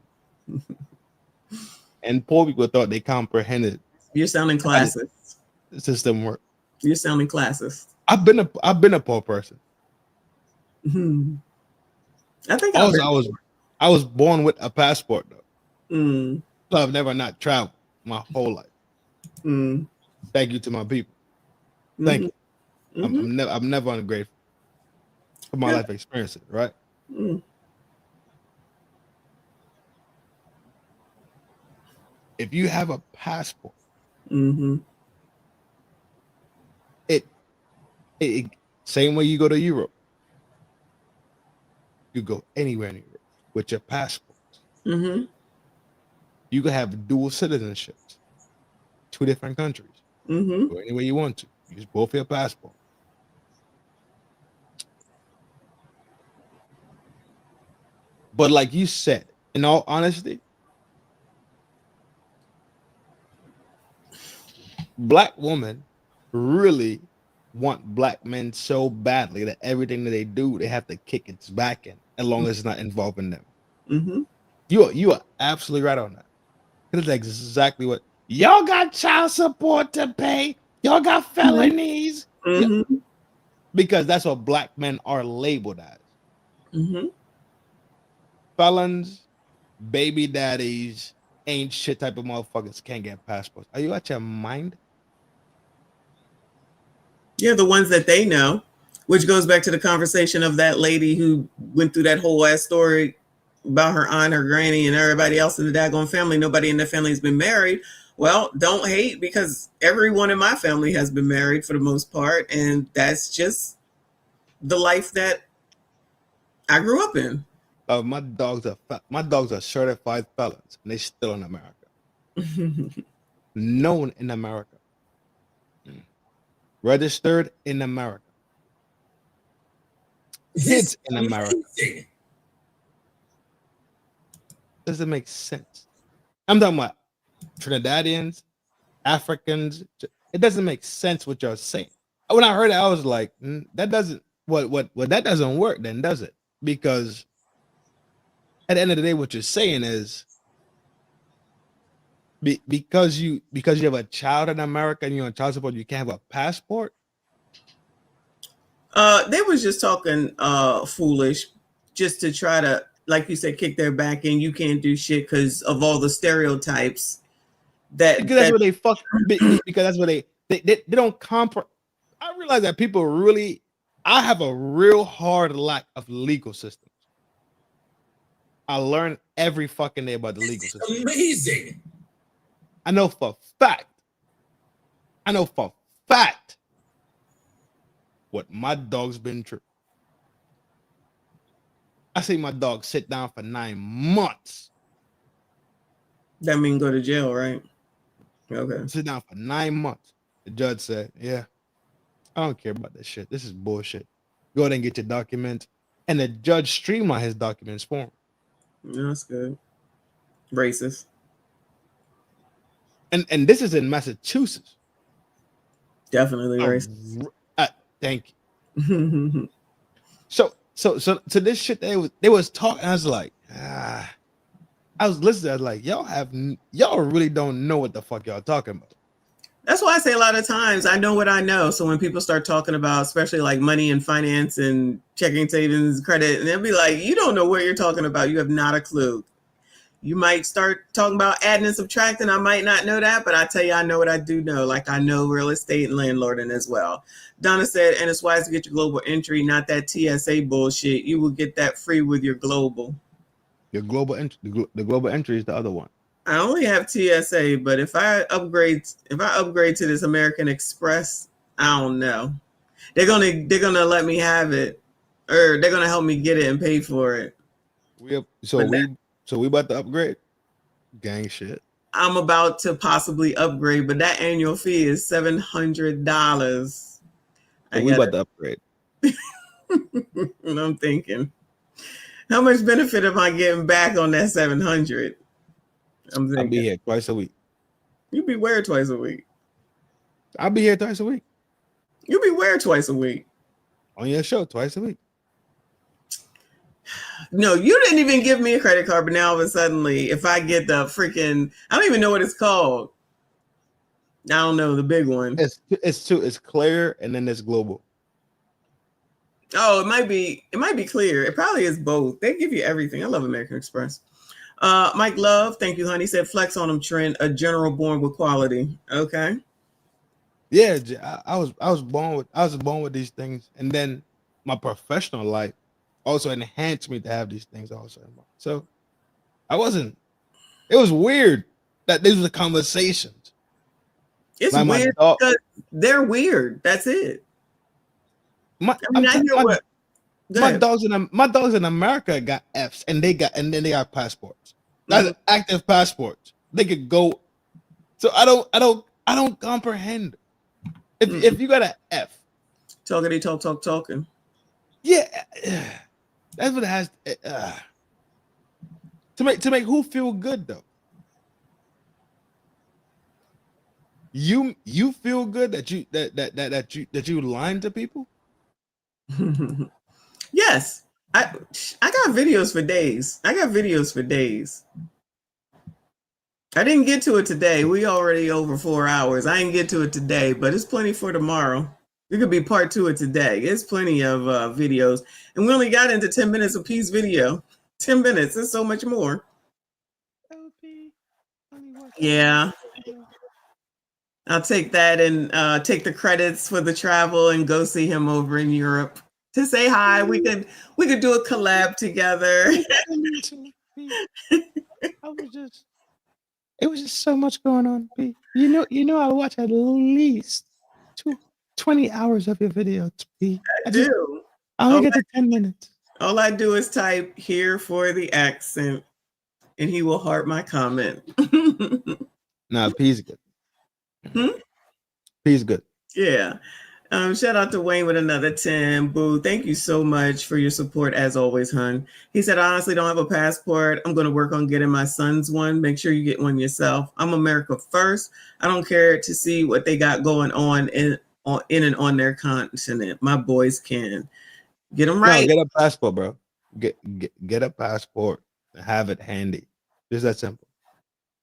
And poor people thought they comprehended. You're sounding classist. The system work. You're sounding classist. I've been a poor person. I think Also, I was born with a passport though. Mm. So I've never not traveled my whole life. Mm. Thank you to my people. Thank you. I'm never ungrateful for my life experiences, right? Mm. If you have a passport, it same way you go to Europe, you go anywhere in Europe with your passport. You can have dual citizenships, 2 different countries. Go anywhere you want to. Use both your passport. But like you said, in all honesty, black women really want black men so badly that everything that they do, they have to kick its back in, as long as it's not involving them. You are absolutely right on that. It's exactly what y'all got. Child support to pay. Y'all got felonies. Yeah. Because that's what black men are labeled as. Felons, baby daddies, ain't shit type of motherfuckers can't get passports. Are you out your mind? Yeah, the ones that they know, which goes back to the conversation of that lady who went through that whole ass story about her aunt, her granny, and everybody else in the daggone family. Nobody in the family has been married. Well, don't hate, because everyone in my family has been married for the most part, and that's just the life that I grew up in. My dogs are certified felons, and they still in America. Known in America. Registered in America. Kids in America. Doesn't make sense. I'm talking about Trinidadians, Africans. It doesn't make sense what you're saying. When I heard it, I was like, that doesn't that doesn't work then, does it? Because at the end of the day, what you're saying is because you have a child in America and you're on child support, you can't have a passport. They was just talking foolish, just to try to, like you said, kick their back in. You can't do shit because of all the stereotypes that. Because that's what they fuck. Because that's what they don't comprehend. I realize that people really. I have a real hard lack of legal systems. I learn every fucking day about the legal system. Amazing. I know for fact what my dog's been through. I see my dog sit down for 9 months. That means go to jail, right? Okay. Sit down for 9 months. The judge said, yeah, I don't care about this shit. This is bullshit. Go ahead and get your documents. And the judge streamlined his documents for him. That's good. Racist. And this is in Massachusetts. Definitely racist. Thank you. So this shit they was talking. I was like, I was listening. I was like, y'all really don't know what the fuck y'all talking about. That's why I say a lot of times I know what I know. So when people start talking about, especially like money and finance and checking, savings, credit, and they'll be like, you don't know what you're talking about. You have not a clue. You might start talking about adding and subtracting. I might not know that, but I tell you, I know what I do know. Like I know real estate and landlording as well. Donna said, and it's wise to get your global entry, not that TSA bullshit. You will get that free with your global. Your global entry, the global entry is the other one. I only have TSA, but if I upgrade to this American Express, I don't know. They're gonna let me have it, or they're gonna help me get it and pay for it. So we about to upgrade. Gang shit. I'm about to possibly upgrade, but that annual fee is $700. So we about to upgrade. And I'm thinking, how much benefit am I getting back on that 700? I'm thinking, I'll be here twice a week. You be where twice a week? I'll be here twice a week. You be where twice a week? On your show twice a week. No, you didn't even give me a credit card, but now all of a sudden, if I get the freaking, I don't even know what it's called. I don't know the big one. It's clear, and then there's global. Oh, it might be clear. It probably is both. They give you everything. I love American Express. Mike Love, thank you, honey. Said flex on them, trend, a general born with quality. Okay. Yeah, I was born with these things, and then my professional life also enhanced me to have these things also. So it was weird that these were the conversations. It's like weird because they're weird. That's it. My dogs in America got Fs, and then they got passports. That's active passports. They could go. So I don't comprehend. If you got an F, talking. Yeah, that's what it has to make who feel good though. You feel good that you lying to people? Yes. I got videos for days. I didn't get to it today. We already over 4 hours. I didn't get to it today, but it's plenty for tomorrow. It could be part 2 of today. It's plenty of videos. And we only got into 10 minutes a piece video. 10 minutes. There's so much more. Yeah. I'll take that and take the credits for the travel and go see him over in Europe to say hi. We could do a collab together. It was just so much going on. B. You know, I watch at least 20 hours of your videos. B. I do. I only get to 10 minutes. All I do is type here for the accent, and he will heart my comment. Nah, P's good. P's good. Yeah. Shout out to Wayne with another 10. Boo, thank you so much for your support as always, hun. He said, I honestly don't have a passport. I'm going to work on getting my son's one. Make sure you get one yourself. I'm America first. I don't care to see what they got going on in and on their continent. My boys can. Get them right. No, get a passport, bro. Get a passport and have it handy. Just that simple.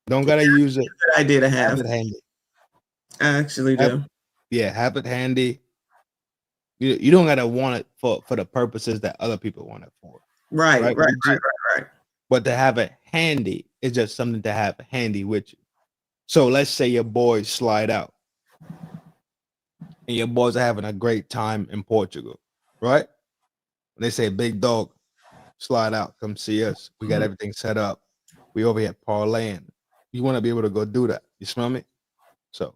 Don't gotta use it. Good idea to have it handy. I actually do. Have it handy. You don't gotta want it for the purposes that other people want it for. Right. But to have it handy is just something to have handy with you. So let's say your boys slide out, and your boys are having a great time in Portugal, right? When they say, big dog, slide out, come see us. We got everything set up. We over here parlaying. You want to be able to go do that. You smell me? So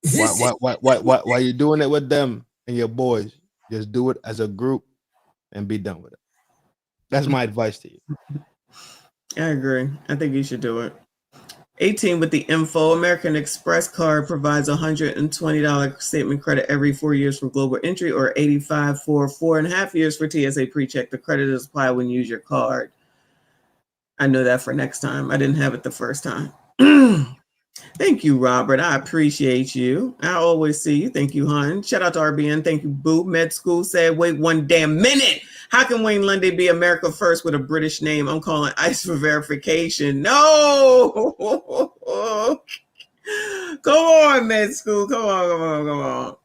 why you doing it with them and your boys? Just do it as a group and be done with it. That's my advice to you. I agree. I think you should do it. 18 with the info. American Express card provides $120 statement credit every 4 years for global entry, or $85 for 4.5 years for TSA pre-check. The credit is applied when you use your card. I know that for next time. I didn't have it the first time. Thank you, Robert. I appreciate you. I always see you. Thank you, hon. Shout out to RBN. Thank you, Boo. Med School said, wait one damn minute. How can Wayne Lundy be America first with a British name? I'm calling ICE for verification. No. Come on, Med School. Come on.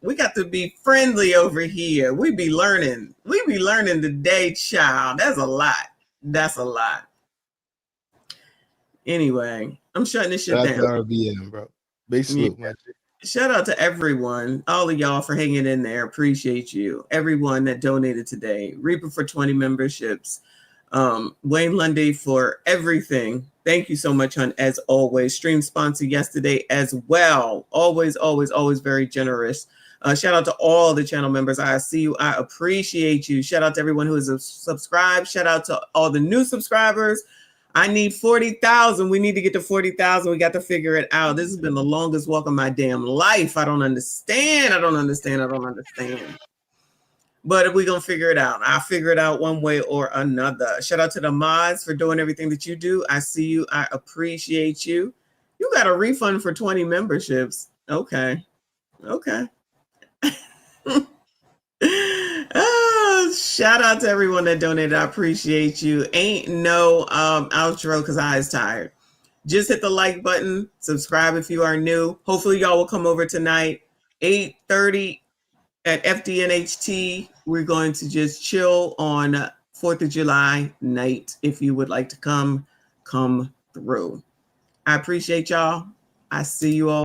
We got to be friendly over here. We be learning today, child. That's a lot. Anyway, I'm shutting this shit down. RBN, bro. Big salute, man. Shout out to everyone, all of y'all for hanging in there. Appreciate you. Everyone that donated today. Reaper for 20 memberships. Wayne Lundy for everything. Thank you so much, hon, as always. Stream sponsor yesterday as well. Always very generous. Shout out to all the channel members. I see you. I appreciate you. Shout out to everyone who is subscribed. Shout out to all the new subscribers. I need 40,000. We need to get to 40,000. We got to figure it out. This has been the longest walk of my damn life. I don't understand. But we're going to figure it out. I'll figure it out one way or another. Shout out to the mods for doing everything that you do. I see you. I appreciate you. You got a refund for 20 memberships. Okay. Oh, shout out to everyone that donated. I appreciate you. Ain't no outro because I is tired. Just hit the like button. Subscribe if you are new. Hopefully y'all will come over tonight. 8:30 at FDNHT. We're going to just chill on 4th of July night. If you would like to come through. I appreciate y'all. I see you all.